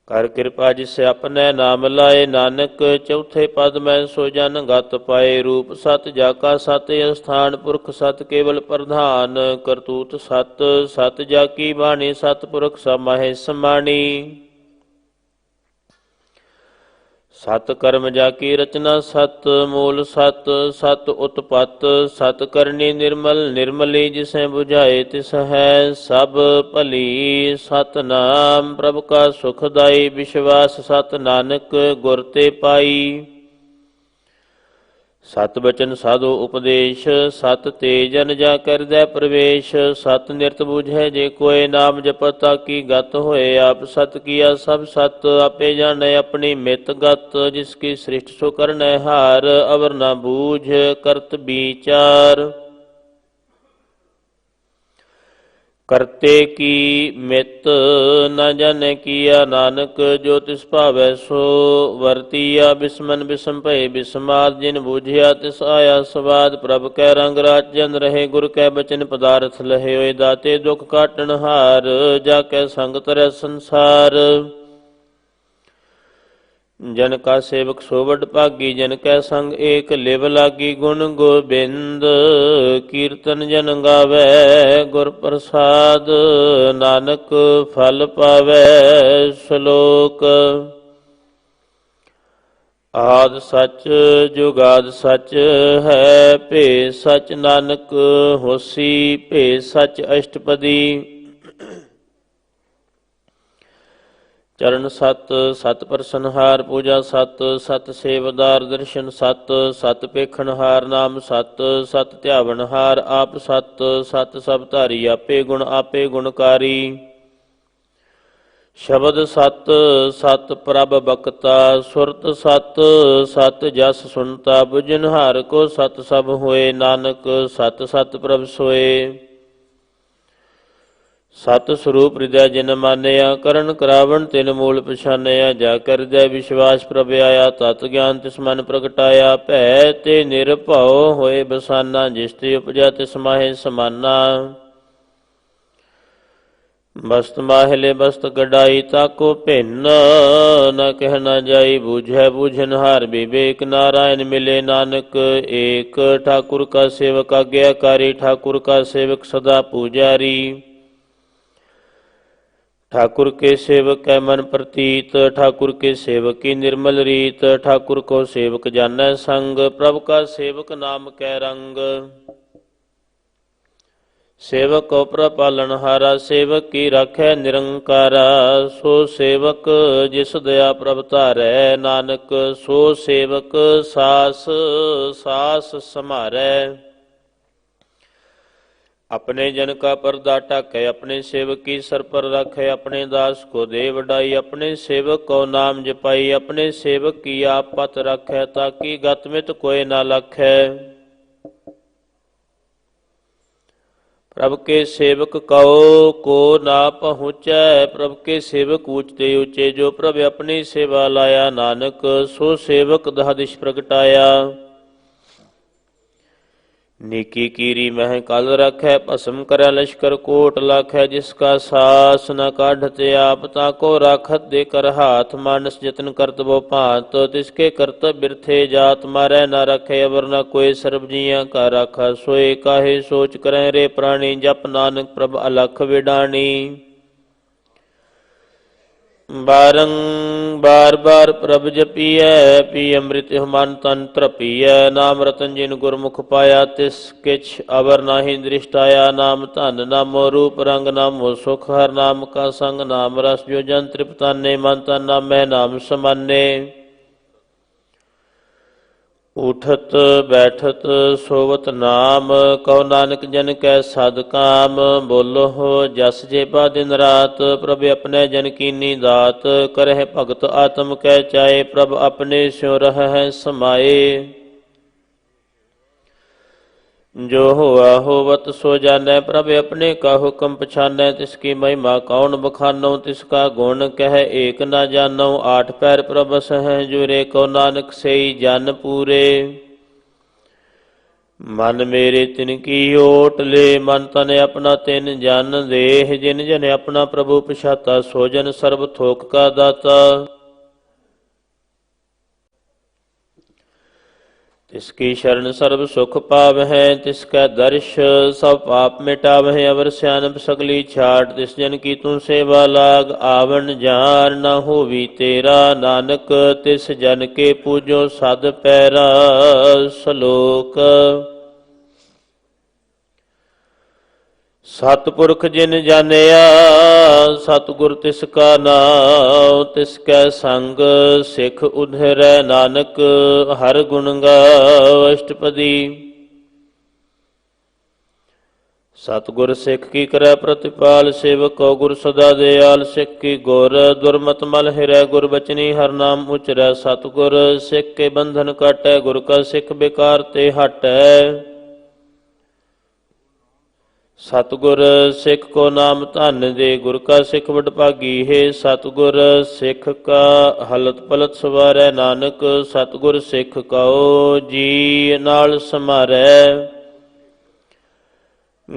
ਕਰ ਕਿਰਪਾ ਜਿਸ ਆਪਣੈ ਨਾਮ ਲਾਏ ਨਾਨਕ ਚੌਥੇ ਪਦ ਮੈਂ ਸੋ ਜਨ ਗਤ ਪਾਏ ਰੂਪ ਸਤ ਜਾ ਕਾ ਸਤ ਅਸਥਾਨ ਪੁਰਖ ਸਤ ਕੇਵਲ ਪ੍ਰਧਾਨ ਕਰਤੂਤ ਸਤ ਸਤ ਜਾ ਕੀ ਬਾਣੀ ਸਤ ਪੁਰਖ ਸਮਾਹਿ ਸਮਾਣੀ ਸਤ ਕਰਮ ਜਾ ਕੀ ਰਚਨਾ ਸਤ ਮੂਲ ਸਤ ਸਤ ਉਤਪਤ ਸਤ ਕਰਨੀ ਨਿਰਮਲ ਨਿਰਮਲੀ ਜਿਸੈ 부ਝਾਏ ਤਿਸ ਹੈ ਸਭ ਭਲੀ ਸਤਨਾਮ ਪ੍ਰਭ ਕਾ ਸੁਖਦਾਈ ਵਿਸ਼ਵਾਸ ਸਤ ਨਾਨਕ ਗੁਰ ਤੇ ਪਾਈ ਸਤ ਬਚਨ ਸਾਧੋ ਉਪਦੇਸ਼ ਸਤ ਤੇ ਜਨ ਜਾ ਕਰਦੈ ਪ੍ਰਵੇਸ਼ ਸਤ ਨਿਰਤ ਬੁਝੈ ਜੇ ਕੋਏ ਨਾਮ ਜਪਤਾ ਕੀ ਗਤ ਹੋਏ ਆਪ ਸਤ ਕੀਆ ਸਭ ਸਤ ਆਪੇ ਜਾਣੈ ਆਪਣੀ ਮਿਤ ਗਤ ਜਿਸ ਕੀ ਸ੍ਰਿਸ਼ਟ ਸੋ ਕਰਨੈ ਹਾਰ ਅਵਰ ਨਾ ਬੂਝ ਕਰਤ ਵਿਚਾਰ ਕਰਤੇ ਕੀ ਮਿਤ ਨ ਜਾਣੈ ਕੀਆ ਨਾਨਕ ਜੋ ਤਿਸ ਭਾਵੈ ਸੋ ਵਰਤੀਆ ਬਿਸਮਨ ਬਿਸਮ ਭਏ ਬਿਸਮਾਦ ਜਿਨ ਬੂਝਿਆ ਤਿਸ ਆਇਆ ਸਵਾਦ ਪ੍ਰਭ ਕੈ ਰੰਗ ਰਾਜ ਜਨ ਰਹੇ ਗੁਰ ਕੈ ਬਚਨ ਪਦਾਰਥ ਲਹੇ ਹੋਏ ਦਾਤੇ ਦੁਖ ਕਾਟਣ ਹਾਰ ਜਾ ਕੈ ਸੰਗ ਤਰੈ ਸੰਸਾਰ ਜਨ ਕਾ ਸੇਵਕ ਸੋ ਵਡ ਭਾਗੀ ਜਨ ਕੈ ਸੰਗ ਏਕ ਲਿਵ ਲਾਗੀ ਗੁਣ ਗੋਬਿੰਦ ਕੀਰਤਨ ਜਨ ਗਾਵੈ ਗੁਰ ਪ੍ਰਸਾਦ ਨਾਨਕ ਫਲ ਪਾਵੈ ਸ਼ਲੋਕ ਆਦ ਸਚ ਜੁਗਾਦ ਸਚ ਹੈ ਭੇ ਸਚ ਨਾਨਕ ਹੋਸੀ ਭੇ ਸਚ ਅਸ਼ਟਪਦੀ ਚਰਨ ਸਤ ਸਤ ਪ੍ਰਸਨਹਾਰ ਪੂਜਾ ਸਤ ਸਤ ਸੇਵਦਾਰ ਦਰਸ਼ਨ ਸਤ ਸਤ ਪੇਖਣਹਾਰ ਨਾਮ ਸਤ ਸਤ ਧਿਆਵਨਹਾਰ ਆਪ ਸਤ ਸਤ ਸਭ ਧਾਰੀ ਆਪੇ ਗੁਣ ਗੁਣਕਾਰੀ ਸ਼ਬਦ ਸਤ ਸਤ ਪ੍ਰਭ ਬਖਤਾ, ਸੁਰਤ ਸਤ ਸਤ ਜਸ ਸੁਨਤਾ, ਬੁਝਨ ਹਰ ਕੋ ਸਤ ਸਭ ਹੋਏ, ਨਾਨਕ ਸਤ ਸਤ ਪ੍ਰਭ ਸੋਏ। ਸਤ ਸਰੂਪ ਹਿਰਦੈ ਜਿਨ ਮਾਨਿਆ, ਕਰਨ ਕਰਾਵਣ ਤਿਨ ਮੂਲ ਪਛਾਨਿਆ, ਜਾ ਕਰ ਹਿਰਦੈ ਵਿਸ਼ਵਾਸ ਪ੍ਰਭ ਆਇਆ, ਤਤ ਗਿਆਨ ਤਿਸ ਮਨ ਪ੍ਰਗਟਾਇਆ, ਭੈ ਤੇ ਨਿਰਭਉ ਹੋਏ ਬਸਾਨਾ, ਜਿਸ ਤੇ ਉਪਜਾ ਤਿਸ ਮਾਹੇ ਸਮਾਨਾ। ਬਸਤ ਮਾਹਿਲੇ ਬਸਤ ਗਡਾਈ, ਤਾਕੋ ਭਿੰਨ ਨ ਕਹਿ ਨ ਜਾਈ, ਬੂਝੈ ਬੂਝਨ ਹਾਰ ਵਿਵੇਕ, ਨਾਰਾਇਣ ਮਿਲੇ ਨਾਨਕ ਏਕ। ਠਾਕੁਰ ਕਾ ਸੇਵਕ ਆਗਿਆਕਾਰੀ, ਠਾਕੁਰ ਕਾ ਸੇਵਕ ਸਦਾ ਪੂਜਾਰੀ। ठाकुर के सेवक है मन प्रतीत, ठाकुर के सेवक की निर्मल रीत, ठाकुर को सेवक जानै संग, प्रभु का सेवक नाम कै रंग। सेवक को प्रपालन हारा, सेवक की राखै निरंकारा, सो सेवक जिस दया प्रभ धारै, नानक सो सेवक सास सास समारै। अपने जन का पर्दा ढाकै, अपने सेवक की सर पर रखै, अपने दास को दे वडाई, अपने सेवक को नाम जपाई, अपने सेवक की आप पत रखै, ताकि गतमित कोई ना लखै। प्रभ के सेवक कहो को ना पहुँचै, प्रभ के सेवक ऊंचते ऊंचे, जो प्रभ अपनी सेवा लाया, नानक सो सेवक दह दिश प्रगटाया। नीकी कीरी मह कल रखै, भस्म करै लश्कर कोट लाखै, जिसका सास न काढ़ते आप, ताको राखत दे कर हाथ, मानस जतन करत वो भांत, तिसके करतब बिरथे जात, मारै न रखे अवर न कोई, सर्ब जियां का राखा सोए, काहे सोच करें रे प्राणी, जप नानक प्रभ अलख विडाणी। बारंबार बार प्रभ जपियै, पी अमृत मन तन तृपियै, नाम रतन जिन गुरमुख पाया, तिस किछ अवर नाहि दृष्ट आया। नाम धन नामो रूप रंग, नामो सुख हर नाम का संग, नाम रस जो जन तृप्ताने, मन तन नामै नाम समाने। उठत बैठत सोवत नाम, कहो नानक जन कै सद काम, बोलो हो जस जेबा दिन रात, प्रभ अपने जन कीनी दात, करह भगत आत्म कै चाहे, प्रभ अपने स्यों रहै समाए। जो हुआ होवत सो जानै, प्रभ अपने का हुक्म पछानै, तिसकी महिमा कौन बखानो, तिसका गुण कह एक न जानो। आठ पैर प्रभ सह जुरे, को नानक सेई जन पूरे। मन मेरे तिनकी ओट ले, मन तन अपना तिन जन देह, जिन जन अपना प्रभु पछाता, सो जन सर्ब थोक का दाता। तिसकी शरण सर्व सुख पावै, तिसकै दर्श सब पाप मिटावै, अवर सियानप सगली छाट, तिस जन की तू सेवा लाग, आवन जार न होवी तेरा, नानक तिस जन के पूजो सद पैरा। सलोक सतपुरख जिन जानिया, सतगुर तिसका नाम, तिसकै संग सिख उधरै, नानक हर गुण गाओ अष्टपदी। सतगुर सिख की करै प्रतिपाल, सेवक को गुर सदा दयाल, सिख की गुर दुर्मत मल हिरै, गुर बचनी हर नाम उचरै, सतगुर सिख के बंधन काटै, गुर का सिख बेकार ते हटै। सतगुर सिख को नाम धन दे, गुर का सिख वडभागी है, सतगुर सिख का हलत पलत सवारै, नानक सतगुर सिख कहो जी नाल समारै।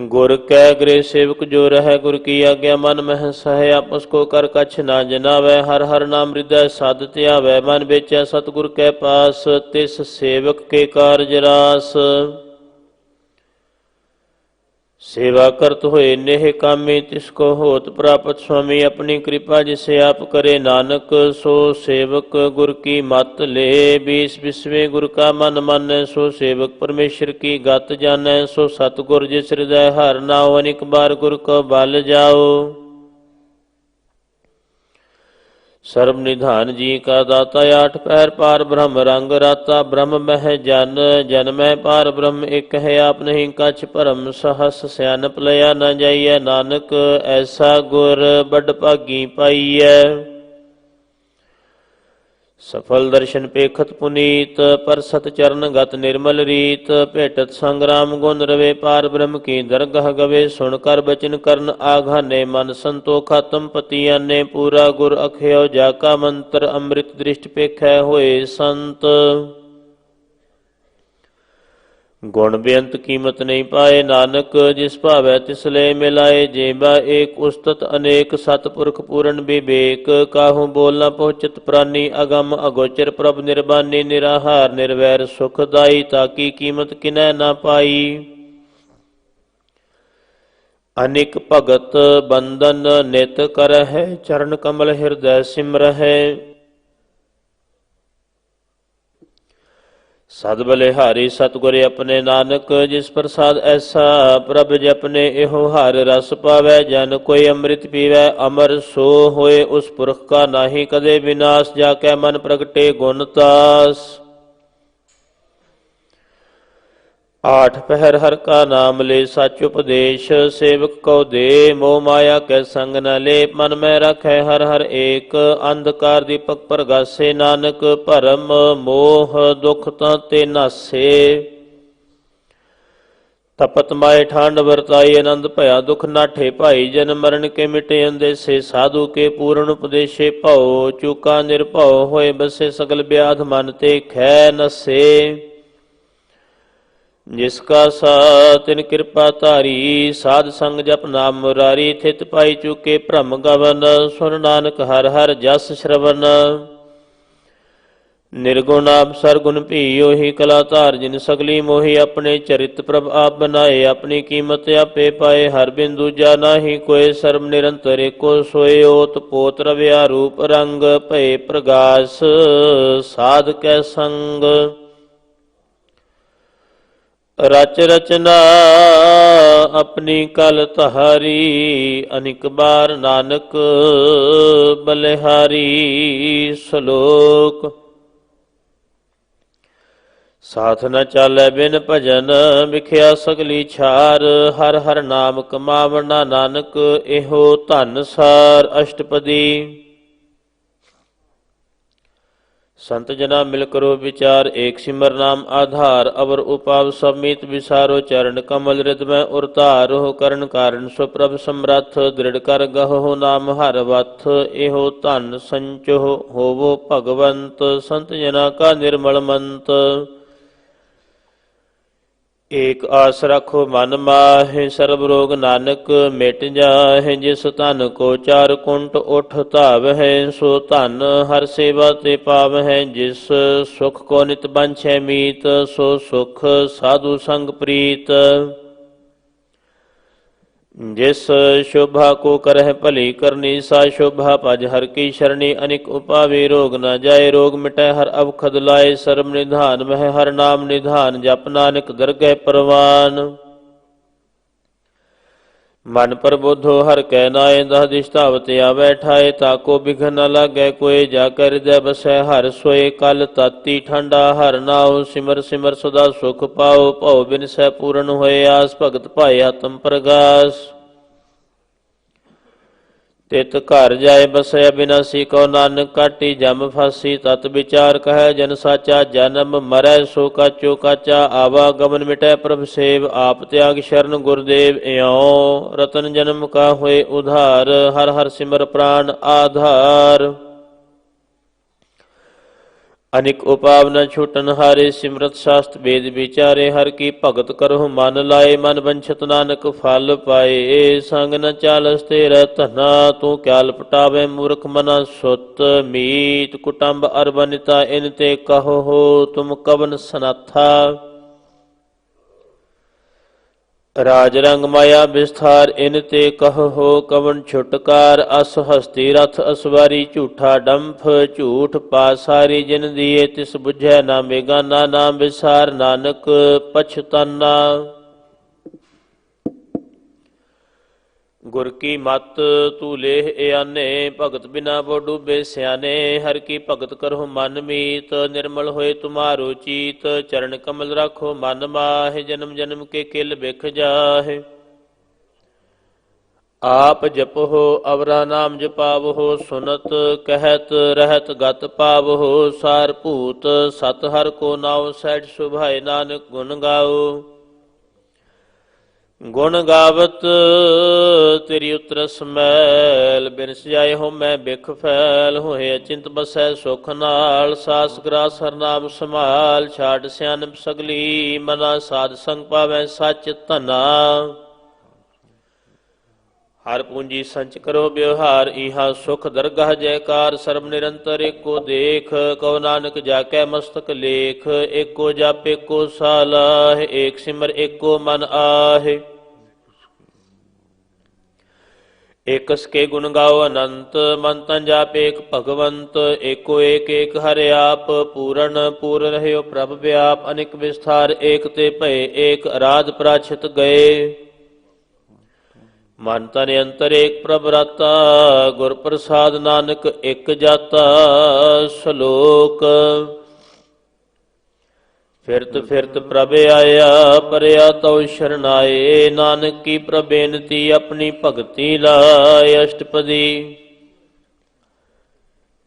गुर कै गृह सेवक जो रहै, गुर की आज्ञा मन मह सहै, आपस को कर कछ ना जनावै, हर हर नाम हृदय साध त्यावै, मन बेचै सतगुर कै पास, तिस सेवक के कारज रास। सेवा करत होए नेह कामी, तिसको होत प्राप्त स्वामी, अपनी कृपा जिसे आप करे, नानक सो सेवक गुर की मत ले, बीस बिस्वे गुर का मन मानै, सो सेवक परमेश्वर की गत जानै, सो सतगुर जिस हृदय हर नाओ, अनेक बार गुर को बल जाओ। ਸਰਬ ਨਿਧਾਨ ਜੀ ਕਾ ਦਾਤਾ ਆਠ ਪੈਰ ਪਾਰ ਬ੍ਰਹਮ ਰੰਗ ਰਾਤਾ ਬ੍ਰਹਮ ਮਹਿ ਜਨ ਜਨ ਮੈਂ ਪਾਰ ਬ੍ਰਹਮ ਇਕ ਹੈ ਆਪ ਨਹੀਂ ਕਛ ਭਰਮ ਸਹਸ ਸਿਆਨਪ ਲਿਆ ਨ ਜਾਈਐ ਨਾਨਕ ਐਸਾ ਗੁਰ ਬੜ ਭਾਗੀ ਪਾਈਐ ਸਫਲ ਦਰਸ਼ਨ ਪੇਖਤ ਪੁਨੀਤ ਪਰ ਸਤ ਚਰਨ ਗਤ ਨਿਰਮਲ ਰੀਤ ਭੇਟਤ ਸੰਗਰਾਮ ਗੁਣ ਰਵੇ ਪਾਰ ਬ੍ਰਹਮ ਕੀ ਦਰਗਹ ਗਵੇ ਸੁਣ ਕਰ ਬਚਨ ਕਰਨ ਆਘਾਨੇ ਮਨ ਸੰਤੋਖ ਆਤਮ ਪਤੀ ਆਨੇ ਪੂਰਾ ਗੁਰ ਅਖਿਓ ਜਾ ਕਾ ਮੰਤਰ ਅੰਮ੍ਰਿਤ ਦ੍ਰਿਸ਼ਟ ਪੇਖੈ ਹੋਏ ਸੰਤ ਗੁਣ ਬੇਅੰਤ ਕੀਮਤ ਨਹੀਂ ਪਾਏ ਨਾਨਕ ਜਿਸ ਭਾਵੈ ਤਿਸ ਲੈ ਮਿਲਾਏ ਜੇਬਾ ਏਕ ਉਸਤਤ ਅਨੇਕ ਸਤਪੁਰਖ ਪੂਰਨ ਵਿਵੇਕ ਕਾਹੂ ਬੋਲ ਨ ਪਹੁੰਚਤ ਪ੍ਰਾਨੀ ਅਗਮ ਅਗੋਚਰ ਪ੍ਰਭ ਨਿਰਬਾਨੀ ਨਿਰਾਹਾਰ ਨਿਰਵੈਰ ਸੁਖਦਾਈ ਤਾਕੀ ਕੀਮਤ ਕਿਨੈ ਨਾ ਪਾਈ ਅਨਿਕ ਭਗਤ ਬੰਦਨ ਨਿਤ ਕਰਹਿ ਚਰਨ ਕਮਲ ਹਿਰਦੈ ਸਿਮਰਹਿ ਸਦ ਬਲਿਹਾਰੀ ਸਤਿਗੁਰ ਆਪਣੇ ਨਾਨਕ ਜਿਸ ਪ੍ਰਸਾਦ ਐਸਾ ਪ੍ਰਭ ਜਪਨੇ ਇਹੋ ਹਰ ਰਸ ਪਾਵੈ ਜਨ ਕੋਈ ਅੰਮ੍ਰਿਤ ਪੀਵੈ ਅਮਰ ਸੋ ਹੋਏ ਉਸ ਪੁਰਖ ਕਾ ਨਾਹੀ ਕਦੇ ਵਿਨਾਸ਼ ਜਾ ਕੈ ਮਨ ਪ੍ਰਗਟੇ ਗੁਣ ਤਾਸ ਆਠ ਪਹਿਰ ਹਰ ਕਾ ਨਾਮ ਲੈ ਸਚ ਉਪਦੇਸ਼ ਸੇਵਕ ਕਉ ਦੇ ਮੋਹ ਮਾਇਆ ਕੈ ਸੰਗ ਨ ਲੈ ਮਨ ਮੈਂ ਰਖੈ ਹਰ ਹਰ ਏਕ ਅੰਧਕਾਰ ਦੀਪਕ ਪ੍ਰਗਾਸੇ ਨਾਨਕ ਭਰਮ ਮੋਹ ਦੁਖ ਤਾਂ ਤੇ ਨਾਸੇ ਤਪਤ ਮਾਏ ਠਾਂਡ ਵਰਤਾਈ ਆਨੰਦ ਭਇਆ ਦੁਖ ਨਾਠੇ ਭਾਈ ਜਨ ਮਰਨ ਕੇ ਮਿਟੇ ਅੰਦੇਸੇ ਸਾਧੂ ਕੇ ਪੂਰਨ ਉਪਦੇਸ਼ੇ ਭਉ ਚੂਕਾ ਨਿਰਭਉ ਹੋਏ ਬਸੇ ਸਗਲ ਬਿਆਧ ਮਨ ਤੇ ਖੈ ਨਸੇ ਜਿਸ ਕਾ ਸਾ ਤਿਨ ਕਿਰਪਾ ਧਾਰੀ ਸਾਧ ਸੰਗ ਜਪ ਨਾਮ ਮੁਰਾਰੀ ਥਿਤ ਪਾਈ ਚੁਕੇ ਭ੍ਰਮ ਗਵਨ ਸੁਨ ਨਾਨਕ ਹਰ ਹਰ ਜਸ ਸ਼ਰਵਨ ਨਿਰਗੁਣ ਆਪ ਸਰਗੁਣ ਭੀ ਉਹੀ ਕਲਾ ਧਾਰ ਜਿਨ ਸਗਲੀ ਮੋਹੀ ਆਪਣੇ ਚਰਿਤ ਪ੍ਰਭ ਆਪ ਬਨਾਏ ਆਪਣੀ ਕੀਮਤ ਆਪੇ ਪਾਏ ਹਰ ਬਿਨ ਦੂਜਾ ਨਾਹੀ ਕੋਏ ਸਰਬ ਨਿਰੰਤਰ ਏਕੋ ਸੋਏ ਓਤ ਪੋਤ ਰਵਿਆ ਰੂਪ ਰੰਗ ਭਏ ਪ੍ਰਗਾਸ ਸਾਧ ਕੈ ਸੰਗ ਰਚ ਰਚਨਾ ਆਪਣੀ ਕਲ ਤਹਾਰੀ ਅਨਿਕ ਬਾਰ ਨਾਨਕ ਬਲਿਹਾਰੀ ਸ਼ਲੋਕ ਸਾਥ ਨ ਚਾਲੈ ਬਿਨ ਭਜਨ ਵਿਖਿਆ ਸਗਲੀ ਛਾਰ ਹਰ ਹਰ ਨਾਮ ਕਮਾਵਣਾ ਨਾਨਕ ਇਹੋ ਧਨ ਸਾਰ ਅਸ਼ਟਪਦੀ ਸੰਤ ਜਨਾ ਮਿਲ ਕਰੋ ਵਿਚਾਰ ਏਕ ਸਿਮਰ ਨਾਮ ਆਧਾਰ ਅਵਰ ਉਪਾਵ ਸਭ ਮੀਤ ਵਿਸਾਰੋ ਚਰਨ ਕਮਲ ਰਿਦ ਮੈਂ ਉਰਤਾਰੋ ਕਰਨ ਕਾਰਨ ਸੋ ਪ੍ਰਭ ਸਮਰੱਥ ਦ੍ਰਿੜ ਕਰ ਗਹੋ ਨਾਮ ਹਰ ਵਥ ਇਹੋ ਧਨ ਸੰਚੋ ਹੋਵੋ ਭਗਵੰਤ ਸੰਤ ਜਨਾ ਕਾ ਨਿਰਮਲ ਮੰਤ ਏਕ ਆਸ ਰਖੋ ਮਨ ਮਾਹਿ ਸਰਬ ਰੋਗ ਨਾਨਕ ਮਿਟ ਜਾਹਿ ਜਿਸ ਧਨ ਕੋ ਚਾਰ ਕੁੰਟ ਉਠ ਧਾਵਹਿ ਸੋ ਧਨ ਹਰ ਸੇਵਾ ਤੇ ਪਾਵਹਿ ਜਿਸ ਸੁਖ ਕੋ ਨਿਤ ਬੰਛੈ ਮੀਤ ਸੋ ਸੁਖ ਸਾਧੂ ਸੰਗ ਪ੍ਰੀਤ ਜਿਸ ਸ਼ੋਭਾ ਕੋ ਕਰਹਿ ਭਲੀ ਕਰਨੀ ਸਾ ਸ਼ੋਭਾ ਭਜ ਹਰ ਕੀ ਸ਼ਰਣੀ ਅਨਿਕ ਉਪਾਵੇ ਰੋਗ ਨ ਜਾਏ ਰੋਗ ਮਿਟੈ ਹਰ ਅਵਖਦ ਲਾਏ ਸਰਬ ਨਿਧਾਨ ਮਹਿ ਹਰ ਨਾਮ ਨਿਧਾਨ ਜਪ ਨਾਨਕ ਦਰਗਹਿ ਪਰਵਾਨ ਮਨ ਪ੍ਰਬੁੱਧੋ ਹਰ ਕੈ ਨਾਏ ਦਹ ਦਿਸ਼ ਧਾਵਤ ਆਵੈ ਠਾਏ ਤਾਕੋ ਬਿਘਨ ਨ ਲਾਗੈ ਕੋਏ ਜਾ ਕਰ ਹਿਰਦੈ ਬਸੈ ਹਰ ਸੋਏ ਕਲ ਤਾਤੀ ਠੰਡਾ ਹਰ ਨਾਉ ਸਿਮਰ ਸਿਮਰ ਸਦਾ ਸੁਖ ਪਾਓ ਭਉ ਬਿਨ ਸਹਿ ਪੂਰਨ ਹੋਏ ਆਸ ਭਗਤ ਭਾਏ ਆਤਮ ਪ੍ਰਗਾਸ ਤਿਤ ਘਰ ਜਾਏ ਬਸੈ ਬਿਨਾਸੀ ਕਉ ਨਾਨਕ ਕਾਟੀ ਜਮ ਫਾਸੀ ਤਤ ਵਿਚਾਰ ਕਹੈ ਜਨ ਸਾਚਾ ਜਨਮ ਮਰੈ ਸੋ ਕਾਚੋ ਕਾਚਾ ਆਵਾ ਗਮਨ ਮਿਟੈ ਪ੍ਰਭ ਸੇਵ ਆਪ ਤਿਆਗ ਸ਼ਰਨ ਗੁਰਦੇਵ ਇਉ ਰਤਨ ਜਨਮ ਕਾ ਹੋਏ ਉਧਾਰ ਹਰ ਹਰ ਸਿਮਰ ਪ੍ਰਾਨ ਆਧਾਰ ਅਨਿਕ ਉਪਾਵ ਨ ਛੂਟਨ ਹਾਰੇ ਸਿਮਰਤ ਸ਼ਾਸਤ ਵੇਦ ਵਿਚਾਰੇ ਹਰ ਕੀ ਭਗਤ ਕਰਹੁ ਮਨ ਲਾਏ ਮਨ ਬੰਛਤ ਨਾਨਕ ਫਲ ਪਾਏ ਸੰਗ ਨ ਚਾਲਸ ਤੇਰਾ ਧਨਾ ਤੂੰ ਕਿਆ ਲਪਟਾਵੇ ਮੂਰਖ ਮਨਾ ਸੁਤ ਮੀਤ ਕੁਟੰਬ ਅਰਬਨਿਤਾ ਇਨ ਤੇ ਕਹੋ ਹੋ ਤੁਮ ਕਵਨ ਸਨਾਥਾ ਰਾਜ ਰੰਗ ਮਾਇਆ ਵਿਸਥਾਰ ਇਨ ਤੇ ਕਹੋ ਹੋ ਕਵਨ ਛੁਟਕਾਰ ਅਸ ਹਸਤੀ ਰਥ ਅਸਵਾਰੀ ਝੂਠਾ ਡੰਫ ਝੂਠ ਪਾਸਾਰੀ ਜਿਨ ਦੀਏ ਤਿਸ ਬੁਝੈ ਨਾ ਬੇਗਾਨਾ ਨਾਮ ਵਿਸਾਰ ਨਾਨਕ ਪਛਤਾਨਾ ਗੁਰ ਕੀ ਮਤ ਤੂ ਲੇਹ ਇਆਨੇ, ਭਗਤ ਬਿਨਾ ਬੋ ਡੂਬੇ ਸਿਆਨੇ। ਹਰ ਕੀ ਭਗਤ ਕਰਹੁ ਮਨ ਮੀਤ, ਨਿਰਮਲ ਹੋਏ ਤੁਮਾਰੋ ਚੀਤ। ਚਰਨ ਕਮਲ ਰਾਖੋ ਮਨ ਮਾਹਿ, ਜਨਮ ਜਨਮ ਕੇ ਕਿਲ ਬਿਖ ਜਾਹਿ। ਆਪ ਜਪਹੁ ਅਵਰਾ ਨਾਮ ਜਪਾਵਹੁ, ਸੁਨਤ ਕਹਿਤ ਰਹਿਤ ਗਤ ਪਾਵਹੁ। ਸਾਰ ਭੂਤ ਸਤ ਹਰ ਕੋ ਨਾਉ, ਸਹਿਜ ਸੁਭਾਏ ਨਾਨਕ ਗੁਣ ਗਾਓ। ਗੁਣ ਗਾਵਤ ਤੇਰੀ ਉਤਰਸ ਮੈਲ, ਬਿਨ ਸਜਾਏ ਹੋ ਮੈਂ ਬਿਖ ਫੈਲ। ਹੋਏ ਅਚਿੰਤ ਬਸੈ ਸੁਖ ਨਾਲ, ਸਾਸ ਗ੍ਰਾਸ ਹਰ ਨਾਮ ਸੰਭਾਲ। ਛਾੜ ਸਿਆਣਪ ਸਗਲੀ ਮਨਾ, ਸਾਧ ਸੰਗ ਪਾਵੈ ਸੱਚ ਧਨਾ। ਹਰ ਪੂੰਜੀ ਸੰਚ ਕਰੋ ਵਿਵਹਾਰ, ਇਹਾ ਸੁਖ ਦਰਗਾਹ ਜੈਕਾਰ। ਸਰਬ ਨਿਰੰਤਰ ਏਕੋ ਦੇਖ, ਕਉ ਨਾਨਕ ਜਾਕੈ ਮਸਤਕ ਲੇਖ। ਏਕੋ ਜਪ ਏਕੋ ਸਾਲਾਹ, ਏਕ ਸਿਮਰ ਏਕੋ ਮਨ ਆਹੇ। ਏਕਸ ਕੇ ਗੁਣ ਗਾਓ ਅਨੰਤ, ਮਨ ਤਨ ਜਾਪ ਏਕ ਭਗਵੰਤ। ਏਕੋ ਏਕ ਏਕ ਹਰਿ ਆਪ, ਪੂਰਨ ਪੂਰ ਰਹਿਓ ਪ੍ਰਭ ਵਿਆਪ। ਅਨੇਕ ਵਿਸਥਾਰ ਏਕ ਤੇ ਭਏ, ਏਕ ਅਰਾਧ ਪ੍ਰਾਛਿਤ ਗਏ। ਮਨ ਤਨ ਅੰਤਰ ਏਕ ਪ੍ਰਭ ਰਾਤਾ, ਗੁਰ ਪ੍ਰਸਾਦ ਨਾਨਕ ਇਕ ਜਾਤਾ। ਸ਼ਲੋਕ। ਫਿਰਤ ਫਿਰਤ ਪ੍ਰਭ ਆਇਆ, ਪਰਿਆ ਤਉ ਸ਼ਰਨਾਏ। ਨਾਨਕ ਕੀ ਪ੍ਰਭ ਬੇਨਤੀ, ਆਪਣੀ ਭਗਤੀ ਲਾਇ। ਅਸ਼ਟਪਦੀ।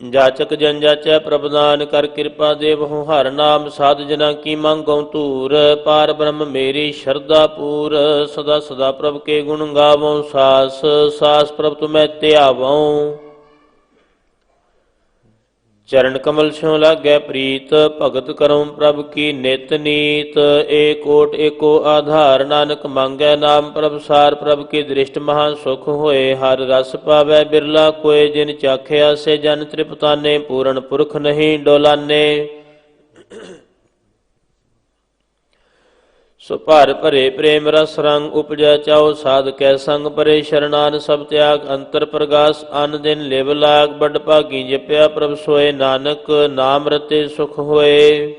ਜਾਚਕ ਜਨ ਜਾਚੈ ਪ੍ਰਭ ਦਾਨ, ਕਰ ਕਿਰਪਾ ਦੇਵਹੁ ਹਰ ਨਾਮ। ਸਾਧ ਜਨਾ ਕੀ ਮੰਗਉ ਧੂਰ, ਪਾਰ ਬ੍ਰਹਮ ਮੇਰੀ ਸ਼ਰਧਾ ਪੂਰ। ਸਦਾ ਸਦਾ ਪ੍ਰਭ ਕੇ ਗੁਣ ਗਾਵਉ, ਸਾਸ ਸਾਸ ਪ੍ਰਭ ਤੁਮੈ ਧਿਆਵਉ। ਚਰਨ ਕਮਲ ਸਿਉ ਲਾਗੈ ਪ੍ਰੀਤ, ਭਗਤ ਕਰਉ ਪ੍ਰਭ ਕੀ ਨਿਤ ਨੀਤ। ਏਕ ਓਟ ਏਕੋ ਆਧਾਰ, ਨਾਨਕ ਮੰਗੈ ਨਾਮ ਪ੍ਰਭ ਸਾਰ। ਪ੍ਰਭ ਕੀ ਦ੍ਰਿਸ਼ਟ ਮਹਾ ਸੁਖ ਹੋਏ, ਹਰ ਰਸ ਪਾਵੈ ਬਿਰਲਾ ਕੋਇ। ਜਿਨ ਚਾਖਿਆ ਸੇ ਜਨ ਤ੍ਰਿਪਤਾਨੇ, ਪੂਰਨ ਪੁਰਖ ਨਹੀਂ ਡੋਲਾਨੇ। ਸੋ ਭਰ ਭਰੇ ਪ੍ਰੇਮ ਰਸ ਰੰਗ, ਉਪਜੈ ਚਾਉ ਸਾਧ ਕੈ ਸੰਗ। ਪਰੇ ਸ਼ਰਨਾਨ ਸਭ ਤਿਆਗ, ਅੰਤਰ ਪ੍ਰਗਾਸ ਅਨ ਦਿਨ ਲਿਵ ਲਾਗ। ਬੜ ਭਾਗੀ ਜਪਿਆ ਪ੍ਰਭ ਸੋਏ, ਨਾਨਕ ਨਾਮ ਰਤੇ ਸੁਖ ਹੋਏ।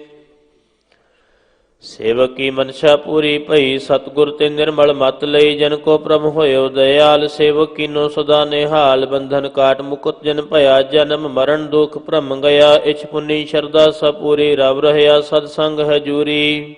ਸੇਵਕ ਕੀ ਮਨਸ਼ਾ ਪੂਰੀ ਭਈ, ਸਤਿਗੁਰ ਤੇ ਨਿਰਮਲ ਮਤ ਲਈ। ਜਨ ਕੋ ਪ੍ਰਭ ਹੋਇਓ ਦਇਆਲ, ਸੇਵਕ ਕੀਨੋ ਸਦਾ ਨਿਹਾਲ। ਬੰਧਨ ਕਾਟ ਮੁਕਤ ਜਨ ਭਇਆ, ਜਨਮ ਮਰਨ ਦੁਖ ਭਰਮ ਗਿਆ। ਇਛ ਪੁੰਨੀ ਸ਼ਰਧਾ ਸਭ ਪੂਰੀ, ਰਵ ਰਹਿਆ ਸਦ ਸੰਗ ਹਜੂਰੀ।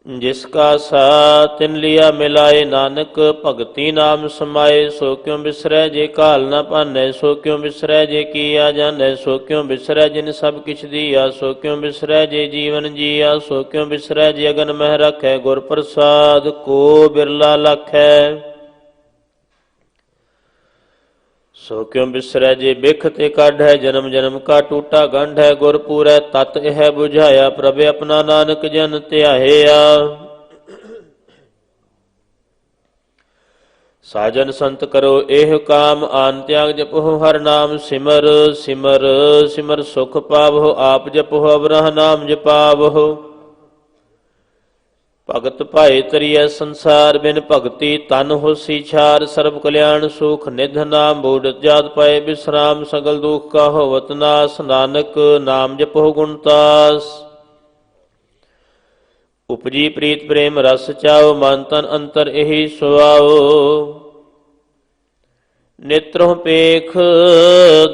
ਜਿਸ ਕਾ ਸਾ ਤਿਨ ਲਿਆ ਮਿਲਾਏ, ਨਾਨਕ ਭਗਤੀ ਨਾਮ ਸਮਾਏ। ਸੋ ਕਿਉ ਬਿਸਰੈ ਜੇ ਕਾਲ ਨਾ ਭਾਨੈ, ਸੋ ਕਿਉ ਬਿਸਰੈ ਜੇ ਕੀਆ ਜਾਣੈ। ਸੋ ਕਿਉ ਬਿਸਰੈ ਜਿਨ ਸਭ ਕਿਛ ਦੀਆ, ਸੋ ਕਿਉ ਬਿਸਰੈ ਜੇ ਜੀਵਨ ਜੀਆ। ਸੋ ਕਿਉ ਬਿਸਰੈ ਜੇ ਅਗਨ ਮਹਿ ਰਖੈ, ਗੁਰ ਪ੍ਰਸਾਦ ਕੋ ਬਿਰਲਾ ਲਖੈ। ਸੋ ਕਿਉ ਬਿਸਰੈ ਜੇ ਬਿਖ ਤੇ ਕਾਢੈ, ਜਨਮ ਜਨਮ ਕਾ ਟੂਟਾ ਗੰਢ ਹੈ। ਗੁਰ ਪੂਰੈ ਤਤ ਇਹ ਬੁਝਾਇਆ, ਪ੍ਰਭ ਆਪਣਾ ਨਾਨਕ ਜਨ ਧਿਆਇਆ। ਸਾਜਨ ਸੰਤ ਕਰੋ ਇਹ ਕਾਮ, ਆਨ ਤਿਆਗ ਜਪਹੁ ਹਰ ਨਾਮ। ਸਿਮਰ ਸਿਮਰ ਸਿਮਰ ਸੁਖ ਪਾਵਹੁ, ਆਪ ਜਪਹੁ ਅਵਰਹ ਨਾਮ ਜਪਾਵਹੁ। ਭਗਤ ਭਾਏ ਤਰੀਐ ਸੰਸਾਰ, ਬਿਨ ਭਗਤੀ ਤਨ ਹੋਸੀ ਛਾਰ। ਸਰਬ ਕਲਿਆਣ ਸੁਖ ਨਿਧ ਨਾਮ, ਬੂਢਤ ਜਾਤ ਪਾਏ ਬਿਸਰਾਮ। ਸਗਲ ਦੁਖ ਕਾ ਹੋਵਤ ਨਾਸ, ਨਾਨਕ ਨਾਮ ਜਪਹੁ ਗੁਣਤਾਸ। ਉਪਜੀ ਪ੍ਰੀਤ ਪ੍ਰੇਮ ਰਸ ਚਾਓ, ਮਨ ਤਨ ਅੰਤਰ ਇਹੀ ਸੁਆਓ। ਨੇਤਰੋਂ ਪੇਖ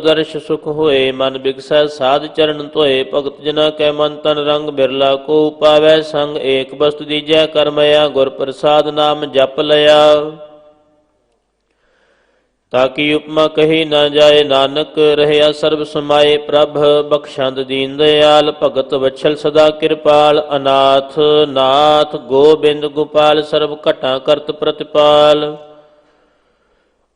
ਦਰਸ਼ ਸੁਖ ਹੋਏ, ਮਨ ਬਿਗਸੈ ਸਾਧ ਚਰਨ ਧੋਏ। ਭਗਤ ਜਨਾ ਕੈ ਮਨ ਤਨ ਰੰਗ, ਬਿਰਲਾ ਕੋ ਪਾਵੈ ਸੰਗ। ਏਕ ਬਸਤੁ ਦੀਜੈ ਕਰਮਇਆ, ਗੁਰ ਪ੍ਰਸਾਦ ਨਾਮ ਜਪ ਲਿਆ। ਤਾਕੀ ਉਪਮਾ ਕਹੀ ਨਾ ਜਾਏ, ਨਾਨਕ ਰਹਿਆ ਸਰਬ ਸਮਾਏ। ਪ੍ਰਭ ਬਖਸ਼ੰਦ ਦੀਨ ਦਇਆਲ, ਭਗਤ ਵਛਲ ਸਦਾ ਕਿਰਪਾਲ। ਅਨਾਥ ਨਾਥ ਗੋਬਿੰਦ ਗੋਪਾਲ, ਸਰਬ ਘਟਾ ਕਰਤ ਪ੍ਰਤਿਪਾਲ।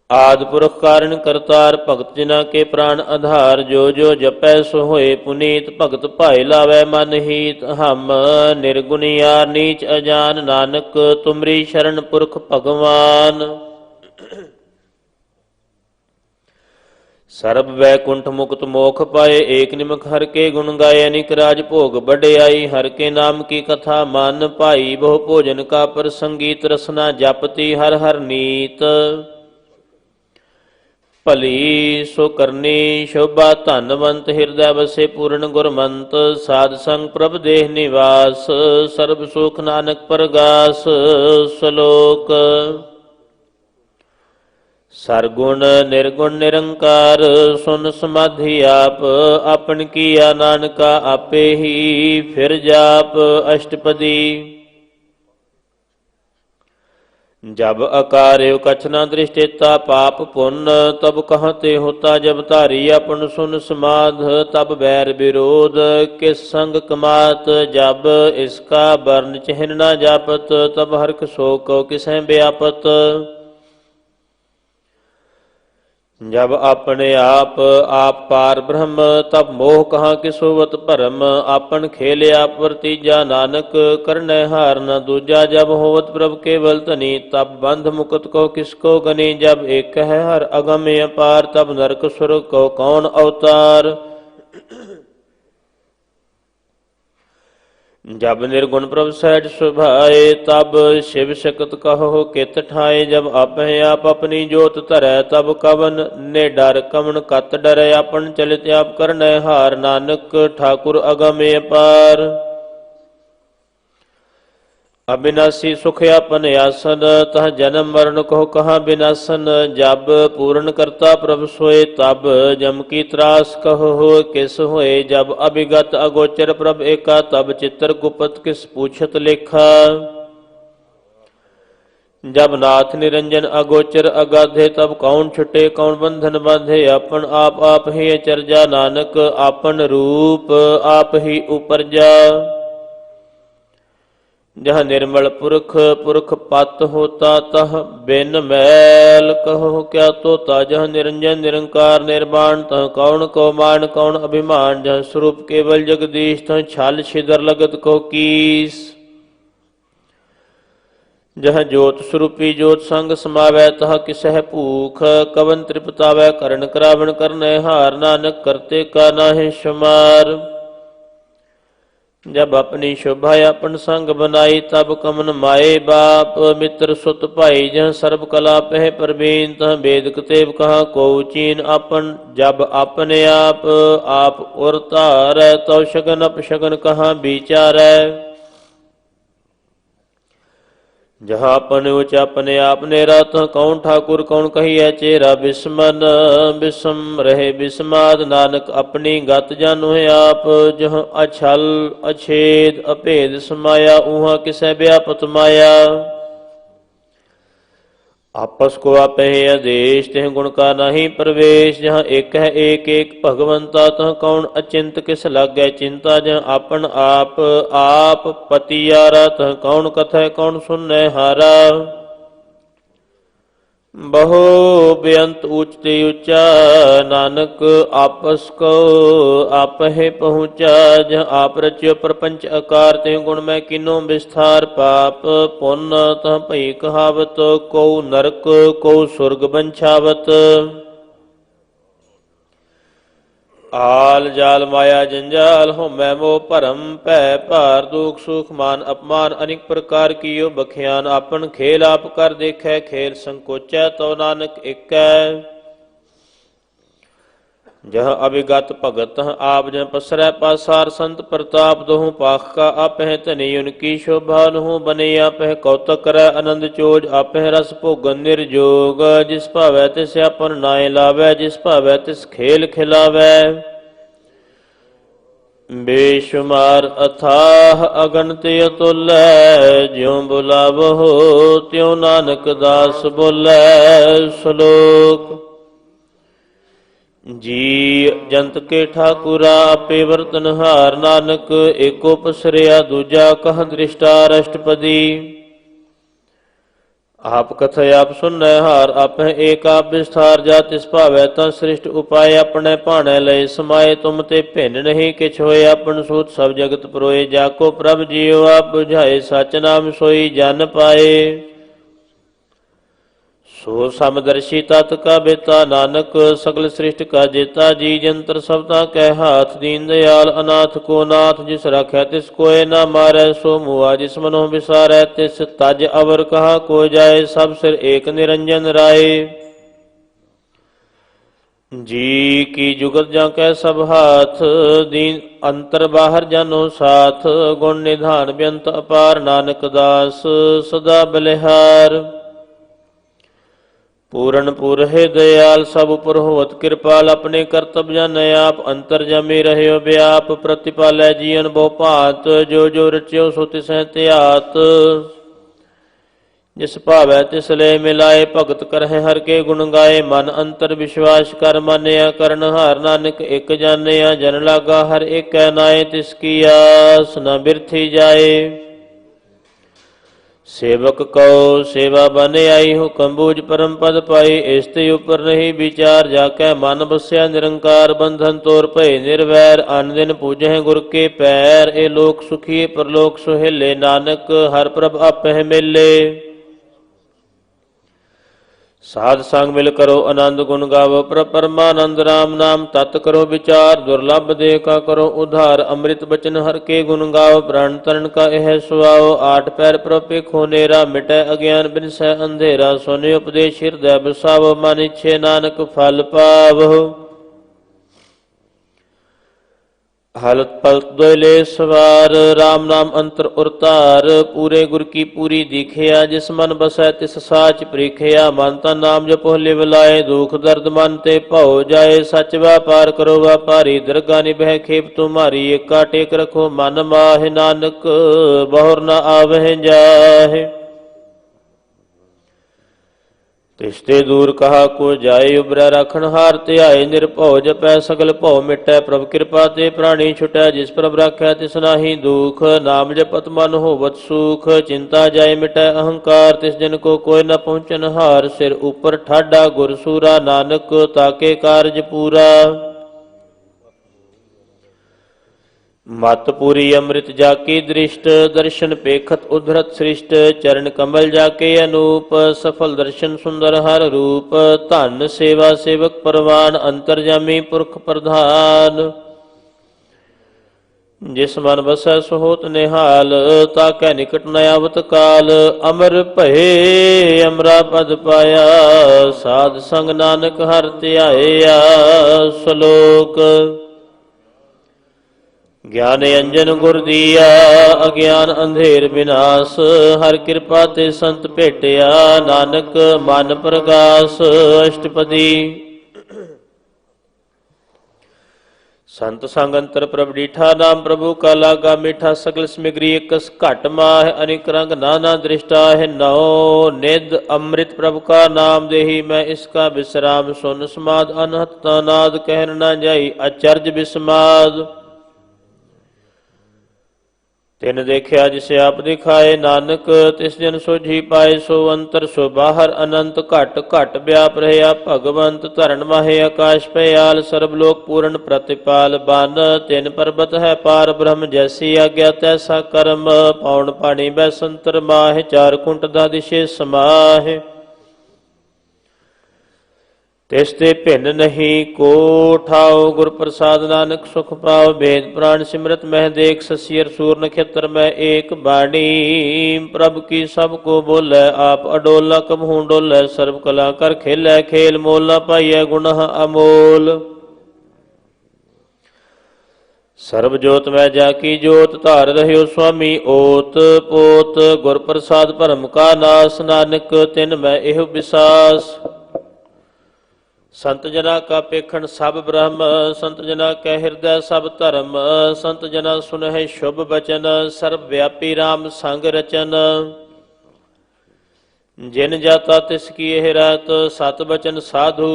ਆਦਿ ਪੁਰਖ ਕਾਰਨ ਕਰਤਾਰ, ਭਗਤ ਜਿਨਾ ਕੇ ਪ੍ਰਾਣ ਆਧਾਰ। ਜੋ ਜੋ ਜਪੈ ਸੋ ਹੋਏ ਪੁਨੀਤ, ਭਗਤ ਭਾਏ ਲਾਵੈ ਮਨ ਹੀਤ। ਹਮ ਨਿਰਗੁਣਿਆਰ ਨੀਚ ਅਜਾਨ, ਨਾਨਕ ਤੁਮਰੀ ਸ਼ਰਨ ਪੁਰਖ ਭਗਵਾਨ। ਸਰਬ ਵੈਕੁੰਠ ਮੁਕਤ ਮੋਖ ਪਾਏ, ਏਕ ਨਿਮਕ ਹਰ ਕੇ ਗੁਣ ਗਾਏ। ਅਨਿਕ ਰਾਜ ਭੋਗ ਵਡਿਆਈ, ਹਰ ਕੇ ਨਾਮ ਕੀ ਕਥਾ ਮਨ ਭਾਈ। ਬਹੁ ਭੋਜਨ ਕਾ ਪ੍ਰਸੰਗੀਤ, ਰਸਨਾ ਜਪਤੀ ਹਰ ਹਰ ਨੀਤ। ਭਲੀ ਸੋ ਕਰਨੀ ਸ਼ੋਭਾ ਧਨਵੰਤ, ਹਿਰਦੈ ਵਸੇ ਪੂਰਨ ਗੁਰਮੰਤ। ਸਾਧ ਸੰਗ ਪ੍ਰਭ ਦੇਹ ਨਿਵਾਸ, ਸਰਬ ਸੁਖ ਨਾਨਕ ਪਰਗਾਸ। ਸ਼ਲੋਕ। ਸਰਗੁਣ ਨਿਰਗੁਣ ਨਿਰੰਕਾਰ ਸੁਨ ਸਮਾਧੀ ਆਪ ਆਪਨ ਕੀਆ ਨਾਨਕਾ ਆਪੇ ਹੀ ਫਿਰ ਜਾਪ ਅਸ਼ਟਪਦੀ। जब अकार्यो कछ न दृष्टिता पाप पुण्य तब कहते होता जब धारी अपन सुन समाध तब बैर विरोध किस संग कमात जब इसका वर्ण चिन्ह न जापत तब हरख शोक किसें व्यापत। जब अपने आप पार ब्रह्म तब मोह कहाँ किसोवत भरम आपन खेलिया प्रतीजा नानक करने हार न दूजा। जब होवत प्रभ केवल धनी तब बंध मुकुत को किसको गनी। जब एक है हर अगम अपार तब नरक सुरग को कौन अवतार। जब निर्गुण प्रभ सहज सुभाए तब शिव शक्त कहो कित ठाए। जब आपहि आप अपनी जोत धरै तब कवन ने डर कवन कत डरै। अपन चलित आप करनै हार नानक ठाकुर अगम अपार। अविनाशी सुख आपन आसन तह जन्म मरण कहो कहाँ विनाशन। जब पूर्ण करता प्रभ सोए तब जम की त्रास कहो किस होए। जब अभिगत अगोचर प्रभ एका तब चित्र गुपत किस पूछत लेखा। जब नाथ निरंजन अगोचर अगाधे तब कौन छुटे कौन बंधन बांधे। अपन आप ही चर्जा नानक आपन रूप आप ही उपरजा। जह निर्मल पुरख पुरख पत होता तह बिन मैल कहो क्या तोता। जह निरंजन निरंकार निर्वाण तह कौन को मान कौन अभिमान। जह स्वरूप केवल जगदीश तह छल छिदर लगत को कीस। जह ज्योत स्वरूपी ज्योत संग समावै तह किसह भूख कवन त्रिपतावै। करण करावण करने हार नानक करते का नाहि शुमार। जब अपनी शोभा अपन संग बनाई तब कमन माए बाप मित्र सुत भाई। जह सर्व कला पह परवीन तह वेद कतेब कहाँ को चीन। अपन जब अपने आप उर धारै तो शगन अपशगन कहाँ विचारै। जहाँ अपन उच अपने आप नेरा तह कौन ठाकुर कौन कहिए चेरा। बिस्मन बिस्म रहे बिस्माद नानक अपनी गत जानो है आप। जहाँ अछल अछेद अभेद समाया उहाँ किसै व्यापत माया। आपस को आपे आदेश तिह गुण का नहीं प्रवेश। जहाँ एक है एक भगवंता तह कौन अचिंत किस लागै चिंता। जहाँ आपन आप पतियारा तह कौन कथै कौन सुनै हारा। बहु बेअंत ऊंचते ऊंचा नानक आपस को आपहे पहुँचा। जह आप रच्यो प्रपंच आकार ते गुण में किनो विस्तार। पाप पुण्य तह भई कहावत को नरक को सुर्ग बंछावत। आल जाल माया जंजाल हो मैमो भरम भै भार दुख सुख मान अपमान अनेक प्रकार की यो बखियान। आपन खेल आप कर देखै खेल संकोचै तो नानक एकै। जह अभिगत भगत आप जह पसरै पासार संत प्रताप दोहु पाख का आपह धनी उनकी शोभा नहु बने। आपह कौतक करै आनंद चोज आपह रस भोगन निर्जोग। जिस भावै तिस आपन नाय लावै जिस भावै तिस खेल खिलावै। बेशुमार अथाह अगणित अतुल ज्यों बुलावो त्यों नानक दास बोलै श्लोक। जी जंत के ठाकुरा आपे वर्तनहार नानक एको पसरिया दूजा कह दृष्टा अष्टपदी। आप कथय आप सुनय हार आपह एक आप विस्तार जा तिस भावै ता सृष्ट उपाय। अपने भाणे लय समाये तुम ते भिन्न नहीं किछ होए। अपन सूत सब जगत परोए जाको प्रभ जियो आप बुझाए। सच नाम सोई जन पाए सो समदर्शी तत् का बेता। नानक सगल सृष्टि का जेता जी जंतर सबता कह हाथ। दीन दयाल अनाथ को नाथ जिस रखै तिस कोय न मारै। सो मुआ जिस मनो विसारै तिस तज अवर कहा को जाए। सब सिर एक निरंजन राय जी की जुगत जाकै सब हाथ। दीन अंतर बाहर जानो साथ गुण निधान बेअंत अपार। नानक दास सदा बलिहार पूरन पूरहे दयाल सब उपर होवत कृपाल अपने करतब जानै आप अंतर जमे रहे व्याप प्रतिपालै जीवन बहु भांत जो जो रच्यो सो तिसै त्यात जिस भावै तिस ले मिलाए भगत करहि हर के गुण गाए मन अंतर विश्वास कर मानिया करन हार नानक एक जानिया जन लागा हर एक नाए तिसकी आस न बिरथी जाए सेवक कहो सेवा बन आई हुक्म बूझ परम पद पाई इस्ते उपर नहीं विचार जाकै मन बस्या निरंकार बंधन तोर भय निर्वैर अन दिन पूजह गुर के पैर ए लोक सुखी परलोक सुहेले नानक हर प्रभ आपह मेले साध संग मिल करो आनंद गुण गावो परमानंद राम नाम तत् करो विचार दुर्लभ देह का करो उद्धार अमृत बचन हर के गुण गाओ प्राण तरण का यह सुआओ आठ पैर प्रपेख नेरा मिटै अज्ञान बिनसै अंधेरा सोने उपदेश हृदय बसावो मन इच्छे नानक फल पावो हालत पलत दोले सवार राम नाम अंतर उरतार पूरे गुर की पूरी दीखिया जिस मन बसै तिस साच प्रीखिया मानता नाम जपो लिव लाए दुख दर्द मन ते भौ जाए सच व्यापार करो व्यापारी दरगाह निभै खेप तुम्हारी एका टेक रखो मन माहे नानक बहुर न आवह जाहे तिस्ते दूर कहा को जाए उबरै राखण हार ध्याए निरभौ जपै सगल भौ मिटै प्रभ कृपा ते प्राणी छुटै जिस प्रभ राखै तिस नाहि दुख नाम जपत मन होवत सुख चिंता जाए मिटै अहंकार तिस जन को कोई न पहुँचन हार सिर ऊपर ठाडा गुर सूरा नानक ताके कारज पूरा मत पूरी अमृत जाकी दृष्ट दर्शन पेखत उद्धरत सृष्ट चरण कमल जाके अनूप सफल दर्शन सुंदर हर रूप धन सेवा सेवक परवान अंतर्जामी पुरख प्रधान जिस मन बसै सुहोत निहाल ताकै निकट न आवत काल अमर भये अमरा पद पाया साध संग नानक हर ध्याया श्लोक ज्ञान अंजन गुर दिया अज्ञान अंधेर विनाश हर कृपा ते संत भेटिया नानक मन प्रकाश अष्टपदी संत संग अंतर प्रभ डीठा नाम प्रभु का लागा मीठा सकल स्मिग्री एकस घट माह अनेक रंग नाना दृष्टा है नौ निध अमृत प्रभु का नाम देही मैं इसका विश्राम सुन समाद अनहत नाद कहन न जाई अचर्ज विस्माद तिन देखिया जिसे आप दिखाए नानक तिस जन सोझी पाए सो अंतर सो बाहर अनंत घट घट व्याप रहया भगवंत धरण माहे आकाश पयाल सर्वलोक पूर्ण प्रतिपाल बन तिन पर्वत है पार ब्रह्म जैसी आज्ञा तैसा कर्म पौन पानी बैसंतर माह चार कुंट दा दिशे समाह तिसते भिन्न नहीं को ठाओ गुर प्रसाद नानक सुख पाओ भेद प्राण सिमरत मह देख ससियर सूर नक्षत्र में एक बाणी प्रभ की सब को बोले आप अडोला कबहू डोले सर्व कला कर खेलै खेल मोल न पाइय गुण अमोल सर्व जोत में जाकी जोत धार रहियो स्वामी ओत पोत गुर प्रसाद भरम का नास नानक तिन में एह विसास संत जना का पेखण सब ब्रह्म संत जना कै हृदय सब धर्म संत जना सुनहि शुभ बचन सर्व व्यापी राम संग रचन जिन जाता तिसकी यह रहत सत बचन साधु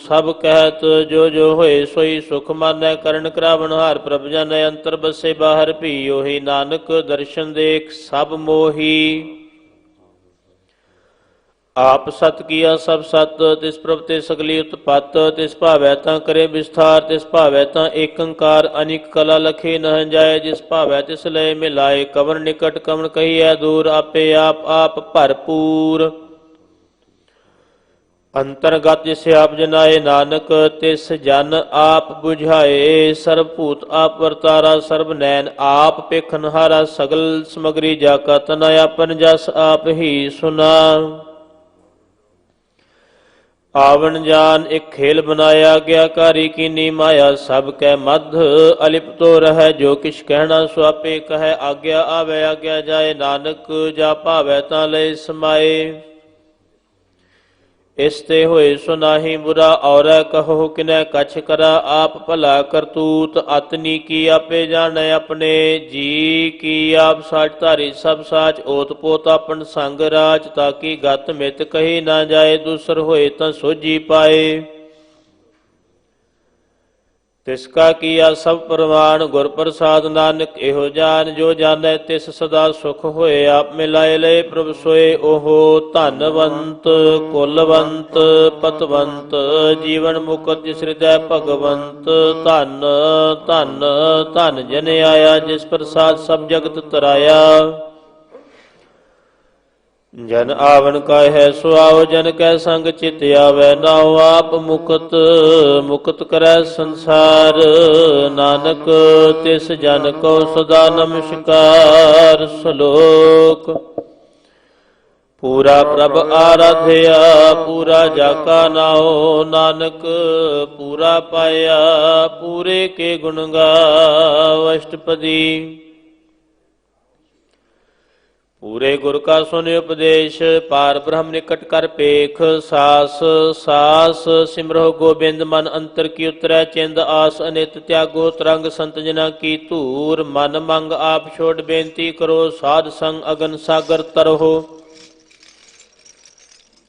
सब कहत जो जो होए सोई सुख मानै करण करावन हार प्रभ जन अंतर बसे बाहर भी ओहि नानक दर्शन देख सब मोही आप सत किया सब सत तिस प्रभ ते सगली उत्पत तिस भावै तां करे विस्तार तिस भावै तां एकंकार अनिक कला लखे न जाय जिस भावै तिस लय मिलाए कवन निकट कवन कहिए दूर आपे आप भरपूर अंतर्गत जिसे आप जनाए नानक तिस जन आप बुझाए सर्वभूत आप वर्तारा सर्व नैन आप पेखनहारा सगल समगरी जाका तना आपन जस आप ही सुना आवन जान एक खेल बनाया आज्ञाकारी कीनी माया सब कै मध अलिप्तो रह जो किछ कहना सुआपे कह आज्ञा आवे आज्ञा जाए नानक जा भावै तां लय समाए ਇਸ ਤੇ ਹੋਏ ਸੁਨਾਹੀ ਬੁਰਾ ਔਰੈ ਕਹੋ ਕਿਨੈ ਕਛ ਕਰਾ ਆਪ ਭਲਾ ਕਰਤੂਤ ਅਤਨੀ ਕੀ ਆਪੇ ਜਾਣੈ ਆਪਣੇ ਜੀ ਕੀ ਆਪ ਸਾਚ ਧਾਰੀ ਸਭ ਸਾਚ ਓਤ ਪੋਤ ਆਪਨ ਸੰਗ ਰਾਜ ਤਾਕੀ ਗਤ ਮਿਤ ਕਹੀ ਨਾ ਜਾਏ ਦੂਸਰ ਹੋਏ ਤਾਂ ਸੋਝੀ ਪਾਏ ਤਿਸ ਕਾ ਕੀਆ ਸਭ ਪ੍ਰਵਾਨ ਗੁਰ ਪ੍ਰਸਾਦ ਨਾਨਕ ਇਹੋ ਜਾਨ ਜੋ ਜਾਣੈ ਤਿਸ ਸਦਾ ਸੁਖ ਹੋਏ ਆਪ ਮਿਲਾਏ ਲਏ ਪ੍ਰਭ ਸੋਏ ਓਹੋ ਧਨਵੰਤ ਕੁਲਵੰਤ ਪਤਵੰਤ ਜੀਵਨ ਮੁਕਤ ਜਿਸ ਹਿਰਦੈ ਭਗਵੰਤ ਧਨ ਧਨ ਧਨ ਜਨ ਆਇਆ ਜਿਸ ਪ੍ਰਸਾਦ ਸਭ ਜਗਤ ਤਰਾਇਆ ਜਨ ਆਵਨ ਕਾਹੈ ਸੁਆਓ ਜਨ ਕੈ ਸੰਗ ਚਿਤ ਆਵੈ ਨਾਉ ਆਪ ਮੁਕਤ ਮੁਕਤ ਕਰੈ ਸੰਸਾਰ ਨਾਨਕ ਤਿਸ ਜਨ ਕੋ ਸਦਾ ਨਮਸਕਾਰ ਸ਼ਲੋਕ ਪੂਰਾ ਪ੍ਰਭ ਆਰਾਧਿਆ ਪੂਰਾ ਜਾਕਾ ਨਾਉ ਨਾਨਕ ਪੂਰਾ ਪਾਇਆ ਪੂਰੇ ਕੇ ਗੁਣ ਗਾਵ ਅਸ਼ਟਪਦੀ ਪੂਰੇ ਗੁਰ ਕਾ ਸੁਨ ਉਪਦੇਸ਼ ਪਾਰ ਬ੍ਰਹਮ ਨਿਕਟ ਕਰ ਪੇਖ ਸਾਸ ਸਾਸ ਸਿਮਰੋ ਗੋਬਿੰਦ ਮਨ ਅੰਤਰ ਕੀ ਉਤਰੈ ਚਿੰਦ ਆਸ ਅਨਿਤ ਤਿਆਗੋ ਤਰੰਗ ਸੰਤ ਜਨਾ ਕੀ ਧੂਰ ਮਨ ਮੰਗ ਆਪ ਛੋੜ ਬੇਨਤੀ ਕਰੋ ਸਾਧ ਸੰਗ ਅਗਨ ਸਾਗਰ ਤਰਹੁ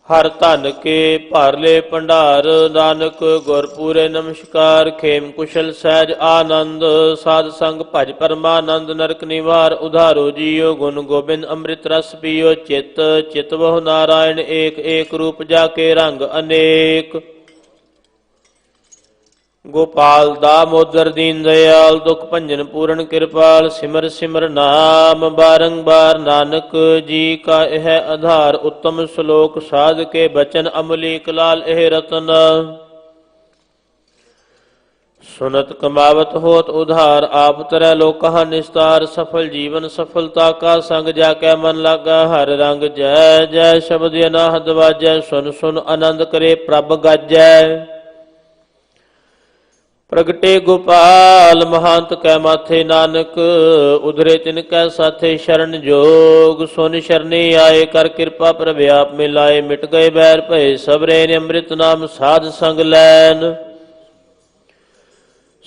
ਹਰ ਧਨ ਕੇ ਭਰ ਲੈ ਭੰਡਾਰ ਨਾਨਕ ਗੁਰ ਪੂਰੇ ਨਮਸਕਾਰ ਖੇਮ ਕੁਸ਼ਲ ਸਹਿਜ ਆਨੰਦ ਸਾਧ ਸੰਗ ਭਜ ਪਰਮਾਨੰਦ ਨਰਕ ਨਿਵਾਰ ਉਧਾਰੋ ਜੀਓ ਗੁਣ ਗੋਬਿੰਦ ਅੰਮ੍ਰਿਤ ਰਸ ਪੀਓ ਚਿਤ ਚਿਤਵਹੁ ਨਾਰਾਇਣ ਏਕ ਏਕ ਰੂਪ ਜਾ ਕੇ ਰੰਗ ਅਨੇਕ ਗੋਪਾਲ ਦਾਮੋਦਰ ਦੀਨ ਦਇਆਲ ਦੁਖ ਭੰਜਨ ਪੂਰਨ ਕਿਰਪਾਲ ਸਿਮਰ ਸਿਮਰ ਨਾਮ ਬਾਰੰਬਾਰ ਨਾਨਕ ਜੀ ਕਾ ਇਹ ਆਧਾਰ ਉੱਤਮ ਸ਼ਲੋਕ ਸਾਧ ਕੇ ਬਚਨ ਅਮਲੀਕ ਲਾਲ ਇਹ ਰਤਨ ਸੁਨਤ ਕਮਾਵਤ ਹੋਤ ਉਧਾਰ ਆਪ ਤਰੈ ਲੋਕਾ ਨਿਸਤਾਰ ਸਫਲ ਜੀਵਨ ਸਫਲਤਾ ਕਾ ਸੰਗ ਜਾ ਕੇ ਮਨ ਲਾਗਾ ਹਰ ਰੰਗ ਜੈ ਜੈ ਸ਼ਬਦ ਅਨਾਹਦ ਵਾਜੈ ਸੁਨ ਸੁਨ ਆਨੰਦ ਕਰੇ ਪ੍ਰਭ ਗਾਜੈ ਪ੍ਰਗਟੇ ਗੋਪਾਲ ਮਹੰਤ ਕੈ ਮਾਥੇ ਨਾਨਕ ਉਧਰੇ ਤਿਨ ਕੈ ਸਾਥੇ ਸ਼ਰਨ ਜੋਗ ਸੁਨ ਸ਼ਰਨੀ ਆਏ ਕਰ ਕਿਰਪਾ ਪ੍ਰਭ ਆਪ ਮਿਲਾਏ ਮਿਟ ਗਏ ਬੈਰ ਭਏ ਸਬਰੇ ਨੇ ਅੰਮ੍ਰਿਤ ਨਾਮ ਸਾਧ ਸੰਗ ਲੈਨ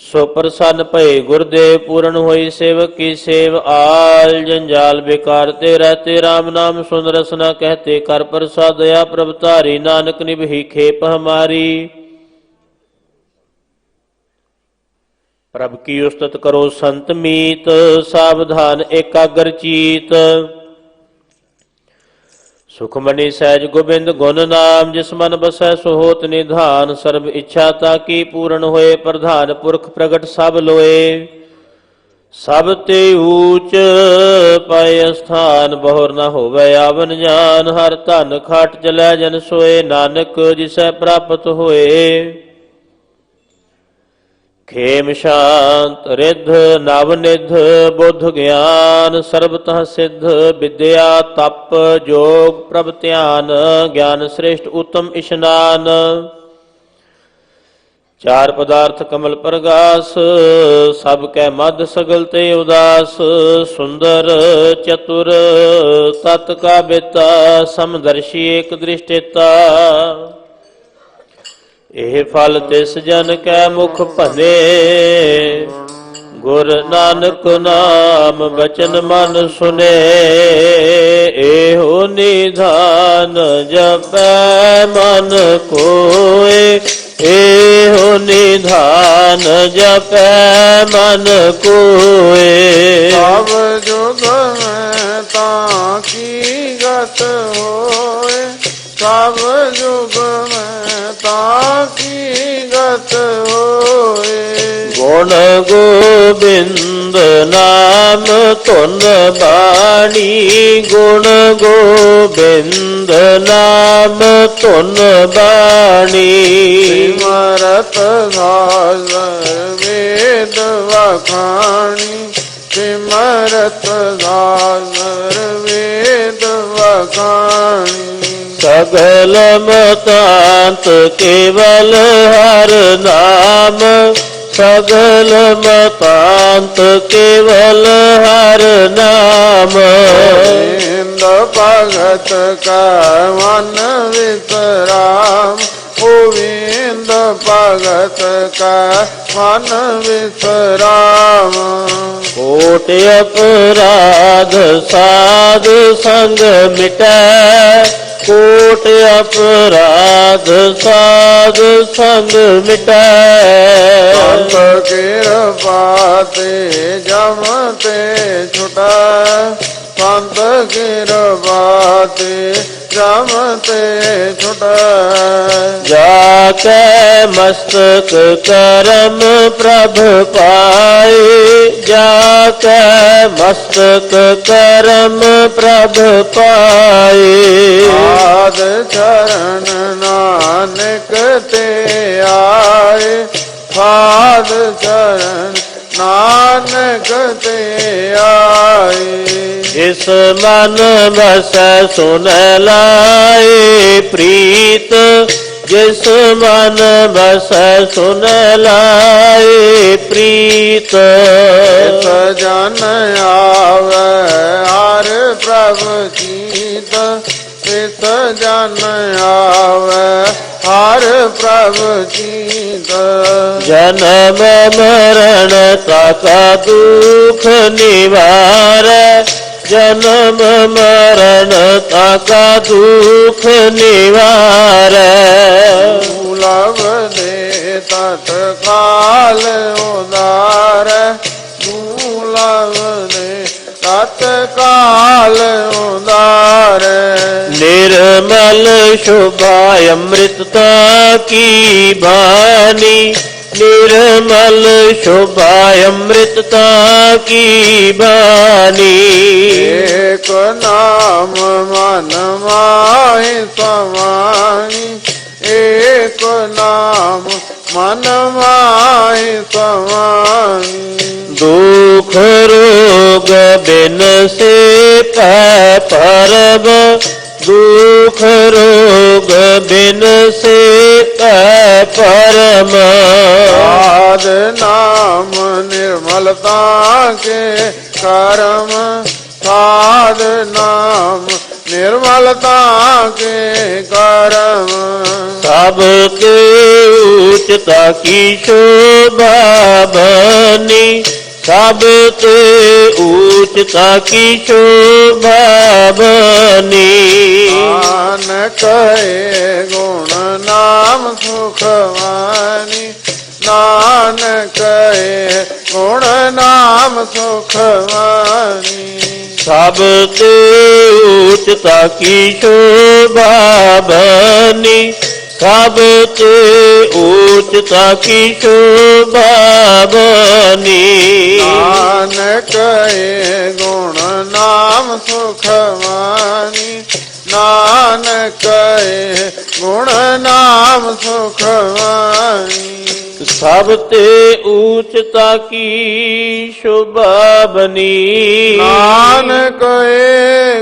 ਸੋ ਪ੍ਰਸੰਨ ਭਏ ਗੁਰਦੇਵ ਪੂਰਨ ਹੋਈ ਸੇਵਕ ਕੀ ਸੇਵ ਆਲ ਜੰਜਾਲ ਬੇਕਾਰ ਤੇ ਰਹਤੇ ਰਾਮ ਨਾਮ ਸੁਨ ਰਸਨਾ ਕਹਤੇ ਕਰ ਪ੍ਰਸਾਦ ਦਇਆ ਪ੍ਰਭ ਧਾਰੀ ਨਾਨਕ ਨਿਭੀ ਖੇਪ ਹਮਾਰੀ ਪ੍ਰਭ ਕੀ ਉਸਤਤ ਕਰੋ ਸੰਤ ਮੀਤ ਸਾਵਧਾਨ ਏਕਾਗਰ ਚੀਤ ਸੁਖਮਨੀ ਸਹਿਜ ਗੋਬਿੰਦ ਗੁਣ ਨਾਮ ਜਿਸ ਮਨ ਬਸੈ ਸੋ ਹੋਤ ਨਿਧਾਨ ਸਰਬ ਇੱਛਾ ਤਾਕੀ ਪੂਰਨ ਹੋਏ ਪ੍ਰਧਾਨ ਪੁਰਖ ਪ੍ਰਗਟ ਸਭ ਲੋਏ ਸਭ ਤੇ ਊਚ ਪਾਏ ਸਥਾਨ ਬਹੁਰ ਨ ਹੋਵੇ ਆਵਨ ਜਾਨ ਹਰ ਧਨ ਖਾਟ ਚਲੈ ਜਨ ਸੋਏ ਨਾਨਕ ਜਿਸੈ ਪ੍ਰਾਪਤ ਹੋਏ ਖੇਮ ਸ਼ਾਂਤ ਰਿੱਧ ਨਵ ਨਿਧ ਬੁੱਧ ਗਿਆਨ ਸਰਬਤः ਸਿੱਧ ਵਿਦਿਆ ਤਪ ਜੋਗ ਪ੍ਰਭ ਧਿਆਨ ਗਿਆਨ ਸ੍ਰੇਸ਼ਟ ਉਤਮ ਇਸ਼ਨਾਨ ਚਾਰ ਪਦਾਰਥ ਕਮਲ ਪ੍ਰਗਾਸ ਸਭ ਕੈ ਮਦ ਸਗਲ ਤੇ ਉਦਾਸ ਸੁੰਦਰ ਚਤੁਰ ਤਤ ਕਾ ਬੇਤਾ ਸਮਦਰਸ਼ੀ ਏਕ ਦ੍ਰਿਸ਼ਟੇਤਾ ਇਹ ਫਲ ਤਿਸ ਜਨ ਕੈ ਮੁਖ ਭਲੇ ਗੁਰ ਨਾਨਕ ਨਾਮ ਬਚਨ ਮਨ ਸੁਨੇ ਇਹੋ ਨਿਧਾਨ ਜਪੈ ਮਨ ਕੋਇ ਇਹੋ ਨਿਧਾਨ ਜਪੈ ਮਨ ਕੋਇ ਸਭ ਜੁਗ ਮੈਂ ਤਾਂ ਕੀ ਗਤ ਹੋਏ ਸਭ ਜੁਗ ਮੈਂ ਤਾਂ ਕੀ ਗਤ ਹੋਏ ਗੁਣ ਗੋਬਿੰਦ ਨਾਮ ਧੁਨ ਬਾਣੀ ਗੁਣ ਗੋਬਿੰਦ ਨਾਮ ਧੁਨ ਬਾਣੀ ਸਿਮਰਤ ਸਾਗਰ ਵੇਦ ਵਖਾਣੀ ਸਿਮਰਤ ਸਾਗਰ ਵੇਦ ਵਖਾਣੀ ਸਗਲ ਮਤਾਂਤ ਕੇਵਲ ਹਰ ਨਾਮ ਸਗਲ ਮਤਾਂਤ ਕੇਵਲ ਹਰ ਨਾਮ ਇੰਦ ਭਗਤ ਕਾ ਮਨ ਵਿਸਰਾ भगत का मन विश्राम। कोट अपराध साध संग मिटै, कोट अपराध साध संग मिटै। संत कृपा ते जमते छुटा, संत कृपा ते जमते छुटा। जाके मस्तक करम प्रभ पाए, जाके मस्तक करम प्रभ पाए। पाद चरण नानक ते आए, पाद चरण नानक ते आए। जिस मन बसै सुन लाए प्रीत, जिस मन बसै सुन लाए प्रीत। जन आवे हर प्रभु चीत, तिस जन आवे हर प्रभु चीत। जन्म मरण तक दुख निवारै, जन्म मरण तक दुख निवारै। मूलव दे तत्काल उदार, मूलव दे तत्काल उदार। निर्मल शोभा अमृतता की बानी, निर्मल शोभा अमृतता की बानी। एक नाम मन माहि समानी, एक नाम मन माहि समानी। दुख रोग बिन से पै परब, दुख रोग बिन से पै परम। साध नाम निर्मलता के कर्म, साध नाम निर्मलता के कर्म। सबके उच्चता की शोभा बनी, सबके उच्चता की शोभा बनी। नानक गुण नाम सुखवानी, नानक गुण नाम सुखवानी। सबके उच्चता की शोभा बनी, सबके उच्चता की शोभा बनी। नानक गुण नाम सुखवानी, नानक गुण नाम सुखवानी। सबते उच्चता की शोभा बनी, नानक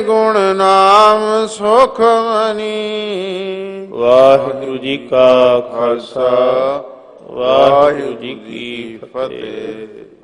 गुण नाम सुखवानी। वाहिगुरु जी का खालसा, वाहिगुरु जी की फतेह।